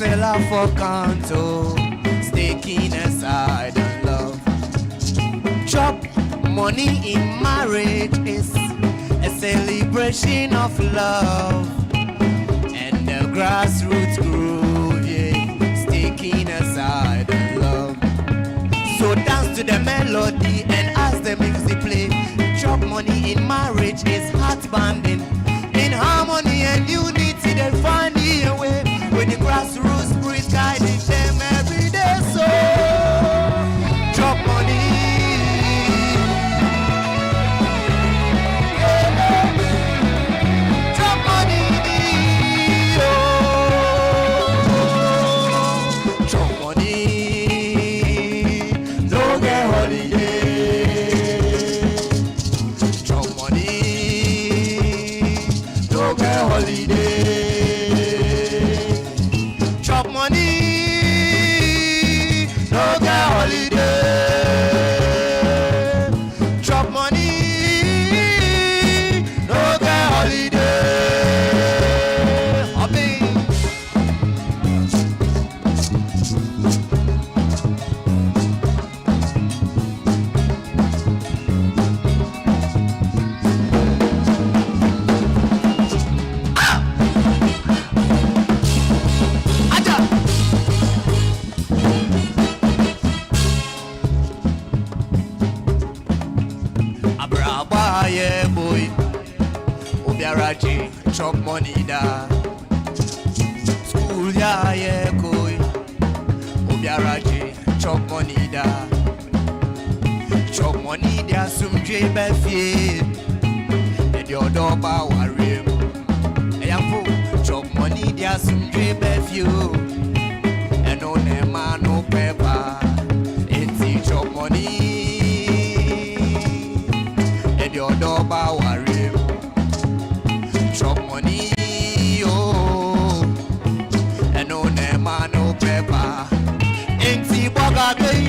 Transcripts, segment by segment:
seller for canto, staking aside and love. Chop money in marriage is a celebration of love, and the grassroots groove, yeah, staking aside and love. So dance to the melody and as the music play. Chop money in marriage is heart banding. In harmony and unity, they find the way. When the grassroots breeze guiding them every day. So chop money. Chop money. Oh. Chop money. No get holiday. Chop money. No get holiday. Chop money, no get holiday. Chop money, no get holiday. Yeah, boy, Obiaraji, chop money da. School, yeah, boy, Obiaraji, chop money da. Chop money da, some jebe feed. And your doba warim. Ayampo, chop money da, some jebe few. And no nema, no pepper. It's chop money. Your doba warim. Chop money, oh, and no nema, no pepper. Ain't boga gay,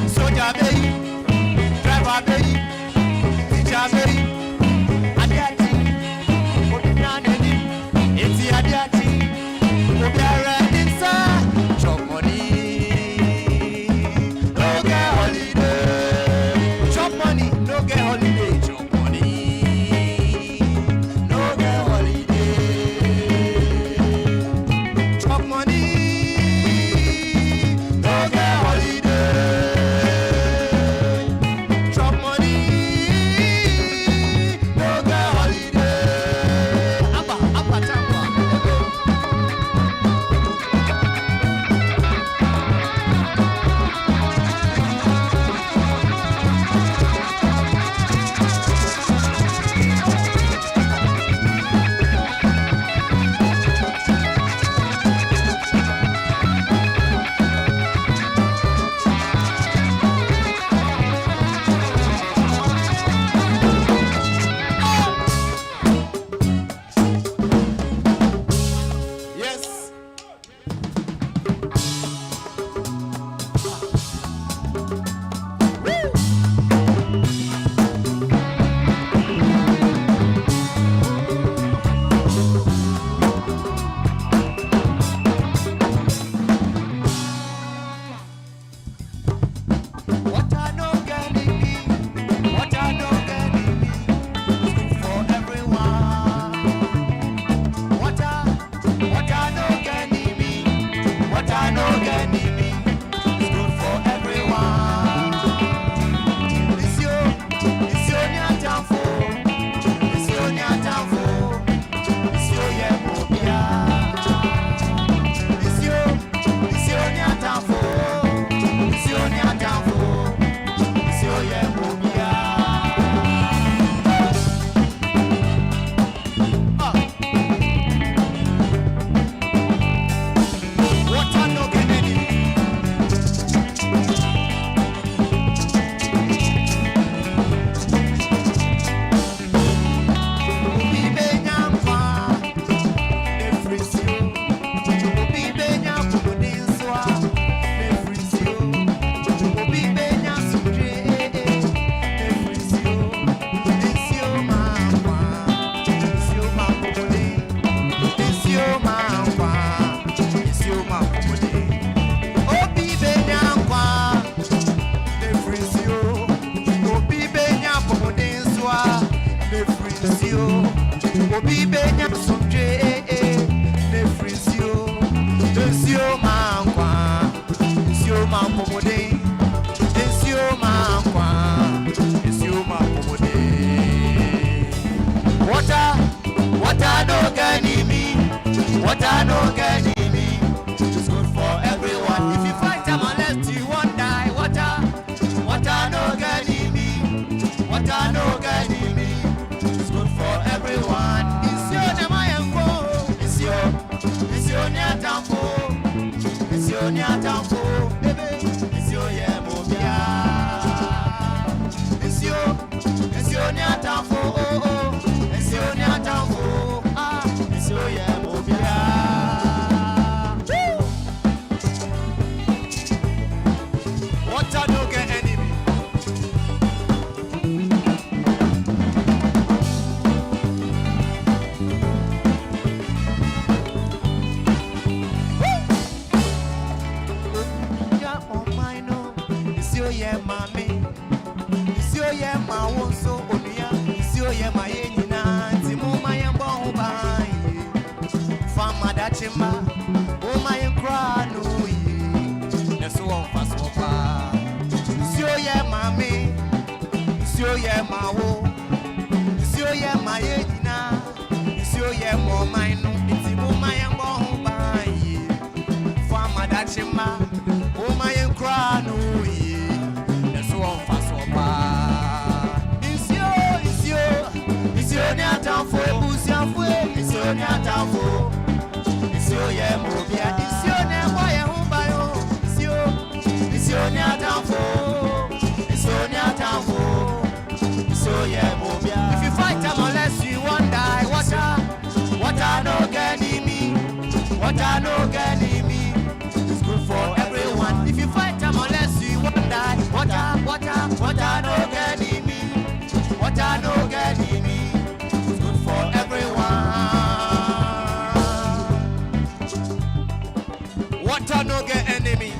soldier gay, driver gay, teacher gay, adiati, odinaneni, ain't adiati, obara inside. Chop money, no get holiday. Chop money, no get holiday. obi benya sumje ne frisio ensio mankwa ensio mampomode ensio mankwa ensio mampomode water no gani me water no gani me it's good for everyone if you fight them unless you won't die water no gani me water no gani me it's good for everyone ensio na mayanko ensio nyatamfo bebe ensio ye mobia ensio nyatamfo ensio nyatamfo ensio ye mobia water no get enemy ye mami isio ye ma wonso onia isio ye ma ye nyina ti mo ma ye bo ba ye fama da chimba o ma ye kra no ye na so on fast for pa isio ye mami isio ye ma wo isio ye ma ye nyina isio ye mo ma no ti mo ma ye bo ba ye fama da chimba o ma ye kra no ye Isio nyatamfo ebusianfo isio nyatamfo isio ye mobia isio ne boye humbayo isio nyatamfo isio ye mobia if you fight them unless you won't die water no gani me it's good for everyone if you fight them unless you won't die water no gani me water no gani me it's good for everyone water no get enemy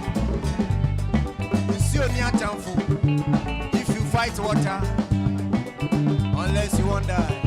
isio nyatamfo if you fight water unless you won't die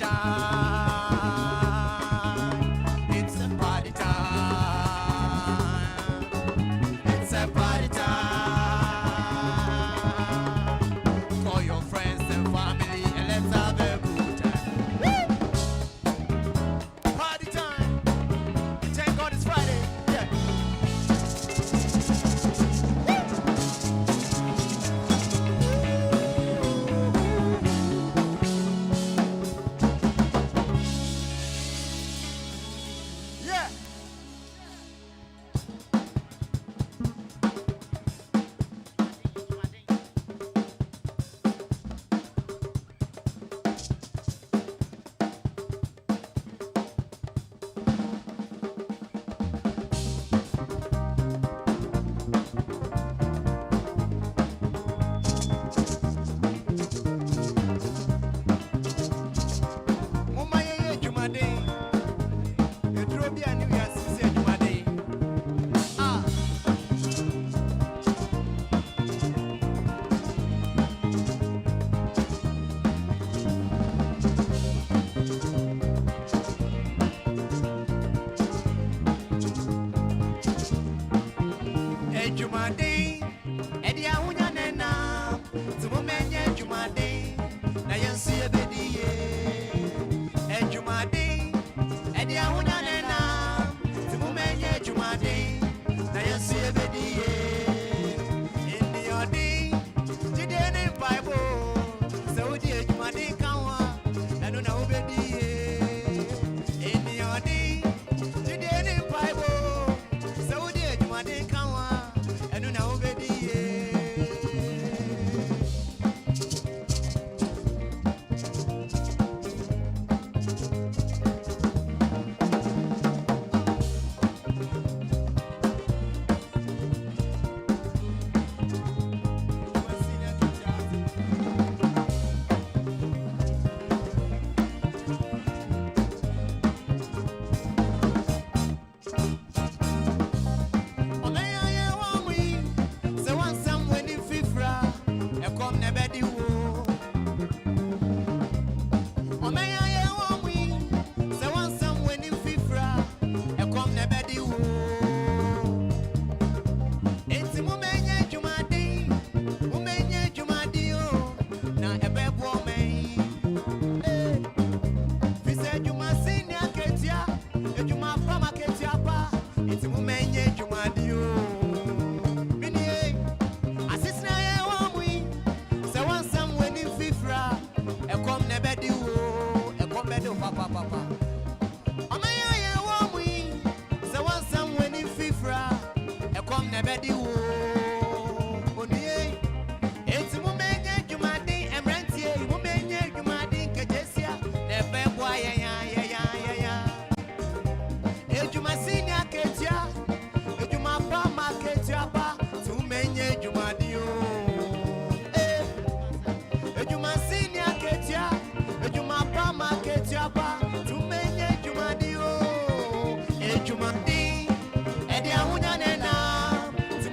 time. It's a party time. It's a party time. Call your friends and family and let's have a good time. Woo! Party time. Thank God it's Friday. Yeah. Yeah. Mama ye jumade. You throw me a new year since jumade. Ah. Jumade. Edi ahunya nena. Tumu menye jumade. Na yansi ebediye. Jumade. Edi ahunya nena. Tumu menye jumade. Na yansi ebediye. Indi odi. Jidene Bible. Saudi jumade kawa. Nanu na ubediye. Indi odi. Jidene Bible. Saudi jumade kawa. Nanu na ubediye. Papa. Amaya ye womwi. Se wan sam weni fifra. E kom ne bedi wo. Oniye. Enti mu menye dwumade emrantie. Mu menye dwumade nkejesia. Ne bebo ya. Ejuma senior ketia. Ejuma pa marketia pa. Tu menye dwumade o. Ejuma senior ketia. Ejuma pa marketia pa. Tu menye dwumade o. Ejumade. Edi ahunya nena. Tu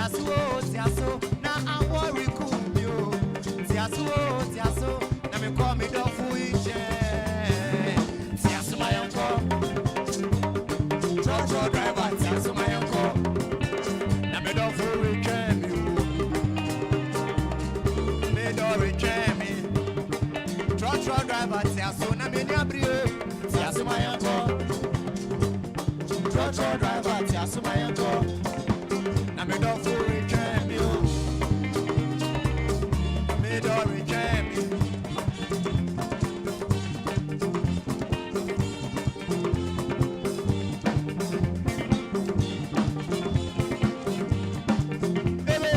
tiaso, na I worry cool you. Tiaso, na me call me don't fool iche. Tiaso my uncle, truck driver, tiaso my uncle, na me don't fool iche you. Me don't iche me, truck driver, tiaso na me nyabrio, tiaso my uncle, truck driver, tiaso my uncle. Me don't fool reject me, me don't reject me. Baby,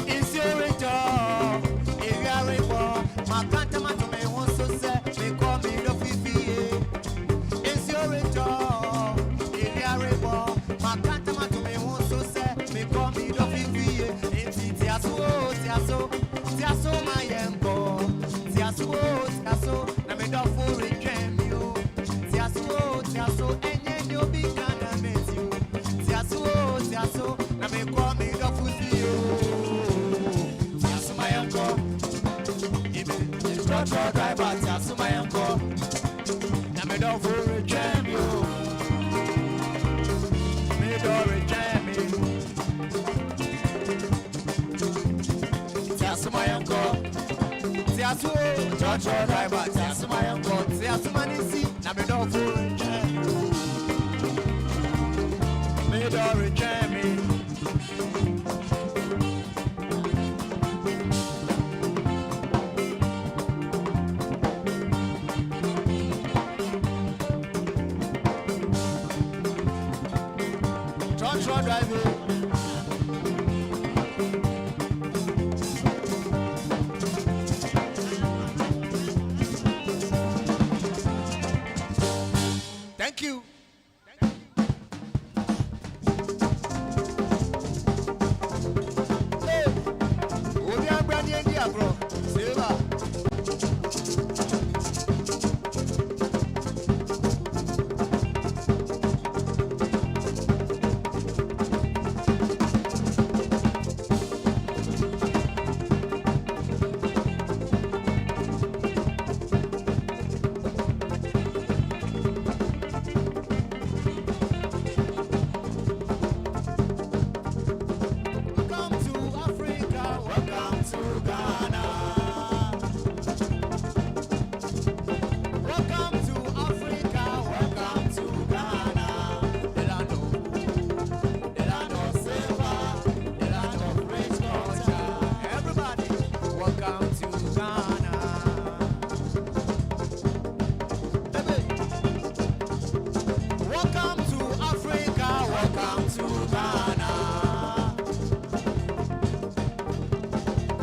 it's your return, if you are reborn, my can't man to me won't so say, me call me the tiaso my uncle, tiaso, na me don't fool reject you. Tiaso, enye no be gonna meet you. Tiaso, na me call me the fool you. Tiaso my uncle, it's truck driver, tiaso my uncle, na me don't fool reject you. Me don't reject me. Tiaso my uncle, tiaso, truck driver, tiaso my uncle, tiaso manisi, na me don't fool reject you. Me don't reject me. Truck driver. Thank you. Hey, Obi Abrani India bro. Silva.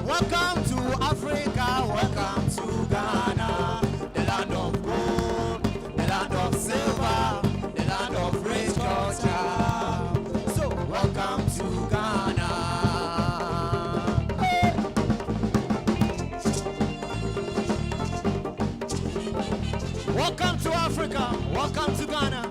Welcome to Africa, welcome to Ghana, the land of gold, the land of silver, the land of rich culture. So welcome to Ghana. Hey. Welcome to Africa, welcome to Ghana.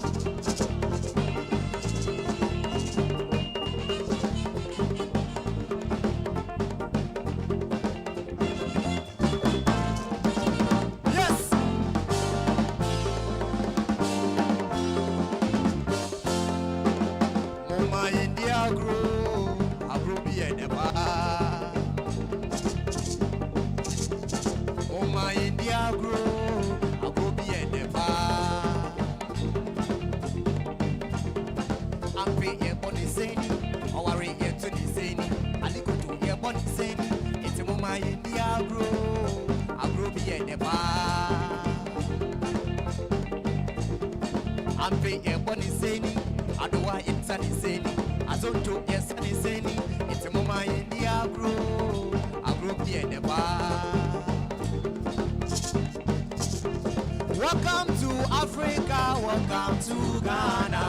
Welcome to Africa, welcome to Ghana.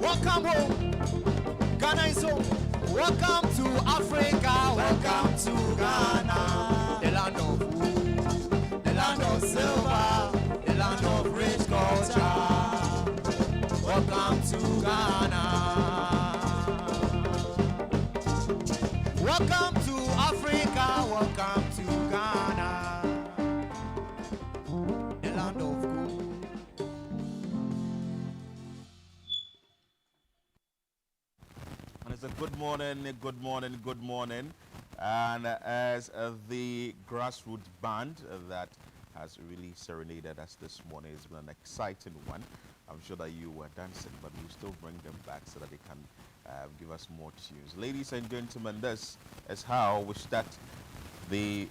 Welcome home, Ghana is home. Welcome to Africa, welcome to Ghana. The land of food, the land of silver, the land of rich gold. welcome to Ghana. Welcome to Africa, welcome to Ghana, the land of gold. And it's a good morning. And as the grassroots band that has really serenaded us this morning, it's been an exciting one. I'm sure that you were dancing, but we'll still bring them back so that they can give us more tunes. Ladies and gentlemen, this is how we start the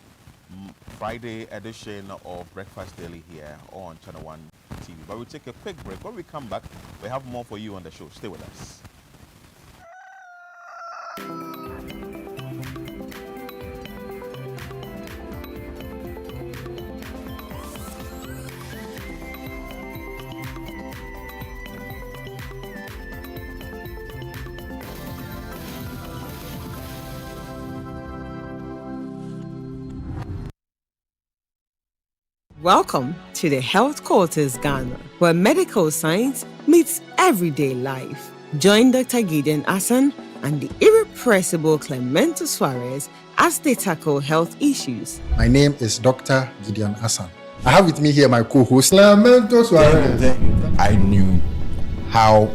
Friday edition of Breakfast Daily here on Channel 1 TV. But we'll take a quick break. When we come back, we have more for you on the show. Stay with us. Welcome to the Health Quarters Ghana, where medical science meets everyday life. Join Dr. Gideon Hassan and the irrepressible Clemento Suarez as they tackle health issues. My name is Dr. Gideon Hassan. I have with me here my co-host, Clemento Suarez. I knew how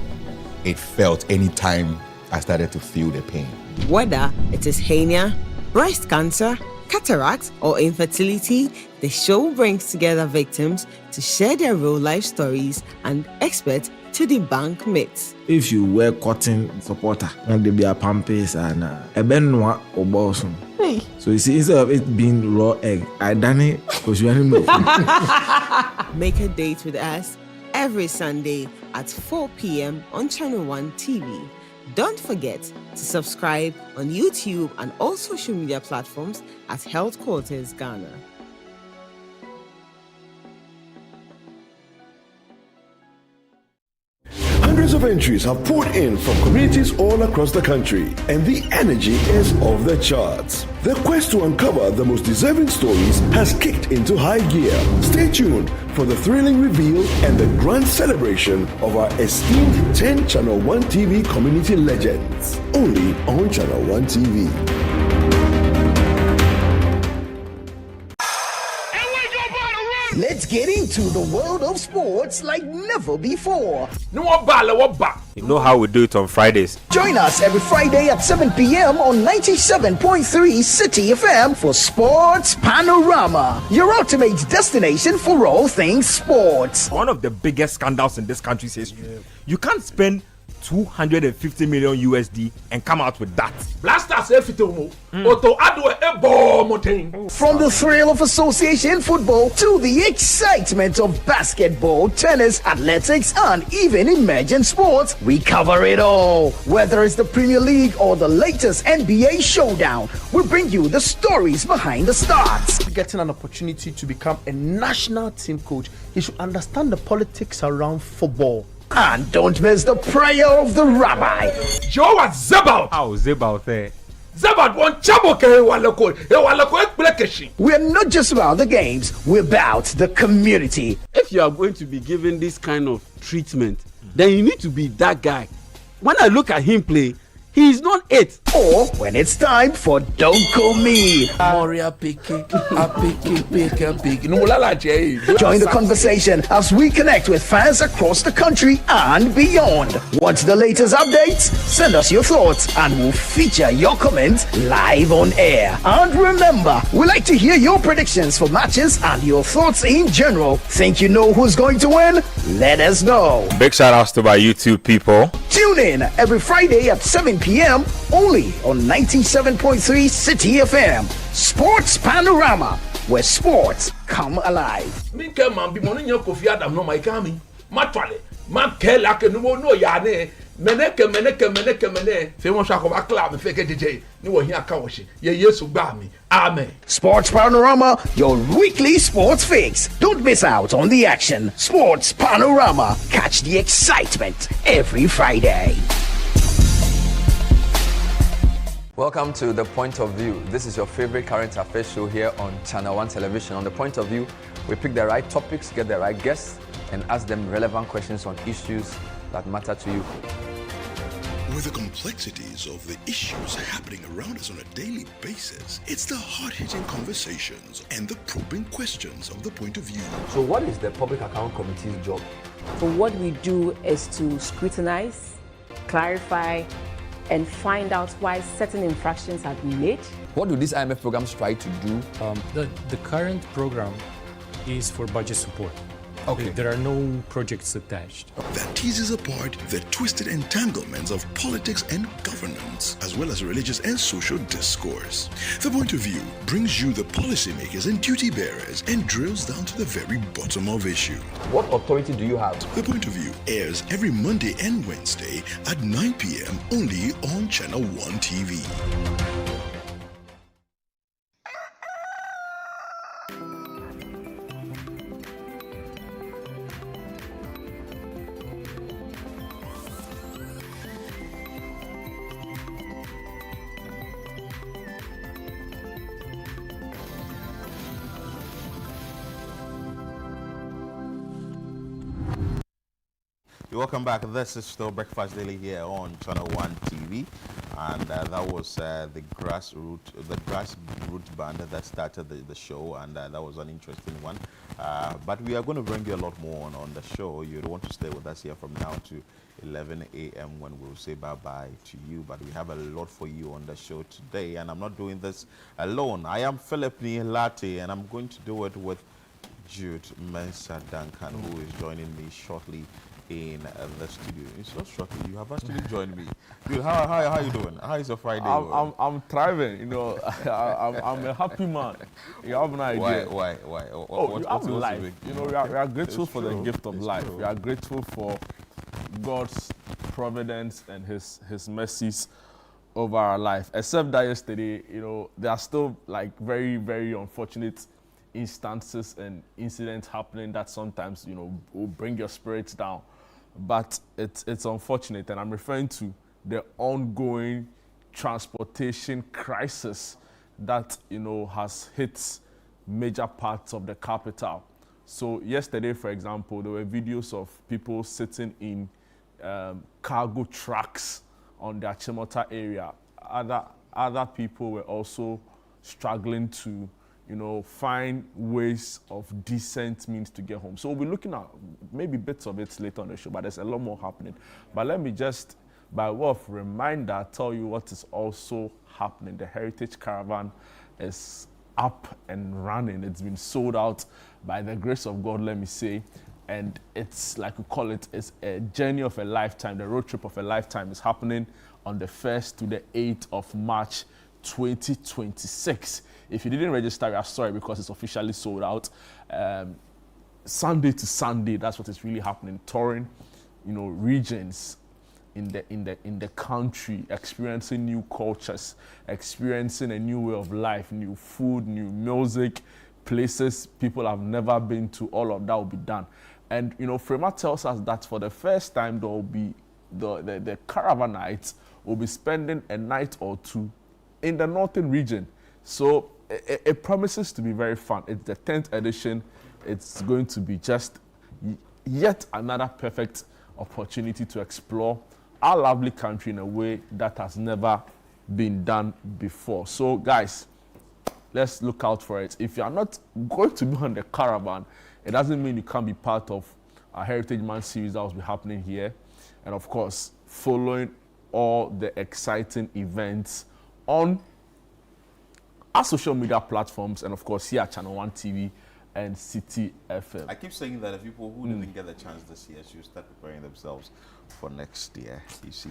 it felt anytime I started to feel the pain. Whether it is hernia, breast cancer, cataracts, or infertility, the show brings together victims to share their real-life stories and experts to debunk myths. If you wear cotton supporter, and they be a pampers and a benwa or bosom. So you see, instead of it being raw egg, I done it because you animal. Make a date with us every Sunday at 4 p.m. on Channel 1 TV. Don't forget to subscribe on YouTube and all social media platforms at Health Quarters Ghana. Hundreds of entries have poured in from communities all across the country, and the energy is off the charts. The quest to uncover the most deserving stories has kicked into high gear. Stay tuned for the thrilling reveal and the grand celebration of our esteemed 10 Channel 1 TV community legends. Only on Channel 1 TV. Let's get into the world of sports like never before. You know how we do it on Fridays. Join us every Friday at 7 p.m. on 97.3 City FM for Sports Panorama, your ultimate destination for all things sports. One of the biggest scandals in this country's history. You can't spend 250 million USD and come out with that. From the thrill of association football to the excitement of basketball, tennis, athletics, and even emerging sports, we cover it all. Whether it's the Premier League or the latest NBA showdown, we bring you the stories behind the stars. Getting an opportunity to become a national team coach, he should understand the politics around football. And don't miss the prayer of the rabbi. Joe was Zebal. How Zebal there? Zebal won Chaboke. We're not just about the games, we're about the community. If you are going to be given this kind of treatment, then you need to be that guy. When I look at him play, he is not it. Or when it's time for Don't Call Me. Join the conversation as we connect with fans across the country and beyond. What's the latest updates? Send us your thoughts and we'll feature your comments live on air. And remember, we like to hear your predictions for matches and your thoughts in general. Think you know who's going to win? Let us know. Big shout outs to my YouTube people. Tune in every Friday at 7 p.m. only on 97.3 City FM. Sports Panorama, where sports come alive. Amen. Sports Panorama, your weekly sports fix. Don't miss out on the action. Sports Panorama. Catch the excitement every Friday. Welcome to The Point of View. This is your favorite current affairs show here on Channel 1 Television. On The Point of View, we pick the right topics, get the right guests, and ask them relevant questions on issues that matter to you. With the complexities of the issues happening around us on a daily basis, it's the hard-hitting conversations and the probing questions of the point of view. So what is the Public Account Committee's job? So what we do is to scrutinize, clarify, and find out why certain infractions have been made. What do these IMF programs try to do? The current program is for budget support. Okay. There are no projects attached. That teases apart the twisted entanglements of politics and governance, as well as religious and social discourse. The Point of View brings you the policymakers and duty bearers and drills down to the very bottom of issue. What authority do you have? The Point of View airs every Monday and Wednesday at 9 p.m. only on Channel 1 TV. Welcome back. This is still Breakfast Daily here on Channel 1 TV, and that was the grassroots band that started the show, and that was an interesting one. But we are going to bring you a lot more on the show. You don't want to stay with us here from now to 11 a.m. when we'll say bye-bye to you, but we have a lot for you on the show today, and I'm not doing this alone. I am Philip Latte, and I'm going to do it with Jude Mensah Duncan, who is joining me shortly in the studio. It's so shocking. You have actually joined me. Dude, how are you doing? How is your Friday going? I'm thriving. You know, I'm a happy man. You have an idea. Why? You have life. You know, we are grateful for the gift of life. We are grateful for God's providence and His mercies over our life. Except that yesterday, you know, there are still like very, very unfortunate instances and incidents happening that sometimes, you know, will bring your spirits down. But it's unfortunate, and I'm referring to the ongoing transportation crisis that, you know, has hit major parts of the capital. So yesterday, for example, there were videos of people sitting in cargo trucks on the Achimota area. Other people were also struggling to, you know, find ways of decent means to get home. So we'll be looking at maybe bits of it later on the show, but there's a lot more happening. But let me just, by way of reminder, tell you what is also happening. The Heritage Caravan is up and running. It's been sold out by the grace of God, let me say. And it's, like we call it, it's a journey of a lifetime. The road trip of a lifetime is happening on the 1st to the 8th of March, 2026. If you didn't register, we are sorry, because it's officially sold out. Sunday to Sunday, that's what is really happening. Touring, you know, regions in the country, experiencing new cultures, experiencing a new way of life, new food, new music, places people have never been to. All of that will be done. And you know, Frema tells us that for the first time, there will be the caravanites will be spending a night or two in the northern region. So it promises to be very fun. It's the 10th edition. It's going to be just yet another perfect opportunity to explore our lovely country in a way that has never been done before. So guys, let's look out for it. If you are not going to be on the caravan, it doesn't mean you can't be part of our Heritage Month series that will be happening here. And of course, following all the exciting events on our social media platforms, and of course here at Channel 1 TV and City FM. I keep saying that the people who didn't get the chance this year should start preparing themselves for next year, you see.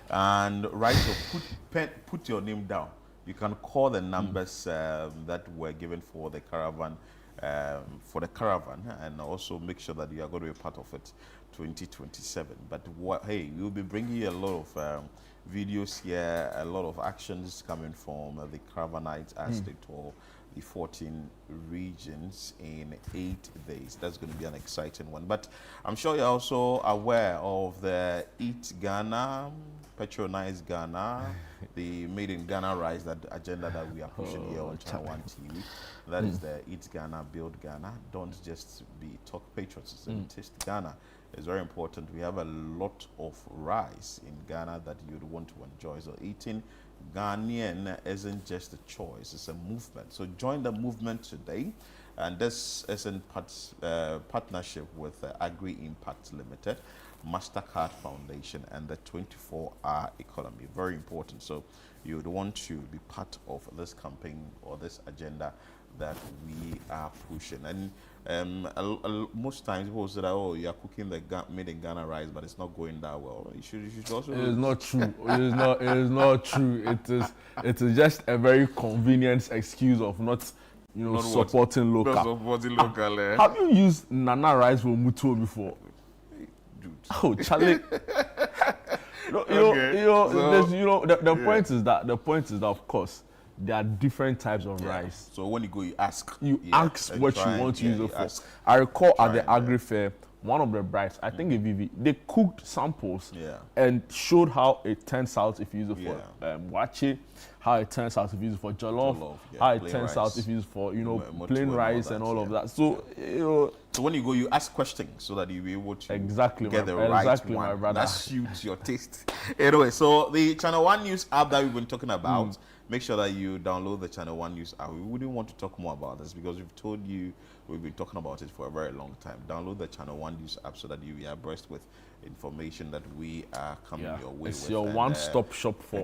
And right, so put your name down. You can call the numbers that were given for the caravan, and also make sure that you are going to be part of it 2027. But hey, we'll be bringing you a lot of videos here, a lot of actions coming from the caravanites as they tour the 14 regions in 8 days. That's going to be an exciting one. But I'm sure you're also aware of the Eat Ghana Patronize Ghana, the Made in Ghana Rise, that agenda that we are pushing here on Channel 1 TV. That is the Eat Ghana, Build Ghana. Don't just be talk patriotism, taste Ghana. It's very important. We have a lot of rice in Ghana that you'd want to enjoy. So eating Ghanaian isn't just a choice, it's a movement. So join the movement today. And this is in partnership with Agri Impact Limited, MasterCard Foundation, and the 24-hour economy. Very important. So you would want to be part of this campaign or this agenda that we are pushing. And most times people say that, oh, you are cooking the Made in Ghana rice, but it's not going that well. You should also. It is not true. It is not true. It is just a very convenient excuse of not supporting local. Not supporting local. Have you used Nana rice for mutuo before? Dude. Oh, Charlie. The point is that of course there are different types of rice. So when you go, you ask. You ask what you want to use it for. I recall at the Agri Fair, one of the brides, I think they cooked samples and showed how it turns out if you use it for wache, how it turns out if you use it for jollof, how it turns out if you use it for plain rice and all of that. So so when you go, you ask questions so that you'll be able to get the right one that suits your taste. Anyway, so the Channel 1 News app that we've been talking about, make sure that you download the Channel 1 News app. We wouldn't want to talk more about this because we've told you we've been talking about it for a very long time. Download the Channel 1 News app so that you are abreast with information that we are coming your way with. It's your one-stop shop for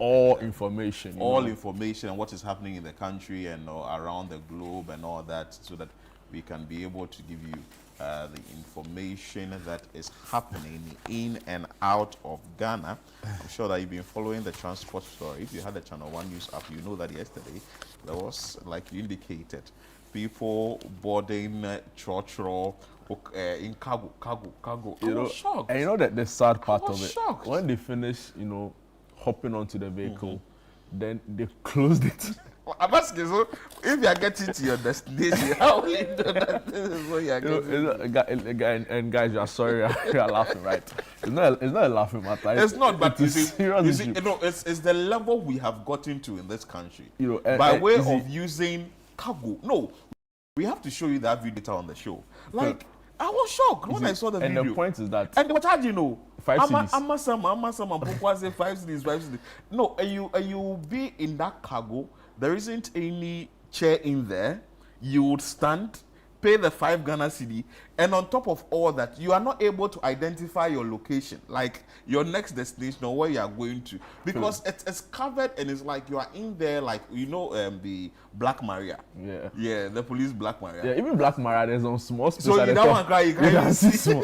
all information. All information and what is happening in the country and around the globe and all that, so that we can be able to give you the information that is happening in and out of Ghana. I'm sure that you've been following the transport story. If you had the Channel 1 News app, you know that yesterday there was, like you indicated, people boarding Chorchoro in cargo. I was shocked. And you know that the sad part of it, shocked. when they finish, hopping onto the vehicle, then they closed it. I'm asking, so if you are getting to your destination, how will you know that this is what you are getting? And guys, you are sorry, you are laughing, right? It's not a laughing matter. It's not, but it's serious. It's the level we have gotten to in this country. By way of using cargo. No, we have to show you that video later on the show. Like, I was shocked when I saw the video. And the point is that... And they were charging, 5 cedis. I'm 5 cedis. No, and you be in that cargo, there isn't any chair in there. You would stand, pay the 5 Ghana cedi, and on top of all that, you are not able to identify your location, like your next destination or where you are going to, because it's covered and it's like you are in there, like the Black Maria. Yeah, the police Black Maria. Yeah, even Black Maria, there's some small space. So you don't want to cry, you can't see small.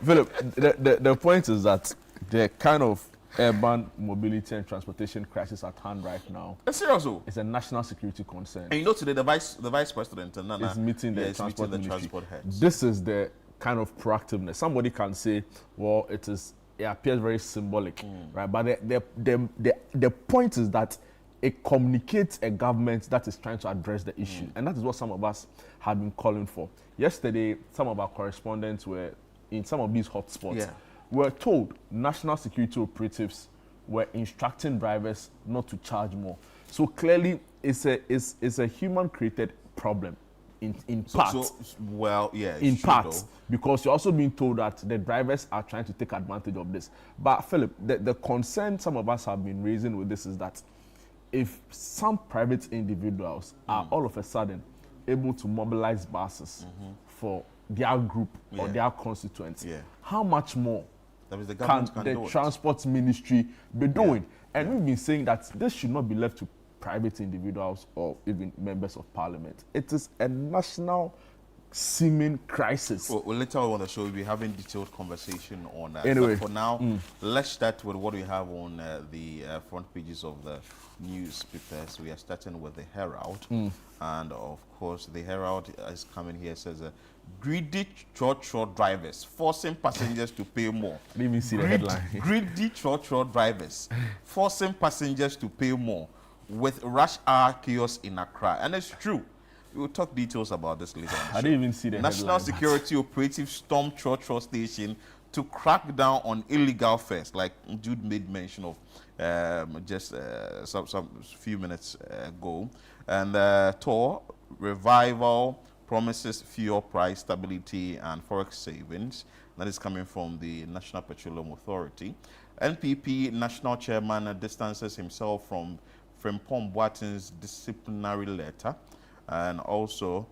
Philip, the point is that the kind of urban mobility and transportation crisis at hand right now. It's serious. It's a national security concern. And today the vice president is meeting the transport heads. This is the kind of proactiveness. Somebody can say, well, it appears very symbolic, right? But the point is that it communicates a government that is trying to address the issue, and that is what some of us have been calling for. Yesterday, some of our correspondents were in some of these hotspots. Yeah. We're told national security operatives were instructing drivers not to charge more. So clearly, it's a human-created problem in part. In part, because you're also being told that the drivers are trying to take advantage of this. But Philip, the concern some of us have been raising with this is that if some private individuals are all of a sudden able to mobilize buses for their group or their constituents, how much more can the transport ministry be doing? And we've been saying that this should not be left to private individuals or even members of parliament. It is a national seeming crisis. Well, later on the show, we'll be having detailed conversation on that. Anyway, but for now, let's start with what we have on the front pages of the newspapers. We are starting with the Herald. And of course, the Herald is coming here, says, greedy church drivers forcing passengers to pay more. I didn't even see the headline. Greedy church drivers forcing passengers to pay more with rush hour chaos in Accra. And it's true. We'll talk details about this later on. I didn't even see the National headline. Security Operative stormed Church station to crack down on illegal fares, like Jude made mention of just some few minutes ago. And TOR revival promises fuel price stability and forex savings. That is coming from the National Petroleum Authority. NPP National Chairman distances himself from Frimpong Boaten's disciplinary letter. And also,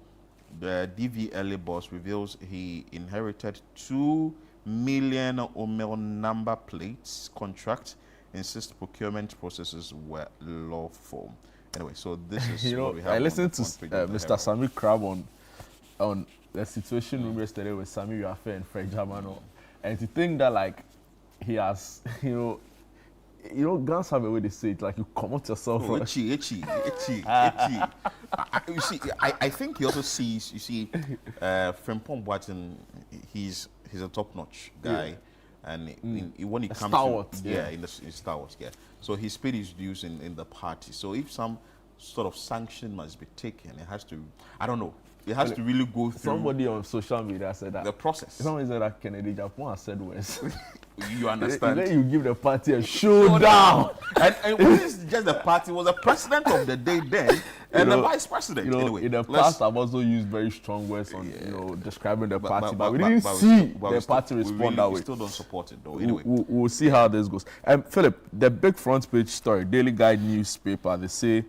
the DVLA boss reveals he inherited 2 million OMEL number plates contract, insists procurement processes were lawful. Anyway, so this is what we have. I listened to Mr. Sami Crab on the situation room yesterday with Sami Yafe and Fred Germano, and to think that like he has, guns have a way they say it, like you come out yourself from. Itchy. You see, I think he also sees. You see, Frimpong Boaten, he's a top-notch guy, and when it comes to in Star Wars, so his paid his dues in the party. So if some sort of sanction must be taken, it has to. I don't know. It has to really go through. Somebody on social media said that the process. Somebody said that Kennedy Japan has said worse. You understand? Then you give the party a showdown. And it wasn't just the party; it was the president of the day then and the vice president. Anyway, in the past, I've also used very strong words on describing the party, but we didn't see the party respond that way. We still don't support it though. Anyway, we'll see how this goes. Philip, the big front page story, Daily Guide newspaper, they say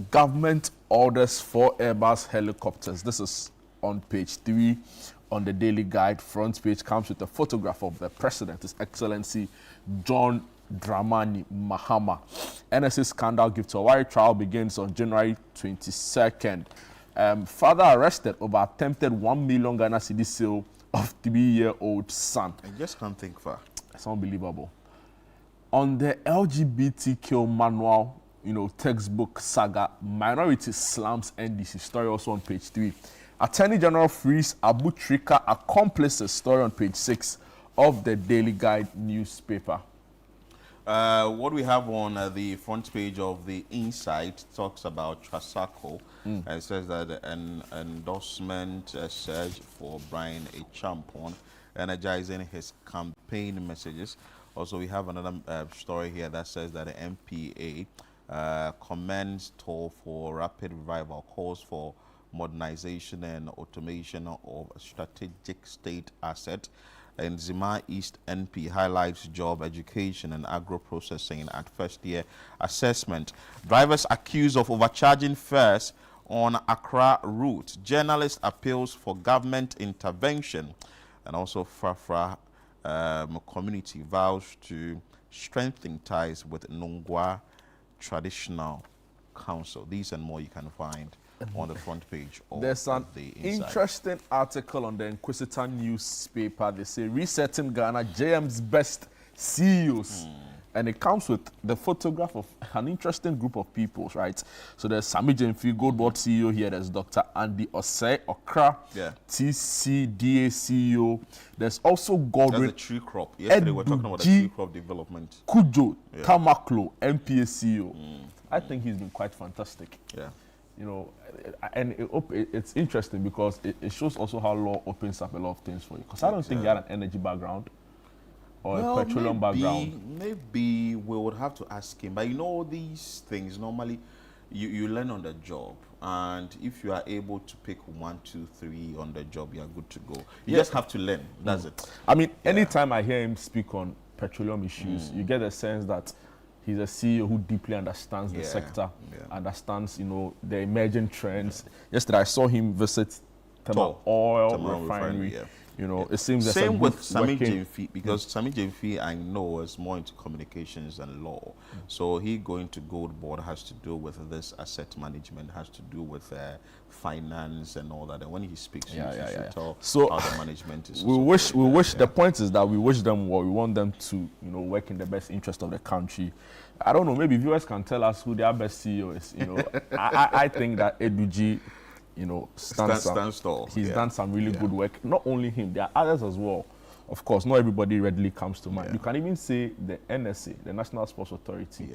government orders 4 Airbus helicopters. This is on page 3 on the Daily Guide. Front page comes with a photograph of the president, His Excellency John Dramani Mahama. NSA scandal gift award trial begins on January 22nd. Father arrested over attempted 1 million Ghana cedi sale of 3-year-old son. I just can't think far. It's unbelievable. On the LGBTQ manual, textbook saga, minority slums NDC story also on page 3. Attorney General frees Abu Trika accomplices story on page 6 of the Daily Guide newspaper. What we have on the front page of the Insight talks about Trasaco. It says that an endorsement surge for Brian Achampon, energizing his campaign messages. Also, we have another story here that says that the MPA commends toll for rapid revival, calls for modernization and automation of strategic state asset. And Zima East NP highlights job, education and agro-processing at first-year assessment. Drivers accused of overcharging fares on Accra route. Journalist appeals for government intervention. And also Fafra community vows to strengthen ties with Nungwa Traditional Council. These and more you can find on the front page of There's an the Insight. interesting article on the Inquisitor newspaper. They say resetting Ghana, JM's best CEOs. And it comes with the photograph of an interesting group of people, right? So there's Sami Jemfi, Goldboard CEO here. There's Dr. Andy Osei Okra, TCDA CEO. There's also Godwin. That's the tree crop. Yesterday we were talking about the tree crop development. Kujo, Tamaklo, MPA CEO. I think he's been quite fantastic. Yeah. And it's interesting because it shows also how law opens up a lot of things for you. Because I don't think you had an energy background or a petroleum background. Maybe we would have to ask him. But these things, normally you learn on the job. And if you are able to pick 1, 2, 3 on the job, you are good to go. You just have to learn. That's it. I mean, anytime I hear him speak on petroleum issues, you get the sense that he's a CEO who deeply understands the sector, understands, the emerging trends. Yesterday, I saw him visit Tema Oil Refinery. It seems there's same with Sami working. Jemfi, because Sami Jemfi, I know, is more into communications and law. So he going to Gold Board has to do with this asset management, has to do with finance and all that. And when he speaks, you should tell how the management is. We wish. The point is that we wish them well. We want them to, work in the best interest of the country. I don't know. Maybe viewers can tell us who their best CEO is. I think that Eduji, stands tall. He's done some really good work. Not only him, there are others as well. Of course, not everybody readily comes to mind. You can even say the NSA, the National Sports Authority.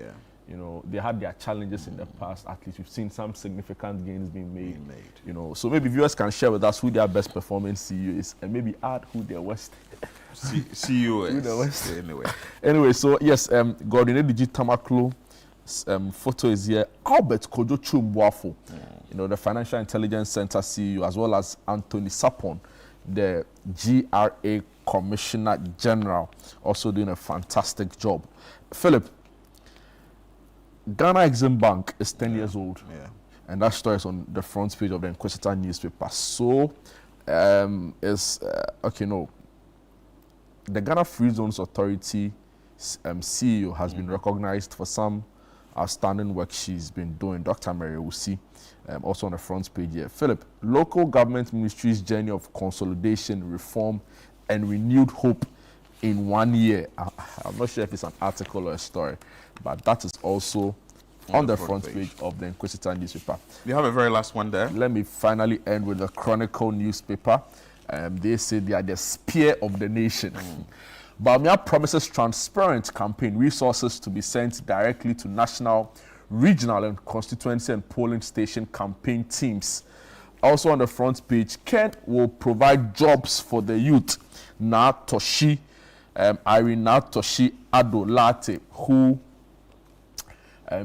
You know, they had their challenges in the past. At least we've seen some significant gains being made. You know, so maybe viewers can share with us who their best performing CEO is, and maybe add who their worst CEO is. Who the worst. Anyway, so yes, Gordon Ediji Tamaklo photo is here. Albert Kojo Chumbuafo, you know, the Financial Intelligence Center CEO, as well as Anthony Sapon, the GRA Commissioner General, also doing a fantastic job. Philip, Ghana Exim Bank is 10 years old, and that story is on the front page of the Inquisitor newspaper. So, the Ghana Free Zones Authority CEO has been recognized for some outstanding work she's been doing. Dr. Mary Usi, also on the front page here. Philip, local government ministry's journey of consolidation, reform, and renewed hope in 1 year. I'm not sure if it's an article or a story, but that is also on the front page of the Inquisitor newspaper. You have a very last one there. Let me finally end with the Chronicle newspaper. They say they are the spear of the nation. Bawumia promises transparent campaign resources to be sent directly to national, regional, and constituency and polling station campaign teams. Also on the front page, Ken will provide jobs for the youth. Irina Toshi Adolate, who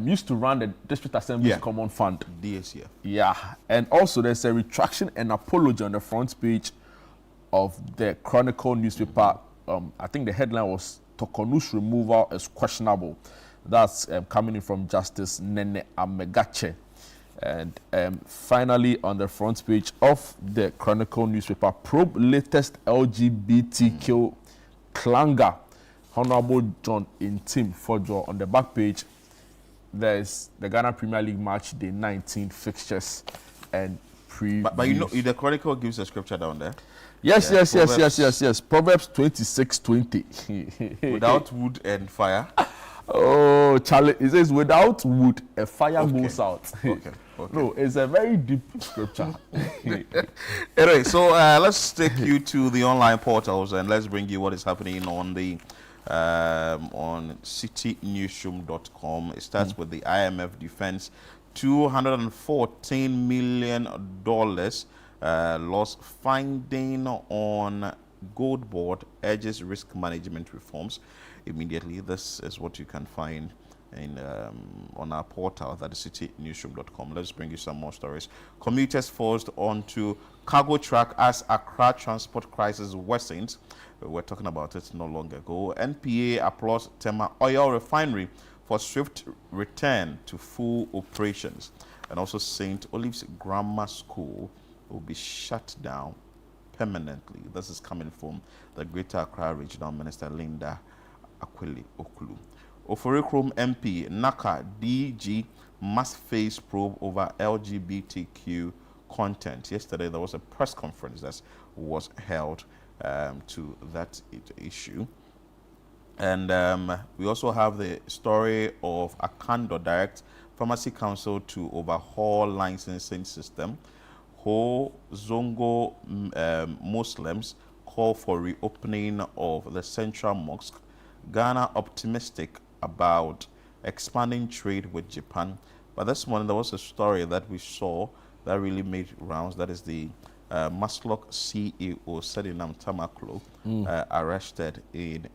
used to run the District Assembly's Common Fund. DSF. Yeah, and also there's a retraction and apology on the front page of the Chronicle newspaper. I think the headline was Tokonu's removal is questionable. That's coming in from Justice Nene Amegache. And finally, on the front page of the Chronicle newspaper, probe latest LGBTQ clanger. Honorable John Intim Fojo. On the back page, there's the Ghana Premier League match day 19 fixtures and previews. But you know, the Chronicle gives a scripture down there. Yes. Proverbs 26:20. Without wood and fire. Oh, Charlie, it says without wood, a fire goes out. Okay. No, it's a very deep scripture. Anyway, so let's take you to the online portals and let's bring you what is happening on the on citynewsroom.com. It starts with the IMF defense, $214 million loss finding on gold board urges risk management reforms immediately. This is what you can find in on our portal, that is citynewsroom.com. Let's bring you some more stories. Commuters forced onto cargo track as Accra transport crisis worsens. We were talking about it not long ago. NPA applauds Tema Oil Refinery for swift return to full operations. And also St. Olive's Grammar School will be shut down permanently. This is coming from the Greater Accra Regional Minister Linda Akweli Okulu. Oforikrom MP Naka DG must face probe over LGBTQ content. Yesterday there was a press conference that was held to that issue. And we also have the story of Akando Direct Pharmacy Council to overhaul licensing system. Ho Zongo Muslims call for reopening of the Central Mosque. Ghana optimistic about expanding trade with Japan. But this morning there was a story that we saw that really made rounds. That is the Maslock CEO Sedinam Tamaklo arrested in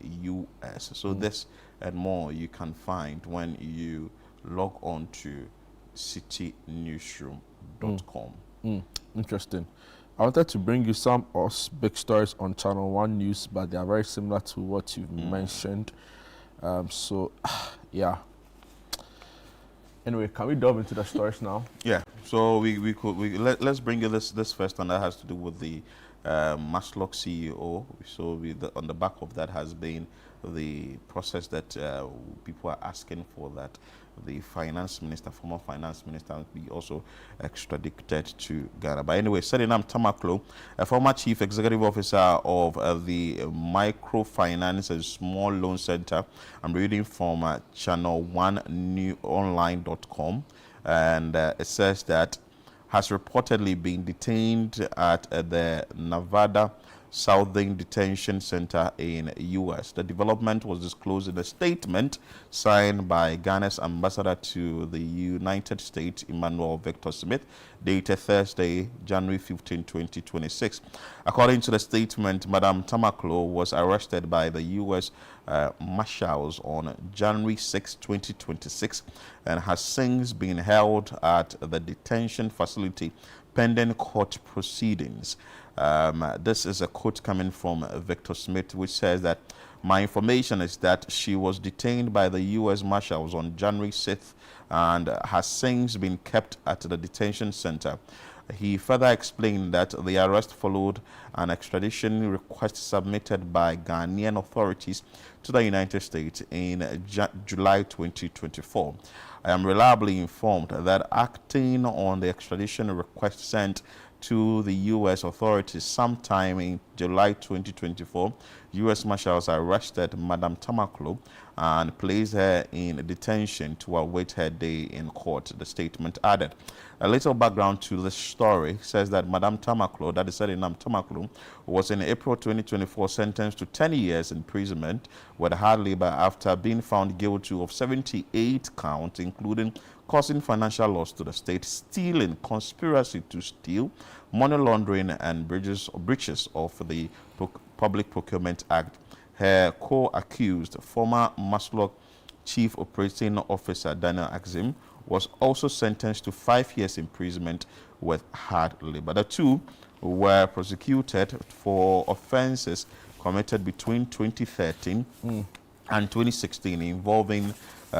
US. So this and more you can find when you log on to citynewsroom.com. Interesting. I wanted to bring you some big stories on Channel 1 News, but they are very similar to what you've mentioned. Yeah. Anyway, can we delve into the stories now? Yeah. So let's bring you this first one that has to do with the Maslock CEO. So on the back of that has been the process that people are asking for, that the finance minister, former finance minister, be also extradited to Ghana. But anyway, Sedinam Tamaklo, a former chief executive officer of the Microfinance and Small Loan Center. I'm reading from channel1newonline.com, and it says that has reportedly been detained at the Nevada Southern Detention Center in U.S. The development was disclosed in a statement signed by Ghana's ambassador to the United States, Emmanuel Victor Smith, dated Thursday, January 15, 2026. According to the statement, Madam Tamaklo was arrested by the U.S. Marshals on January 6, 2026, and has since been held at the detention facility pending court proceedings. This is a quote coming from Victor Smith, which says that my information is that she was detained by the U.S. Marshals on January 6th and has since been kept at the detention center. He further explained that the arrest followed an extradition request submitted by Ghanaian authorities to the United States in July 2024. I am reliably informed that acting on the extradition request sent to the U.S. authorities sometime in July 2024, U.S. Marshals arrested Madam Tamaklo and placed her in detention to await her day in court, the statement added. A little background to the story says that Madam Tamaklo, that is Serenam Tamaklo, was in April 2024 sentenced to 10 years imprisonment with hard labor after being found guilty of 78 counts, including causing financial loss to the state, stealing, conspiracy to steal, money laundering, and breaches of the Public Procurement Act. Her co-accused, former Maslow Chief Operating Officer Daniel Axim, was also sentenced to 5 years imprisonment with hard labor. The two were prosecuted for offenses committed between 2013 and 2016 involving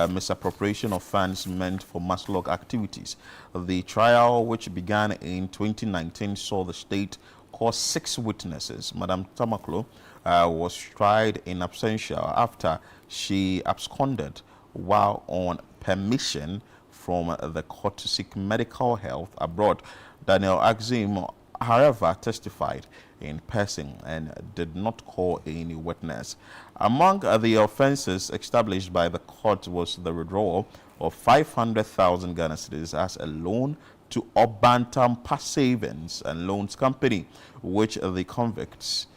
misappropriation of funds meant for Maslow activities. The trial, which began in 2019, saw the state call 6 witnesses. Madam Tamaklo was tried in absentia after she absconded while on permission from the court to seek medical health abroad. Daniel Axim, however, testified in person and did not call any witness. Among the offenses established by the court was the withdrawal of 500,000 Ghana cedis as a loan to Obantampa Savings and Loans Company, which the convicts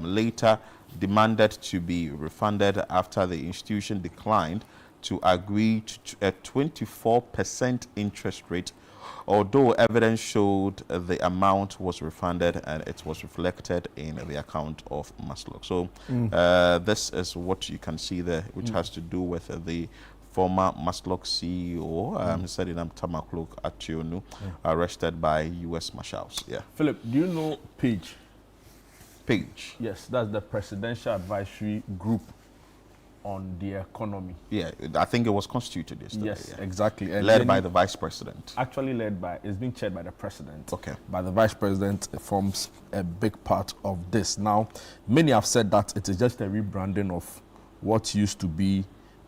later demanded to be refunded after the institution declined to agree to a 24% interest rate, although evidence showed the amount was refunded and it was reflected in the account of Maslow. So this is what you can see there, which has to do with the former Maslow CEO, Serenam Tamaklo Ationu, arrested by U.S. Marshals. Yeah. Philip, do you know Page? Page? Yes, that's the Presidential Advisory Group on the economy. Yeah, I think it was constituted yesterday. Yes, yeah. exactly. And led by the Vice President. Actually it's being chaired by the President. Okay. By the Vice President forms a big part of this. Now, many have said that it is just a rebranding of what used to be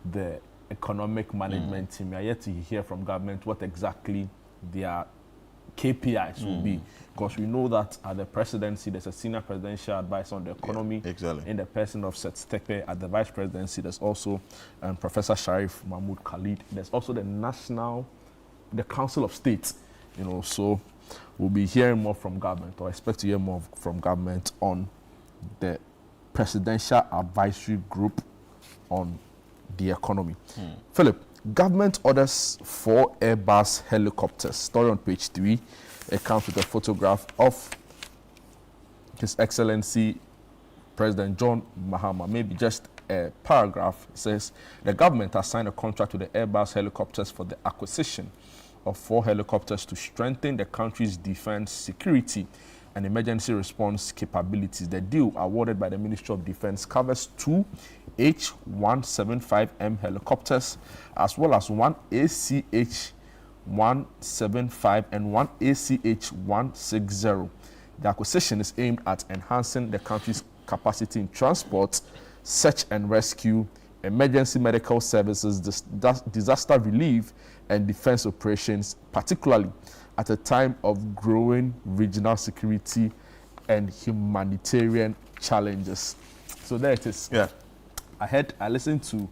the economic management team. We are yet to hear from government what exactly their KPIs will be, because we know that at the presidency there's a senior presidential advisor on the economy, in the person of Seth Stepe. At the vice presidency there's also Professor Sharif Mahmoud Khalid. There's also the Council of State, so we'll be hearing more from government, or expect to hear more from government on the Presidential Advisory Group on the economy. Philip, government orders 4 Airbus helicopters. Story on page 3. It comes with a photograph of His Excellency President John Mahama. Maybe just a paragraph. It says, the government has signed a contract with the Airbus helicopters for the acquisition of 4 helicopters to strengthen the country's defense, security, and emergency response capabilities. The deal, awarded by the Ministry of Defense, covers 2 H-175M helicopters, as well as 1 ACH-175 and 1 ACH-160. The acquisition is aimed at enhancing the country's capacity in transport, search and rescue, emergency medical services, disaster relief, and defense operations, particularly at a time of growing regional security and humanitarian challenges. So there it is. Yeah. I listened to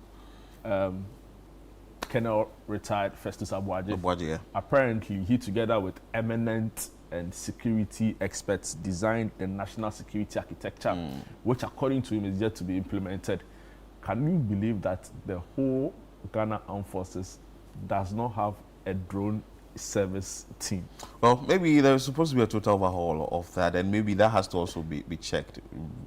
Colonel retired Festus Abuaje. Yeah. Apparently, he together with eminent and security experts designed the national security architecture, which according to him is yet to be implemented. Can you believe that the whole Ghana Armed Forces does not have a drone service team? Well, maybe there's supposed to be a total overhaul of that, and maybe that has to also be checked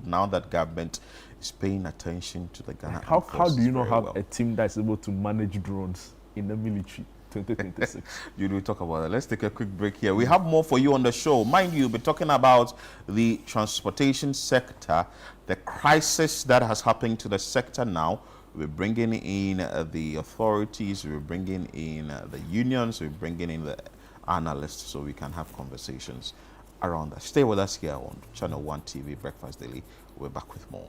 now that government is paying attention to the Ghana Armed Forces. How do you not have well. a team that's able to manage drones in the military? 2026. You do talk about that. Let's take a quick break here. We have more for you on the show. Mind you, we're talking about the transportation sector, the crisis that has happened to the sector now. We're bringing in the authorities, we're bringing in the unions, we're bringing in the analysts so we can have conversations around that. Stay with us here on Channel 1 TV Breakfast Daily. We're back with more.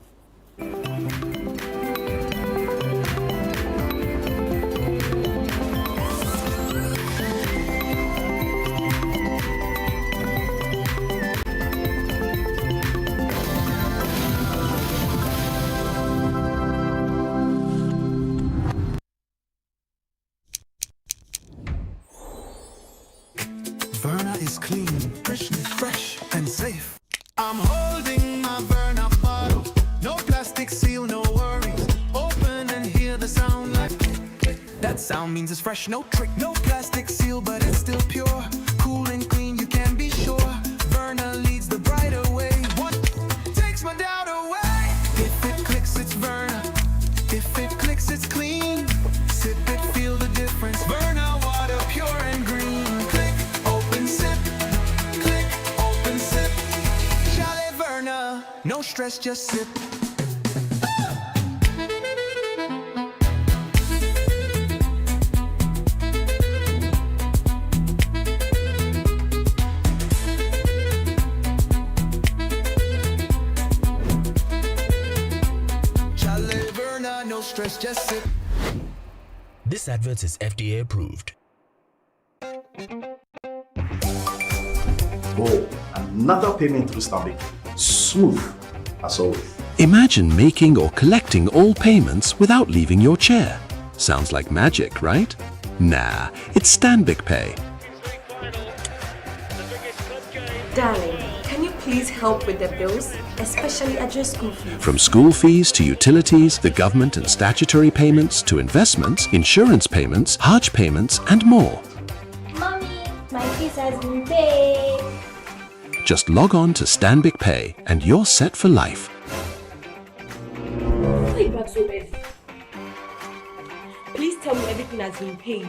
Verna is clean, fresh and safe. I'm holding my Verna bottle. No plastic seal, no worries. Open and hear the sound like that sound means it's fresh, no trick. No plastic seal, but it's still pure. Cool and clean, you can be sure. Verna leads the brighter way. What takes my doubt away? If it clicks, it's Verna. If it clicks, it's clean. Sip it, feel the difference. Verna water, pure and green. Click, open, sip. Click, open, sip. Chalet Verna. No stress, just sip. Chalet Verna, no stress, just sip. This advert is FDA approved. Oh, another payment through Stanbic. Smooth, as always. Imagine making or collecting all payments without leaving your chair. Sounds like magic, right? Nah, it's Stanbic Pay. Darling, can you please help with the bills, especially address school fees? From school fees to utilities, the government and statutory payments to investments, insurance payments, Hajj payments, and more. Mommy, my fees has been paid. Just log on to Stanbic Pay and you're set for life. Why back so early? Please tell me everything has been paid.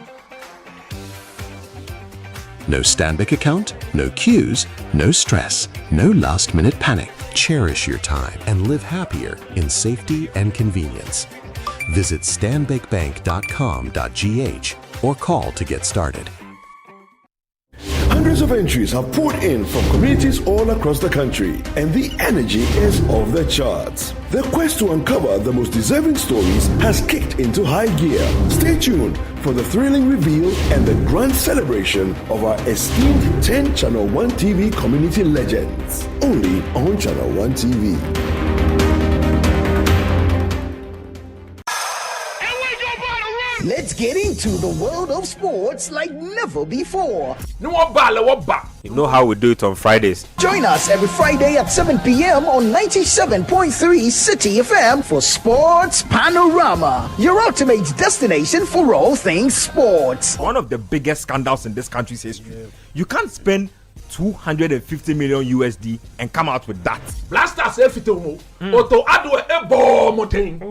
No Stanbic account, no queues, no stress, no last-minute panic. Cherish your time and live happier in safety and convenience. Visit stanbicbank.com.gh or call to get started. Hundreds of entries have poured in from communities all across the country, and the energy is off the charts. The quest to uncover the most deserving stories has kicked into high gear. Stay tuned for the thrilling reveal and the grand celebration of our esteemed 10 Channel 1 TV community legends. Only on Channel 1 TV. Let's get into the world of sports like never before. You know how we do it on Fridays. Join us every Friday at 7 p.m. on 97.3 City FM for Sports Panorama, your ultimate destination for all things sports. One of the biggest scandals in this country's history. You can't spend 250 million USD and come out with that.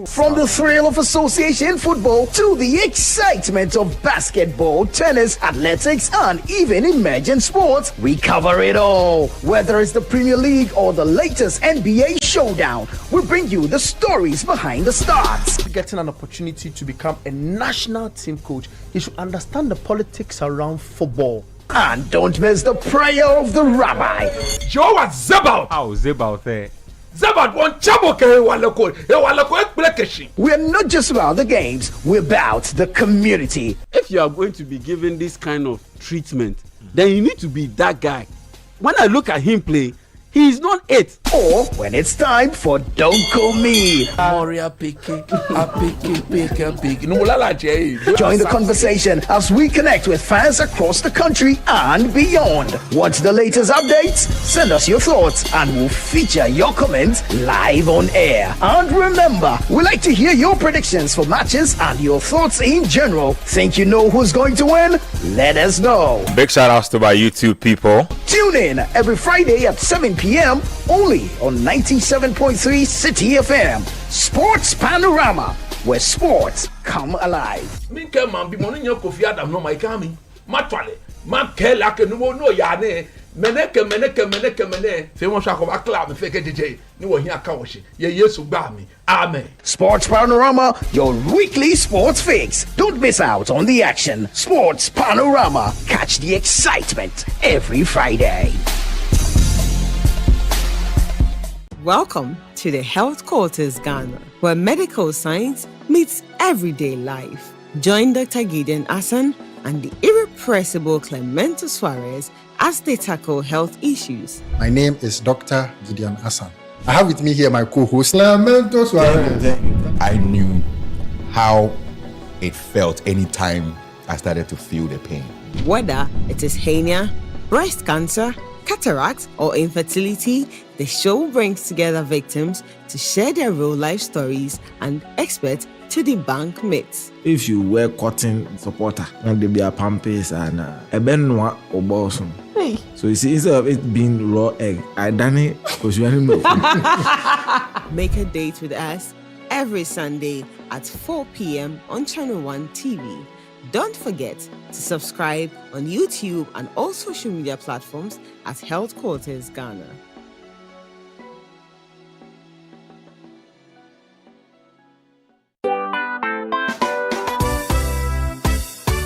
From the thrill of association football to the excitement of basketball, tennis, athletics, and even emerging sports, we cover it all. Whether it's the Premier League or the latest NBA showdown, we bring you the stories behind the stars. Getting an opportunity to become a national team coach, he should understand the politics around football. And don't miss the prayer of the rabbi. Joe was Zebal. How Zebal there? Zebal won We're not just about the games, we're about the community. If you are going to be given this kind of treatment, then you need to be that guy. When I look at him play, He's not it. Or when it's time for Don't Call Me. Moria picking, picking. No, Join the conversation as we connect with fans across the country and beyond. Want the latest updates? Send us your thoughts and we'll feature your comments live on air. And remember, we like to hear your predictions for matches and your thoughts in general. Think you know who's going to win? Let us know. Big shout outs to my YouTube people. Tune in every Friday at 7 p.m. only on 97.3 City FM. Sports Panorama, where sports come alive. Minke man bi moni nyo Kofi Adam no my kami. Matwale. Man ke la ke no ya ne. Meneke. Fe won sha ko ba club me feke DJ. Ni wo hia ka wo hye. Ye Yesu gba mi. Amen. Sports Panorama, your weekly sports fix. Don't miss out on the action. Sports Panorama. Catch the excitement every Friday. Welcome to the Health Quarters Ghana, where medical science meets everyday life. Join Dr. Gideon Hassan and the irrepressible Clemento Suarez as they tackle health issues. My name is Dr. Gideon Hassan. I have with me here my co-host, Clemento Suarez. I knew how it felt anytime I started to feel the pain. Whether it is hernia, breast cancer, cataract, or infertility, the show brings together victims to share their real-life stories and experts to debunk myths. If you wear cotton supporter, and there be a pampers and a benwa or bosom. So you see, instead of it being raw egg, I done it because you know. Make a date with us every Sunday at 4 p.m. on Channel 1 TV. Don't forget to subscribe on YouTube and all social media platforms at Health Quarters Ghana.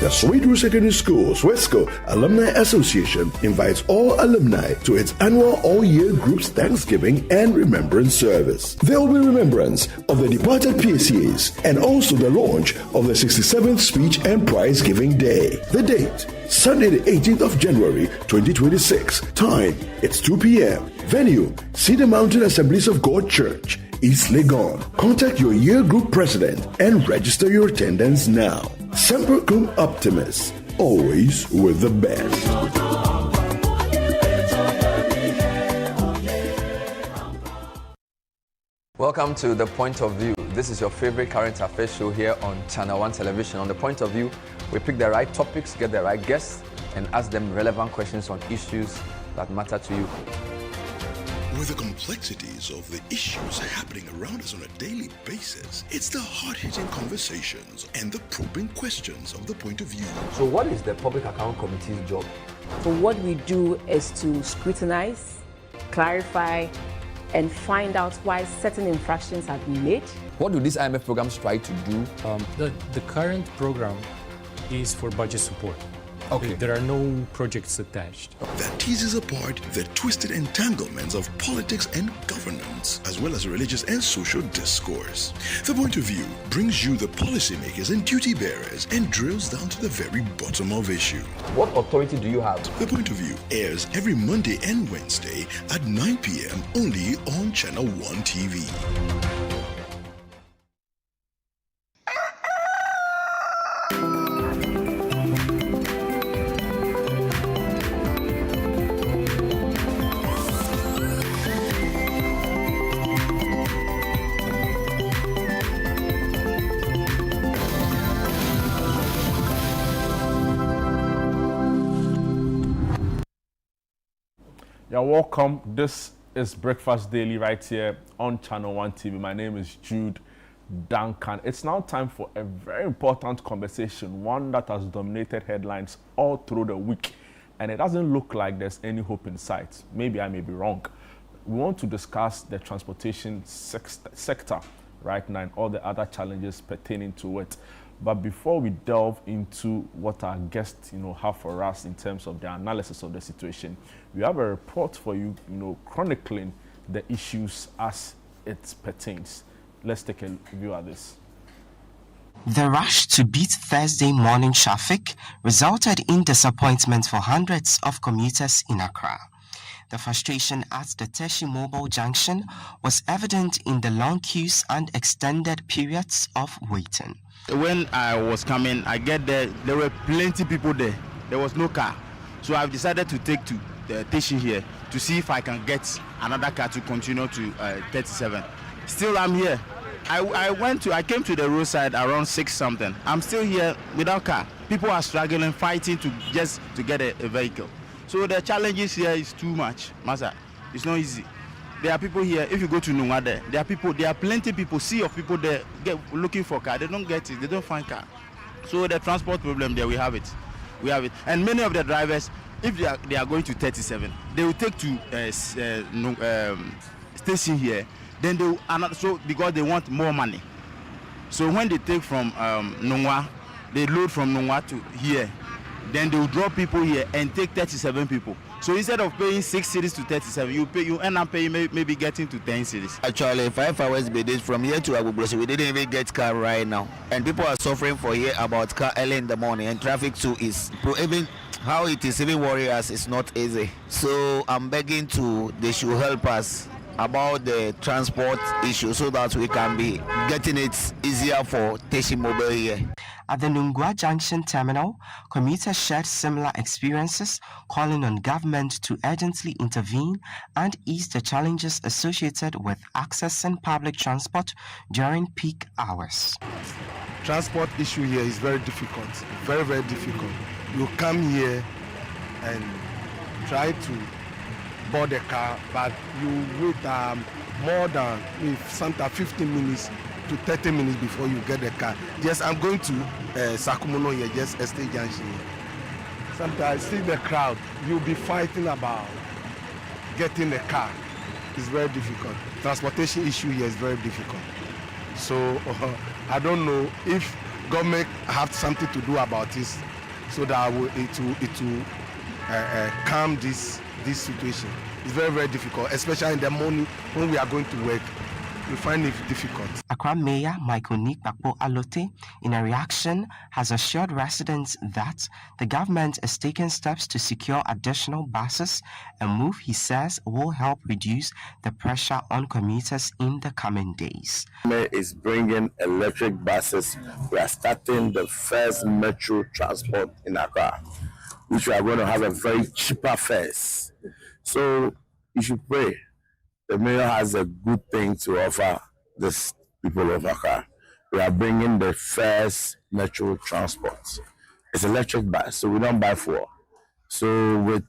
The Sweetroot Secondary School Swesco Alumni Association invites all alumni to its annual all-year groups Thanksgiving and Remembrance Service. There will be remembrance of the departed PCAs and also the launch of the 67th Speech and Prize Giving Day. The date, Sunday the 18th of January 2026. Time, it's 2 p.m. Venue, Cedar Mountain Assemblies of God Church, East Legon. Contact your year group president and register your attendance now. Semper Cum Optimus, always with the best. Welcome to The Point of View. This is your favorite current affairs show here on Channel 1 Television. On The Point of View, we pick the right topics, get the right guests, and ask them relevant questions on issues that matter to you. With the complexities of the issues happening around us on a daily basis, it's the hard-hitting conversations and the probing questions of The Point of View. So what is the Public Account Committee's job? So what we do is to scrutinize, clarify, and find out why certain infractions have been made. What do these IMF programs try to do? The current program is for budget support. Okay. There are no projects attached. That teases apart the twisted entanglements of politics and governance, as well as religious and social discourse. The Point of View brings you the policymakers and duty bearers and drills down to the very bottom of issue. What authority do you have? The Point of View airs every Monday and Wednesday at 9 p.m. only on Channel 1 TV. You're welcome. This is Breakfast Daily right here on Channel 1 TV. My name is Jude Duncan. It's now time for a very important conversation, one that has dominated headlines all through the week. And it doesn't look like there's any hope in sight. Maybe I may be wrong. We want to discuss the transportation sector right now and all the other challenges pertaining to it. But before we delve into what our guests, have for us in terms of their analysis of the situation, we have a report for you, chronicling the issues as it pertains. Let's take a view at this. The rush to beat Thursday morning traffic resulted in disappointment for hundreds of commuters in Accra. The frustration at the Teshi Mobile Junction was evident in the long queues and extended periods of waiting. When I was coming, I get there were plenty people there. There was no car. So I've decided to take to the station here to see if I can get another car to continue to 37. Still, I'm here. I came to the roadside around 6 something. I'm still here without car. People are struggling, fighting to get a vehicle. So the challenges here is too much, Masa. It's not easy. There are people here. If you go to Nungwa there are plenty people, sea of people there looking for car. They don't get it. They don't find car. So the transport problem there, we have it. And many of the drivers, if they are going to 37, they will take to station here. Then they will because they want more money. So when they take from Nungwa, they load from Nungwa to here. Then they will drop people here and take 37 people. So instead of paying 6 cities to 37, you end up paying maybe getting to 10 cities. Actually, 5 hours by days from here to Abubulosi, we didn't even get car right now. And people are suffering for here about car early in the morning, and traffic too is even how it is even worry us is not easy. So I'm begging they should help us about the transport issue so that we can be getting it easier for Teshi Mobile here. At the Nungwa Junction terminal, commuters shared similar experiences, calling on government to urgently intervene and ease the challenges associated with accessing public transport during peak hours. Transport issue here is very difficult, very, very difficult. You come here and try to board a car, but you wait more than sometimes 15 minutes to 30 minutes before you get the car. Yes, I'm going to Sakumono here, just Estate Junction here. Sometimes see the crowd, you'll be fighting about getting a car. It's very difficult. Transportation issue here is very difficult. So I don't know if government have something to do about this, so that it will calm this situation. It's very, very difficult, especially in the morning when we are going to work. We find it difficult. Accra Mayor Michael Nikbakpo Alote, in a reaction, has assured residents that the government is taking steps to secure additional buses, a move he says will help reduce the pressure on commuters in the coming days. Is bringing electric buses. We are starting the first metro transport in Accra, which we are going to have a very cheaper fares. So you should pray. The mayor has a good thing to offer the people of Accra. We are bringing the first metro transport. It's electric bus, so we don't buy fuel. So with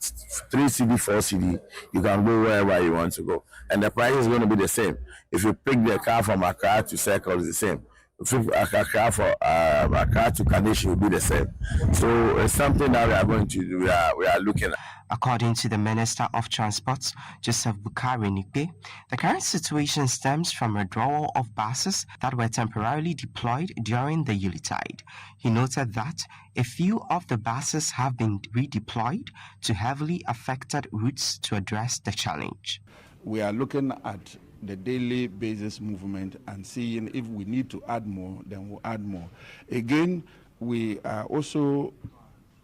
3 CD, 4 CD, you can go wherever you want to go. And the price is going to be the same. If you pick the car from Accra to Circle, it's the same. If you pick a car from Accra to Kaneshi, it will be the same. So it's something that we are going to do. We are looking at. According to the Minister of Transport, Joseph Bukari Nikbe, the current situation stems from withdrawal of buses that were temporarily deployed during the Yuletide. He noted that a few of the buses have been redeployed to heavily affected routes to address the challenge. We are looking at the daily basis movement and seeing if we need to add more, then we'll add more. Again, we are also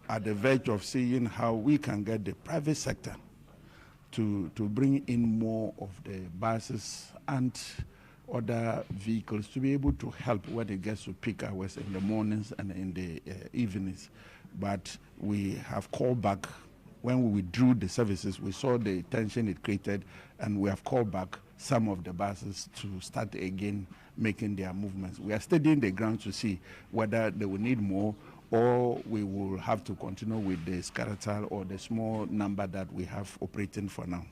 at the verge of seeing how we can get the private sector to bring in more of the buses and other vehicles to be able to help when it gets to peak hours in the mornings and in the evenings. But we have called back. When we withdrew the services, we saw the tension it created, and we have called back some of the buses to start again making their movements. We are studying the ground to see whether they will need more, or we will have to continue with the skeletal or the small number that we have operating for now.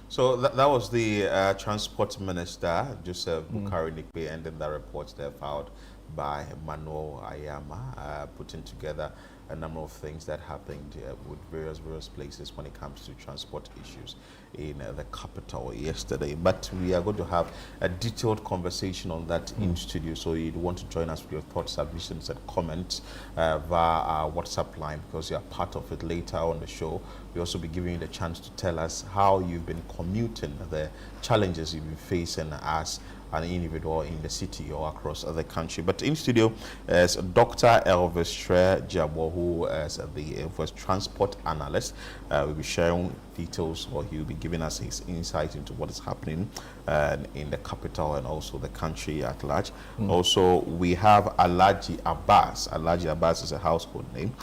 So that was the Transport Minister, Joseph Bukari Nikbe, ending the report there filed by Manuel Ayama, putting together a number of things that happened with various places when it comes to transport issues in the capital yesterday. But we are going to have a detailed conversation on that in studio, so you'd want to join us with your thoughts, submissions and comments via our WhatsApp line, because you are part of it later on the show. We'll also be giving you the chance to tell us how you've been commuting, the challenges you've been facing as an individual in the city or across the country. But in studio is Dr. Elvis Jabo, who is the first transport analyst. We'll be sharing details, or he'll be giving us his insight into what is happening in the capital and also the country at large. Also, we have Alhaji Abbas. Alhaji Abbas is a household name.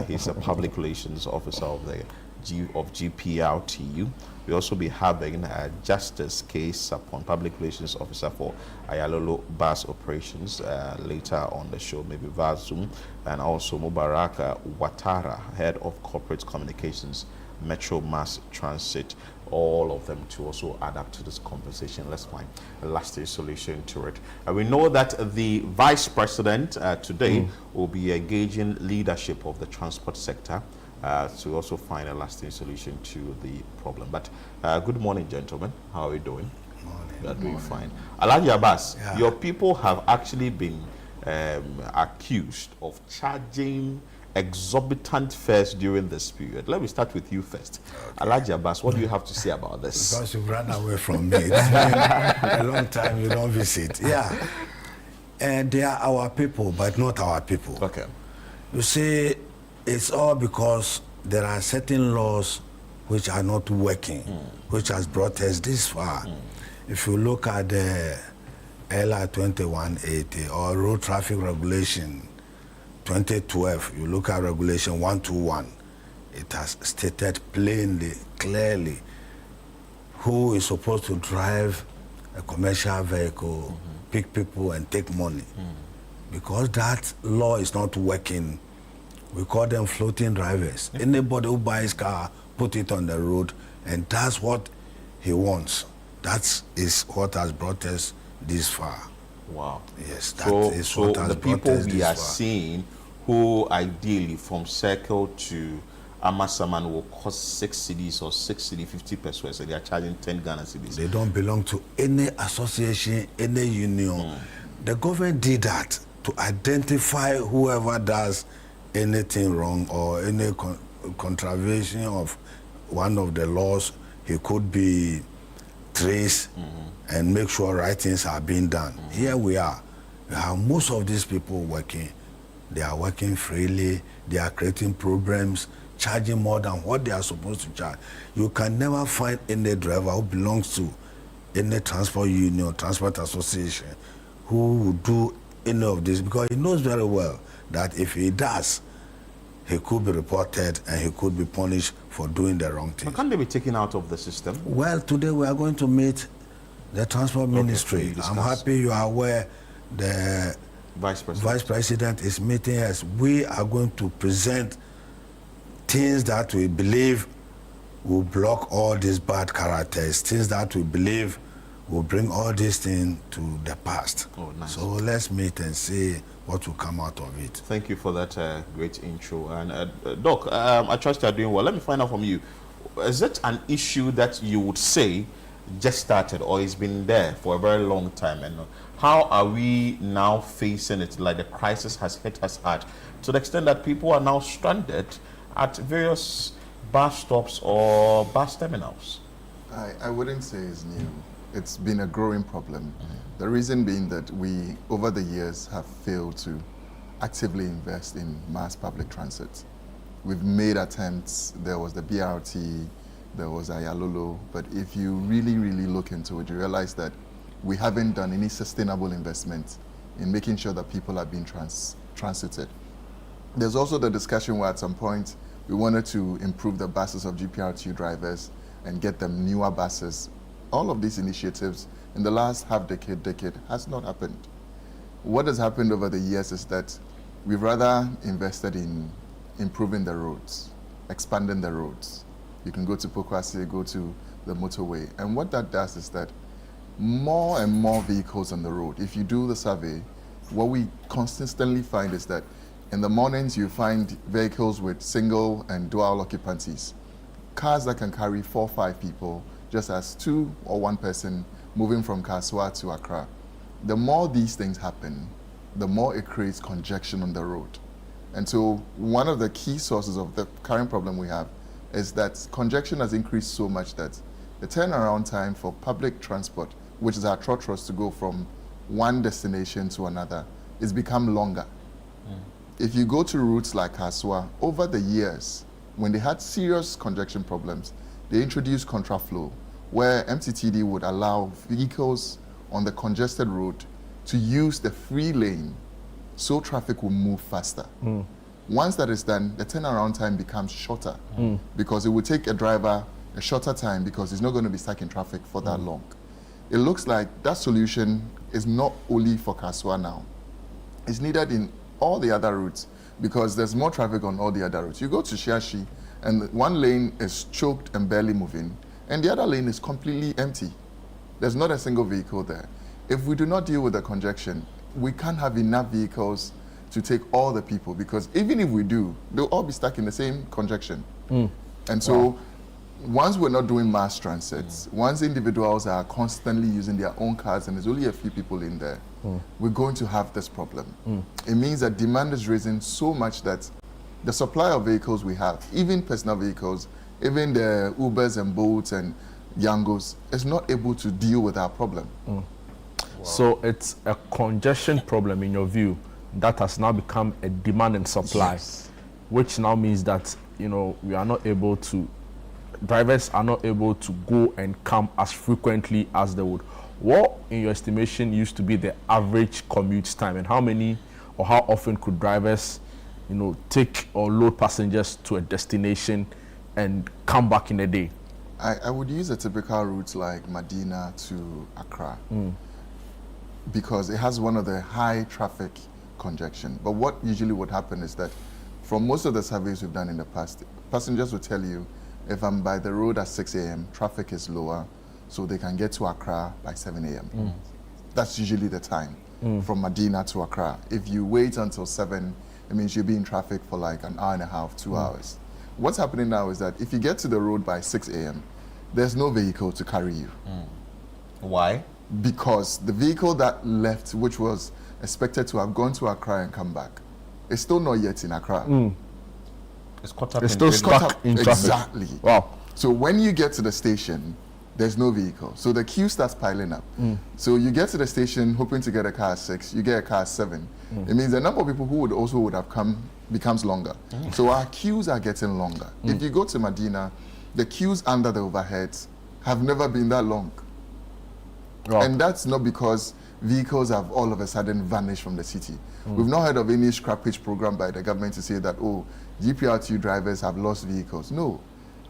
He's a public relations officer of the GPRTU. We also be having Justice Case upon public relations officer for Ayalolo bus operations later on the show, maybe via Zoom, and also Mubarak Watara, head of corporate communications, Metro Mass Transit. All of them to also add up to this conversation. Let's find a lasting solution to it. We know that the Vice President today will be engaging leadership of the transport sector to also find a lasting solution to the problem. But good morning, gentlemen. How are you doing? Morning. We are doing fine. Alhaji Abbas, your people have actually been accused of charging exorbitant fares during this period. Let me start with you first. Okay. Alhaji Abbas, what do you have to say about this? Because you ran away from me. It's been a long time you don't visit. Yeah. And they are our people, but not our people. Okay. You see, it's all because there are certain laws which are not working, which has brought us this far. If you look at the LR 2180 or Road Traffic Regulation 2012, you look at Regulation 121, it has stated plainly, clearly, who is supposed to drive a commercial vehicle, pick people and take money. Because that law is not working, we call them floating drivers. Anybody who buys car, put it on the road, and that's what he wants. That is what has brought us this far. Wow. Yes, that is what has brought us this far. So the people we are seeing who ideally from Circle to Amasaman will cost 6 cedis or 6 cedi 50 pesos, so they are charging 10 Ghana cedis. They don't belong to any association, any union. The government did that to identify whoever does anything wrong or any contravention of one of the laws. He could be traced and make sure right things are being done. Here we are. We have most of these people working. They are working freely. They are creating programs, charging more than what they are supposed to charge. You can never find any driver who belongs to any transport union, transport association, who will do any of this, because he knows very well that if he does, he could be reported and he could be punished for doing the wrong thing. But can't they be taken out of the system? Well, today we are going to meet the transport ministry. I'm happy you are aware the Vice President is meeting us. We are going to present things that we believe will block all these bad characters, things that we believe will bring all these things to the past. Oh, nice. So let's meet and see what will come out of it. Thank you for that great intro. And Doc, I trust you are doing well. Let me find out from you. Is it an issue that you would say just started, or it's been there for a very long time? And how are we now facing it, like the crisis has hit us hard, to the extent that people are now stranded at various bus stops or bus terminals? I wouldn't say it's new. It's been a growing problem. The reason being that we, over the years, have failed to actively invest in mass public transit. We've made attempts. There was the BRT, there was Ayalolo, but if you really, really look into it, you realize that we haven't done any sustainable investment in making sure that people are being transited. There's also the discussion where at some point we wanted to improve the buses of GPRTU drivers and get them newer buses. All of these initiatives in the last decade has not happened. What has happened over the years is that we've rather invested in improving the roads, expanding the roads. You can go to Pokwasi, go to the motorway. And what that does is that more and more vehicles on the road. If you do the survey, what we consistently find is that in the mornings you find vehicles with single and dual occupancies. Cars that can carry 4 or 5 people, just as 2 or 1 person moving from Kaswa to Accra. The more these things happen, the more it creates congestion on the road. And so one of the key sources of the current problem we have is that congestion has increased so much that the turnaround time for public transport which is our trotros to go from one destination to another, is become longer. If you go to routes like Kaswa, over the years, when they had serious congestion problems, they introduced contraflow, where MTTD would allow vehicles on the congested road to use the free lane so traffic will move faster. Once that is done, the turnaround time becomes shorter because it will take a driver a shorter time because he's not going to be stuck in traffic for that long. It looks like that solution is not only for Kaswa now. It's needed in all the other routes because there's more traffic on all the other routes. You go to Shiashi and one lane is choked and barely moving and the other lane is completely empty. There's not a single vehicle there. If we do not deal with the congestion, we can't have enough vehicles to take all the people because even if we do, they'll all be stuck in the same congestion. And so once we're not doing mass transits, once individuals are constantly using their own cars and there's only a few people in there, we're going to have this problem. It means that demand is rising so much that the supply of vehicles we have, even personal vehicles, even the Ubers and Bolts and Yangos, is not able to deal with our problem. So it's a congestion problem in your view that has now become a demand and supply, which now means that, you know, we are not able to, drivers are not able to go and come as frequently as they would. What, in your estimation, used to be the average commute time, and how many or how often could drivers, you know, take or load passengers to a destination and come back in a day? I would use a typical route like Medina to Accra because it has one of the high traffic congestion. But what usually would happen is that from most of the surveys we've done in the past, passengers will tell you if I'm by the road at 6 a.m., traffic is lower, so they can get to Accra by 7 a.m. That's usually the time from Medina to Accra. If you wait until 7, it means you'll be in traffic for like an hour and a half, 2 hours. What's happening now is that if you get to the road by 6 a.m., there's no vehicle to carry you. Why? Because the vehicle that left, which was expected to have gone to Accra and come back, is still not yet in Accra. It's caught up It's in still traffic. stuck in traffic. Exactly. Wow. So when you get to the station, there's no vehicle. So the queue starts piling up. So you get to the station hoping to get a car at 6, you get a car at 7. It means the number of people who would have come becomes longer. So our queues are getting longer. If you go to Medina, the queues under the overheads have never been that long. And that's not because vehicles have all of a sudden vanished from the city. We've not heard of any scrappage program by the government to say that, oh, GPRTU drivers have lost vehicles. No.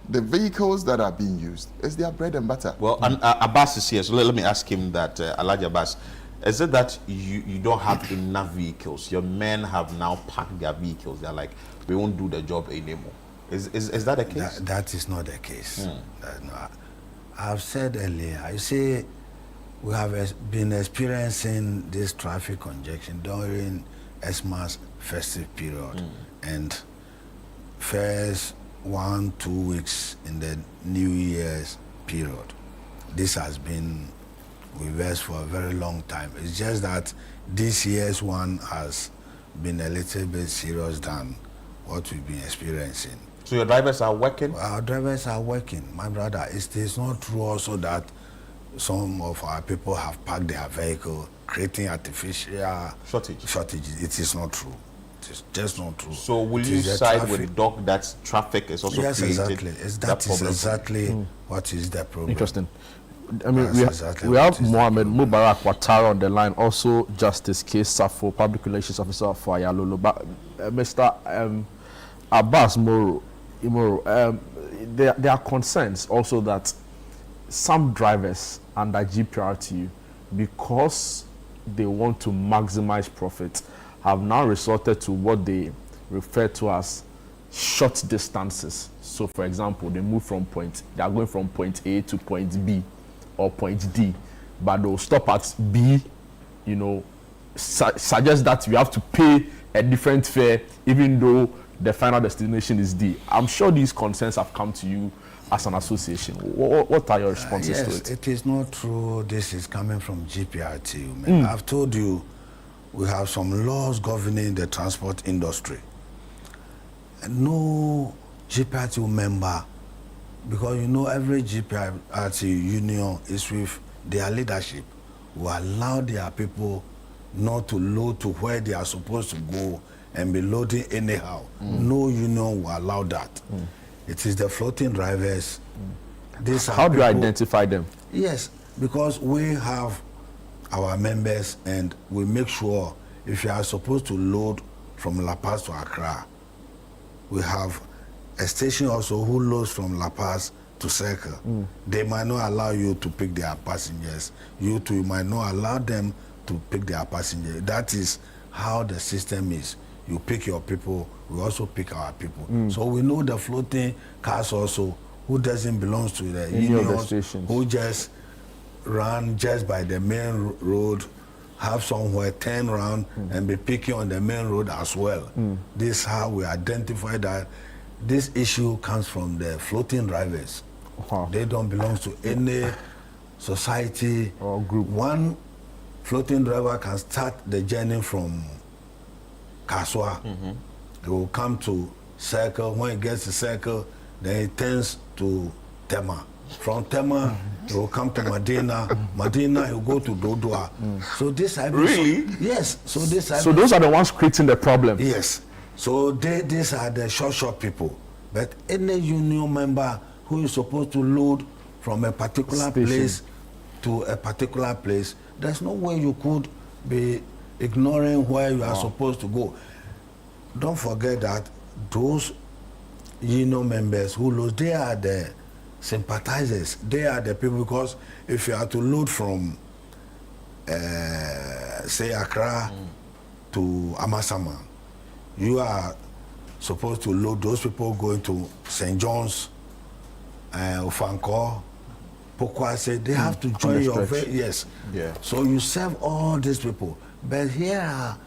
The vehicles that are being used is their bread and butter. Well, Abbas is here, so let me ask him that, Alhaji Abbas, is it that you don't have enough vehicles? Your men have now packed their vehicles. They're like, we won't do the job anymore. Is that the case? That is not the case. No, I've said earlier, I say we have been experiencing this traffic congestion during Xmas festive period and first 1-2 weeks in the New Year's period. This has been reversed for a very long time. It's just that this year's one has been a little bit serious than what we've been experiencing. So your drivers are working? Our drivers are working, my brother. It is not true also that some of our people have parked their vehicle, creating artificial shortages. It is not true. It is just not true. So will you side with Doc that traffic is also yes, created? Exactly. That is exactly what is the problem. Interesting. I mean, we have Mohammed Mubarak Ouattara on the line, also Justice K. Safo, Public Relations Officer for Ayalolo. But Mr. Abbas Imoro, there are concerns also that some drivers under GPRTU, because they want to maximize profit, have now resorted to what they refer to as short distances. So, for example, they are going from point A to point B or point D, but they'll stop at B, you know, suggest that you have to pay a different fare even though the final destination is D. I'm sure these concerns have come to you as an association. What are your responses to it? It is not true. This is coming from GPRTU. I've told you we have some laws governing the transport industry. No GPRTU member, because you know every GPRTU union is with their leadership will allow their people not to load to where they are supposed to go and be loading anyhow. No union will allow that. It is the floating drivers. How do you identify them? Yes, because we have our members and we make sure if you are supposed to load from La Paz to Accra, we have a station also who loads from La Paz to Circle. They might not allow you to pick their passengers. You too might not allow them to pick their passengers. That is how the system is. You pick your people, we also pick our people. So we know the floating cars also who doesn't belong to the unions, who just run just by the main road, have somewhere turn around and be picking on the main road as well. This is how we identify that this issue comes from the floating drivers. They don't belong to any society or group. One floating driver can start the journey from Kaswa. He will come to Circle. When he gets to Circle, then he turns to Tema. From Tema, he will come to Medina. Medina, he will go to Dodua. So this Really? Yes. So this So those are the ones creating the problem. Yes. So these are the short people. But any union member who is supposed to load from a particular place to a particular place, there's no way you could be ignoring where you are supposed to go. Don't forget that those union members who load, they are the sympathizers. They are the people, because if you are to load from, say, Accra to Amasama, you are supposed to load those people going to St. John's, Ofanko, Pokwase. They have to join your yes. Yeah. So you serve all these people. But here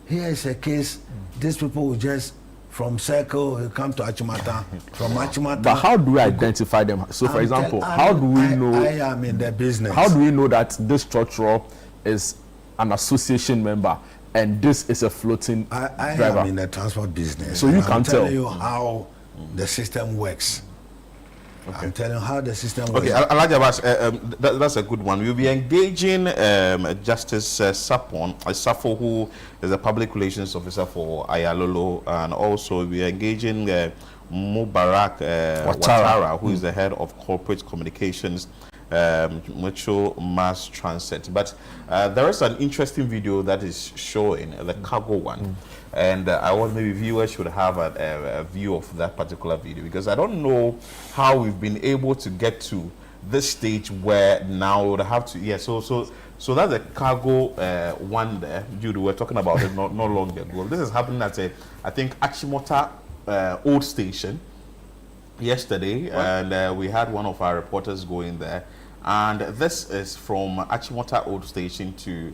is a case, these people will just from Circle, will come to Achimata, from Achimata. But how do we identify them? So, for example, how do we know? I am in the business. How do we know that this structural is an association member and this is a floating driver? I am in the transport business. So you can tell. I'm telling you how the system works. Okay. I'm telling you how the system works. Okay, Alhaji Abbas, that's a good one. We'll be engaging Justice Safo, who is a public relations officer for Ayalolo, and also we'll be engaging Mubarak Watara, who is the head of corporate communications, Metro Mass Transit. But there is an interesting video that is showing the cargo one. And I want maybe viewers should have a view of that particular video, because I don't know how we've been able to get to this stage where now we would have to, so that's the cargo one there. Jude, we were talking about it not long ago. This is happening at I think Achimota old station yesterday, and we had one of our reporters going there, and this is from Achimota old station to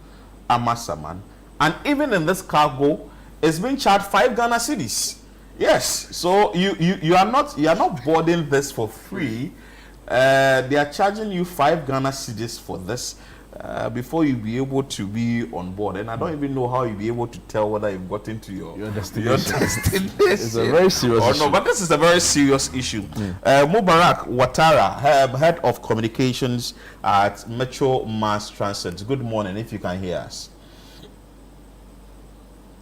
Amasaman, and even in this cargo, it's being charged 5 Ghana cedis. Yes, so you are not boarding this for free. They are charging you 5 Ghana cedis for this before you be able to be on board. And I don't even know how you'll be able to tell whether you've got into your destination. It's a very serious issue. No, but this is a very serious issue. Mubarak Watara, head of communications at Metro Mass Transit. Good morning, if you can hear us.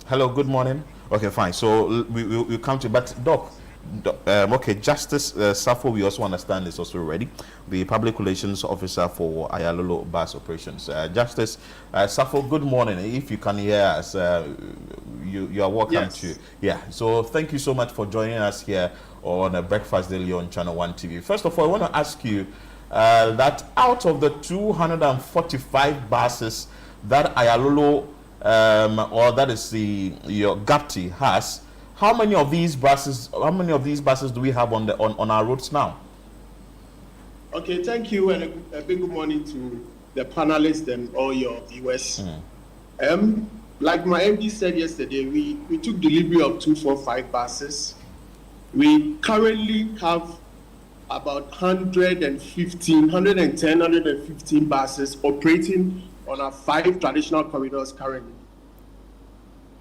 Hello, good morning. Okay, fine. So we'll come to you. But Doc, okay, Justice Safo, we also understand is also ready, the public relations officer for Ayalolo bus operations. Justice Safo, good morning. If you can hear us, you are welcome to. Yeah. So thank you so much for joining us here on Breakfast Daily on Channel 1 TV. First of all, I want to ask you that out of the 245 buses that Ayalolo or that is your GAPTI has, how many of these buses do we have on our roads now? Okay, thank you, and a big good morning to the panelists and all your viewers. Like my MD said yesterday, we took delivery of 245 buses. We currently have about 110, 115 buses operating on our 5 traditional corridors currently.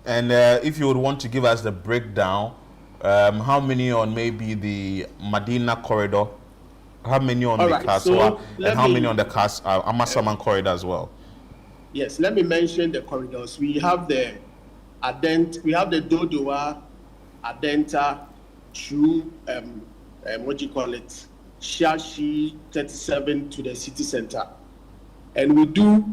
And if you would want to give us the breakdown, how many on maybe the Medina corridor? How many on All the right, Kaswa so and how many on the Amasaman corridor as well? Yes, let me mention the corridors. We have the Dodowa, Adenta, through what do you call it? Shashi 37 to the city center. And we do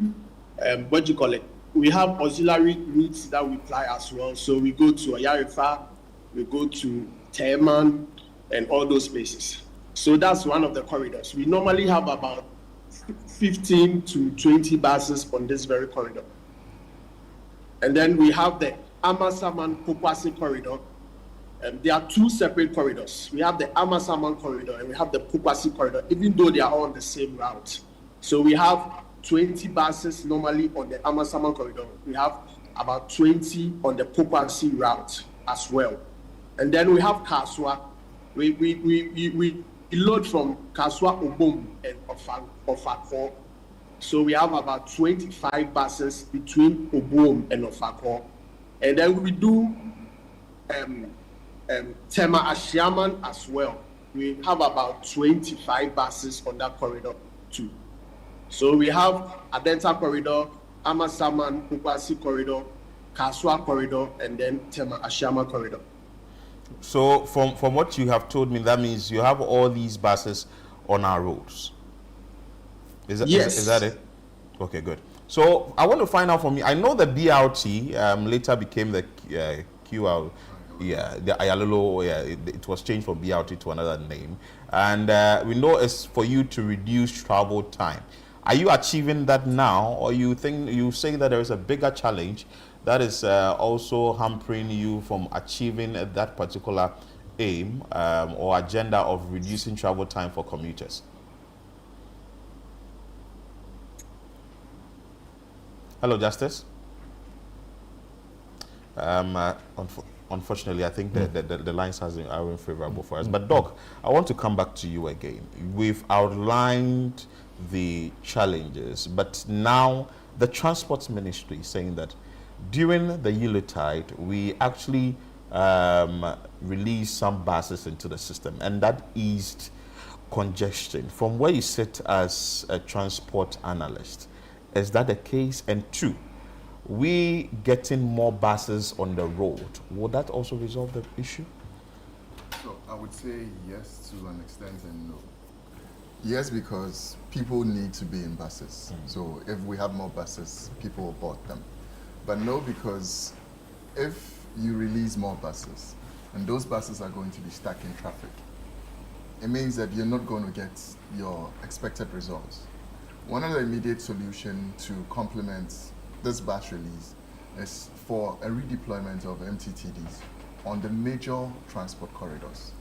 we have auxiliary routes that we fly as well. So we go to Ayarifa, we go to Teman, and all those places. So that's one of the corridors. We normally have about 15 to 20 buses on this very corridor. And then we have the Amasaman Pokwasi corridor. There are two separate corridors. We have the Amasaman corridor and we have the Pokwasi corridor, even though they are all on the same route. So we have 20 buses normally on the Amasaman corridor. We have about 20 on the Pokwasi route as well. And then we have Kaswa. We load from Kaswa, Obom, and Ofako. So we have about 25 buses between Obom and Ofako. And then we do Tema Ashiaman as well. We have about 25 buses on that corridor too. So we have Adenta corridor, Amasaman, Pokwasi corridor, Kaswa corridor, and then Tema Ashiaman corridor. So from what you have told me, that means you have all these buses on our roads. Yes. Is that it? Okay, good. So I want to find out from you. I know the BRT later became the QR. Yeah, the Ayalolo. Yeah, it was changed from BRT to another name, and we know it's for you to reduce travel time. Are you achieving that now, or you say that there is a bigger challenge that is also hampering you from achieving that particular aim or agenda of reducing travel time for commuters? Hello, Justice. Unfortunately, I think the lines aren't favorable for us. But Doc, I want to come back to you again. We've outlined the challenges, but now the Transport Ministry is saying that during the Yuletide, we actually released some buses into the system, and that eased congestion. From where you sit as a transport analyst, is that the case? And two, we getting more buses on the road, will that also resolve the issue? So I would say yes to an extent and no. Yes, because people need to be in buses. So if we have more buses, people will board them. But no, because if you release more buses and those buses are going to be stuck in traffic, it means that you're not going to get your expected results. One of the immediate solutions to complement this bus release is for a redeployment of MTTDs on the major transport corridors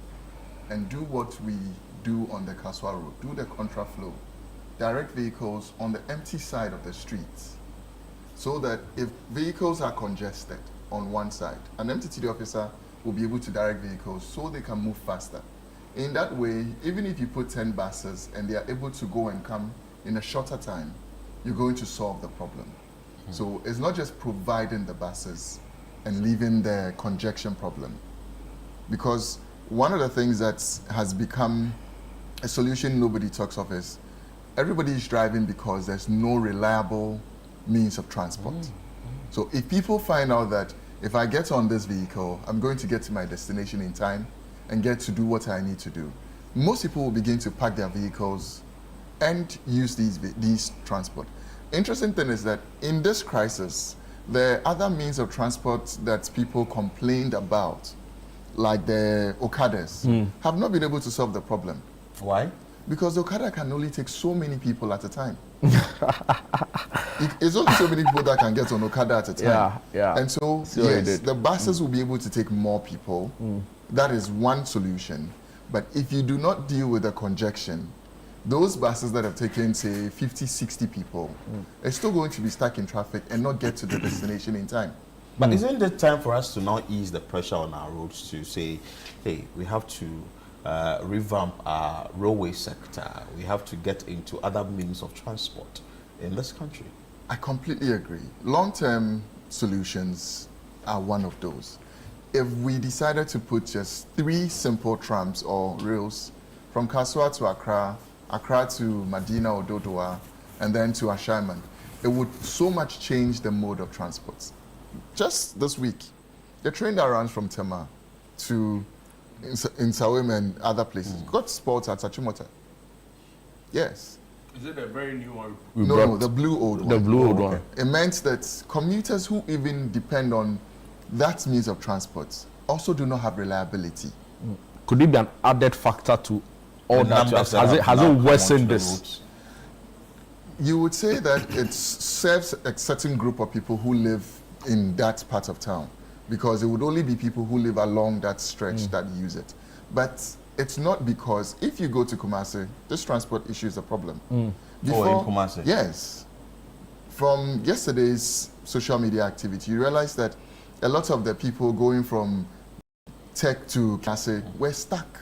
and do what we do on the Kaswa Road, do the contraflow, direct vehicles on the empty side of the streets, so that if vehicles are congested on one side, an MTTD officer will be able to direct vehicles so they can move faster. In that way, even if you put 10 buses and they are able to go and come in a shorter time, you're going to solve the problem. So it's not just providing the buses and leaving the congestion problem. Because one of the things that has become a solution nobody talks of is everybody is driving because there's no reliable means of transport. So if people find out that if I get on this vehicle, I'm going to get to my destination in time and get to do what I need to do, most people will begin to park their vehicles and use these transport. Interesting thing is that in this crisis, the other means of transport that people complained about, like the Okadas, have not been able to solve the problem. Why? Because the Okada can only take so many people at a time. It's only so many people that can get on Okada at a time. And so yes, the buses will be able to take more people. That is one solution. But if you do not deal with the congestion, those buses that have taken, say, 50, 60 people, are still going to be stuck in traffic and not get to the destination in time. But isn't it time for us to now ease the pressure on our roads to say, hey, we have to revamp our railway sector. We have to get into other means of transport in this country. I completely agree. Long-term solutions are one of those. If we decided to put just 3 simple trams or rails from Kaswa to Accra, Accra to Medina or Dodowa, and then to Ashaiman, it would so much change the mode of transport. Just this week, the train that runs from Tema to in Sawim and other places got spoiled at Sachimota. Yes. Is it a very new one? No, the blue old one. The blue old one. It meant that commuters who even depend on that means of transport also do not have reliability. Could it be an added factor to all that? Has it worsened this? You would say that it serves a certain group of people who live in that part of town, because it would only be people who live along that stretch that use it. But it's not, because if you go to Kumasi, this transport issue is a problem. Before, in Kumasi? Yes. From yesterday's social media activity, you realize that a lot of the people going from Tech to Kumasi were stuck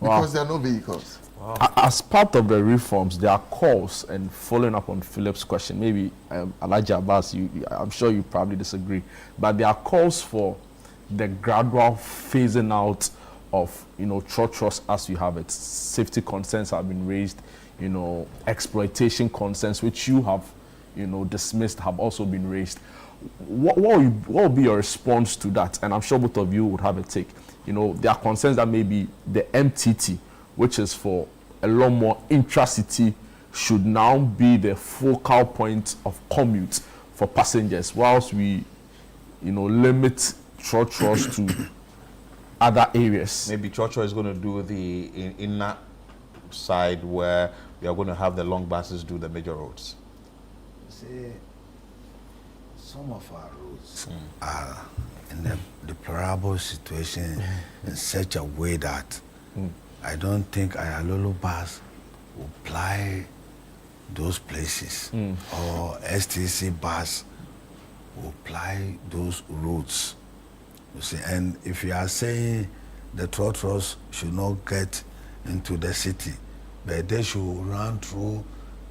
because there are no vehicles. Wow. As part of the reforms, there are calls, and following up on Philip's question, maybe Elijah Abbas, I'm sure you probably disagree, but there are calls for the gradual phasing out of, trotros as you have it. Safety concerns have been raised, exploitation concerns, which you have, dismissed, have also been raised. What will be your response to that? And I'm sure both of you would have a take. There are concerns that maybe the MTT, which is for a lot more intracity, should now be the focal point of commute for passengers, whilst we, limit trotros to other areas. Maybe Trotro is going to do the inner side, where we are going to have the long buses do the major roads. See, some of our roads are in a deplorable situation in such a way that I don't think Ayalolo bus will ply those places, or STC bus will ply those roads. You see, and if you are saying the trotros should not get into the city, but they should run through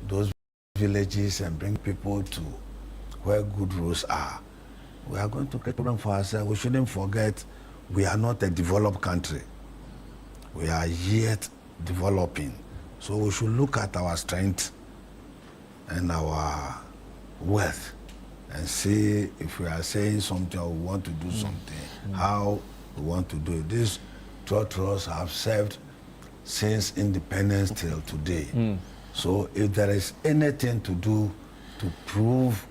those villages and bring people to where good roads are, we are going to create a problem for ourselves. We shouldn't forget we are not a developed country. We are yet developing. So we should look at our strength and our wealth and see if we are saying something or we want to do something, how we want to do it. These trotros have served since independence till today. So if there is anything to do to prove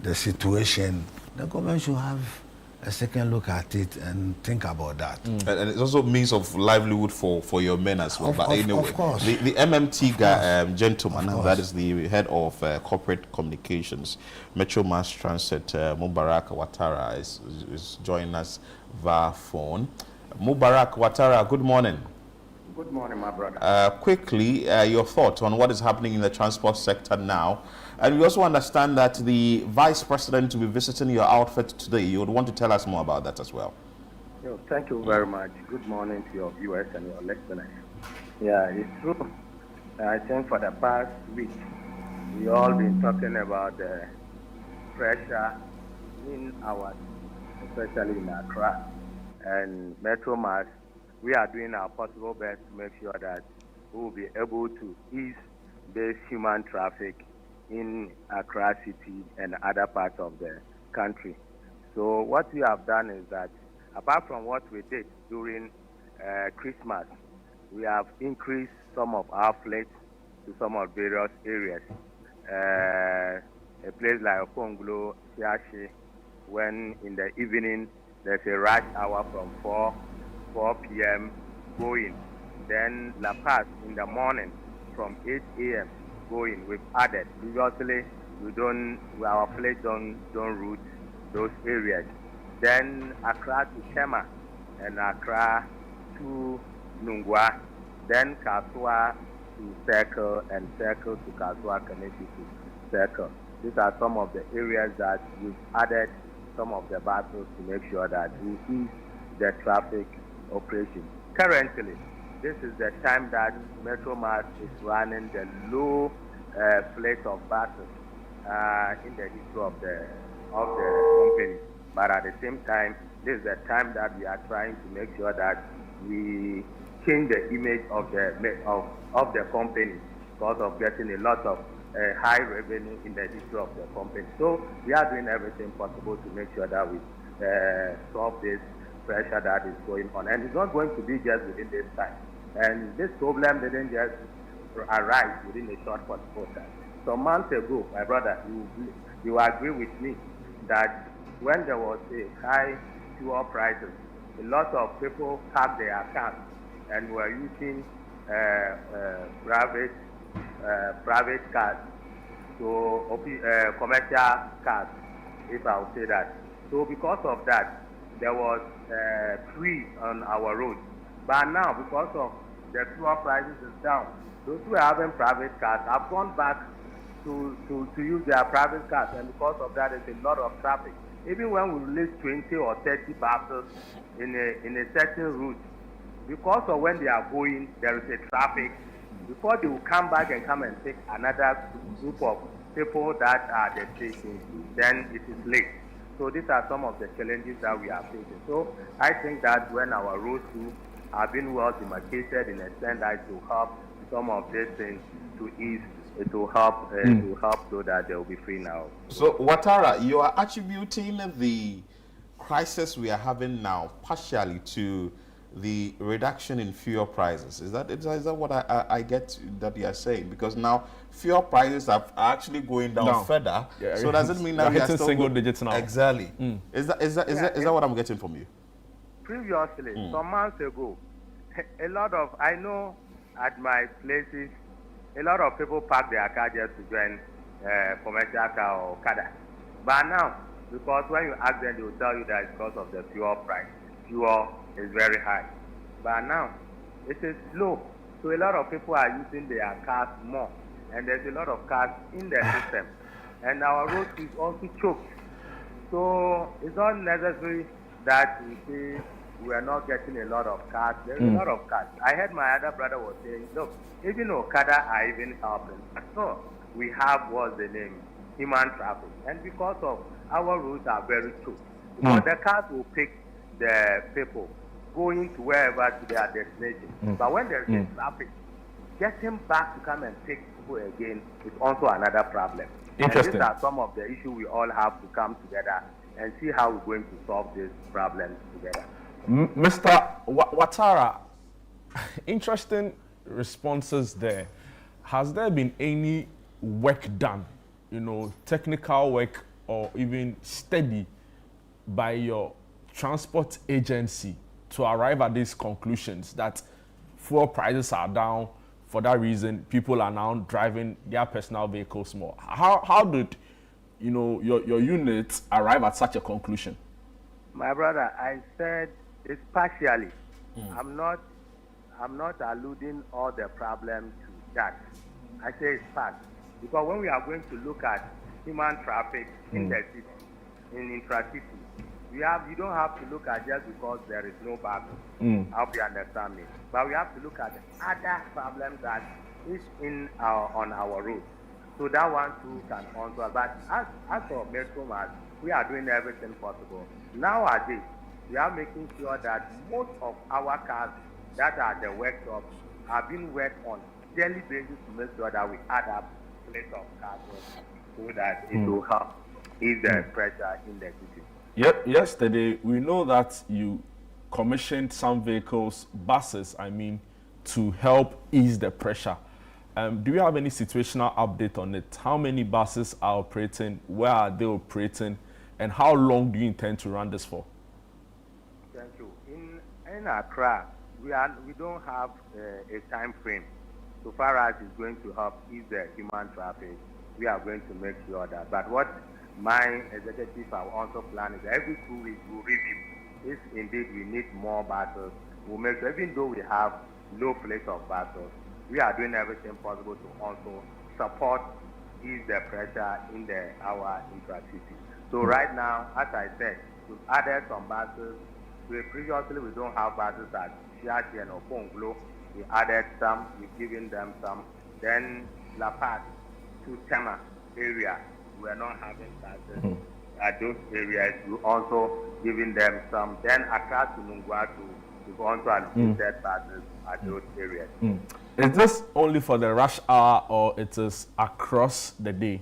the situation, the government should have a second look at it and think about that. And it's also means of livelihood for your men as well. But anyway, of course. The MMT guy, gentleman, that is the head of corporate communications, Metro Mass Transit, Mubarak Ouattara, is joining us via phone. Mubarak Ouattara, good morning. Good morning, my brother. Quickly, your thoughts on what is happening in the transport sector now. And we also understand that the Vice President will be visiting your outfit today. You would want to tell us more about that as well. Thank you very much. Good morning to your viewers and your listeners. Yeah, it's true. I think for the past week, we all been talking about the pressure in our, especially in Accra and Metro Mass. We are doing our possible best to make sure that we will be able to ease this human traffic in Accra City and other parts of the country. So what we have done is that, apart from what we did during Christmas, we have increased some of our fleets to some of various areas. A place like Okonglo, Siashi, when in the evening there's a rush hour from 4 p.m. going. Then La Paz in the morning from 8 a.m. going. We've added. Previously, our fleet don't route those areas. Then Accra to Tema and Accra to Nungwa. Then Kaswa to Circle and Circle to Kaswa connected to Circle. These are some of the areas that we've added some of the buses to make sure that we ease the traffic operation. Currently, this is the time that Metro Mass is running the low fleet of buses in the history of the company. But at the same time, this is the time that we are trying to make sure that we change the image of the company because of getting a lot of high revenue in the history of the company. So we are doing everything possible to make sure that we solve this pressure that is going on. And it's not going to be just within this time. And this problem didn't just arise within a short possible time. Some months ago, my brother, you agree with me that when there was a high fuel prices, a lot of people parked their cars and were using private cars, so commercial cars, if I would say that. So because of that, there was free on our roads. But now, because of the fuel prices is down, those who are having private cars have gone back to use their private cars, and because of that, there's a lot of traffic. Even when we release 20 or 30 buses in a certain route, because of when they are going, there is a traffic. Before they will come back and come and take another group of people that are the station, then it is late. So these are some of the challenges that we are facing. So I think that when our roads too have been well demarcated in a extent that it will help some of these things to ease. It will help so that they will be free now. So Watara, you are attributing the crisis we are having now partially to the reduction in fuel prices. Is that what I get that you are saying? Because now fuel prices are actually going down further. Yeah, so does it mean that we are still single digits now? Exactly. Is that what I'm getting from you? Previously, some months ago, a lot of, I know at my places, a lot of people park their car just to join commercial car or kada. But now, because when you ask them, they will tell you that it's because of the fuel price. Fuel is very high. But now, it is low. So a lot of people are using their cars more. And there's a lot of cars in the system. And our road is also choked. So it's not necessary that we say we are not getting a lot of cars. There's a lot of cars. I heard my other brother was saying, look, even Okada are even helping. So we have, what's the name, human traffic. And because of our roads are very choked. Because the cars will pick the people going to wherever to their destination. But when there's a traffic, getting back to come and take people again is also another problem. Interesting. And these are some of the issues we all have to come together and see how we're going to solve this problem together. Mr. Watara, interesting responses there. Has there been any work done, technical work or even study by your transport agency to arrive at these conclusions that fuel prices are down? For that reason, people are now driving their personal vehicles more. How did your unit arrive at such a conclusion? My brother, I said it's partially. I'm not alluding all the problems to that. I say it's part. Because when we are going to look at human traffic in the city, in intra-city, you don't have to look at just because there is no battle. I hope you understand me. But we have to look at the other problems that is on our road. So that one too can answer. But as for Metromas, we are doing everything possible. Nowadays, we are making sure that most of our cars that are the workshops are being worked on daily basis to make sure that we add up place of cars so that it will help ease the pressure in the city. Yep. Yesterday, we know that you commissioned some vehicles, buses, to help ease the pressure. Do you have any situational update on it? How many buses are operating? Where are they operating? And how long do you intend to run this for? Thank you. In Accra, we don't have a time frame. So far as it's going to help ease the human traffic, we are going to make sure that. But what my executive are also planning is every 2 weeks we'll review. If indeed we need more buses, we'll make sure, even though we have low place of buses, we are doing everything possible to also support ease the pressure in our intra-city. So right now, as I said, we've added some buses. Previously, we don't have buses at Shiachi and Okonglo. We added some, we've given them some. Then La Paz to Tema area, we're not having buses at those areas. We're also giving them some. Then Accra to Nungwa to we've also allocated buses at those areas. Is this only for the rush hour or it is across the day?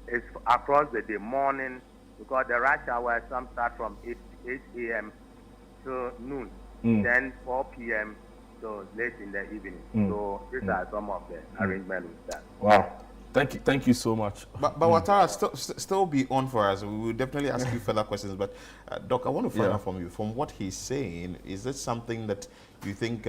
It's across the day, morning, because the rush hour some start from 8 a.m. to noon, then 4 p.m. to late in the evening. So these are some of the arrangements with that. Wow. Thank you so much. But Watara, still be on for us. We will definitely ask you further questions. But Doc, I want to find out from you, from what he's saying, is this something that you think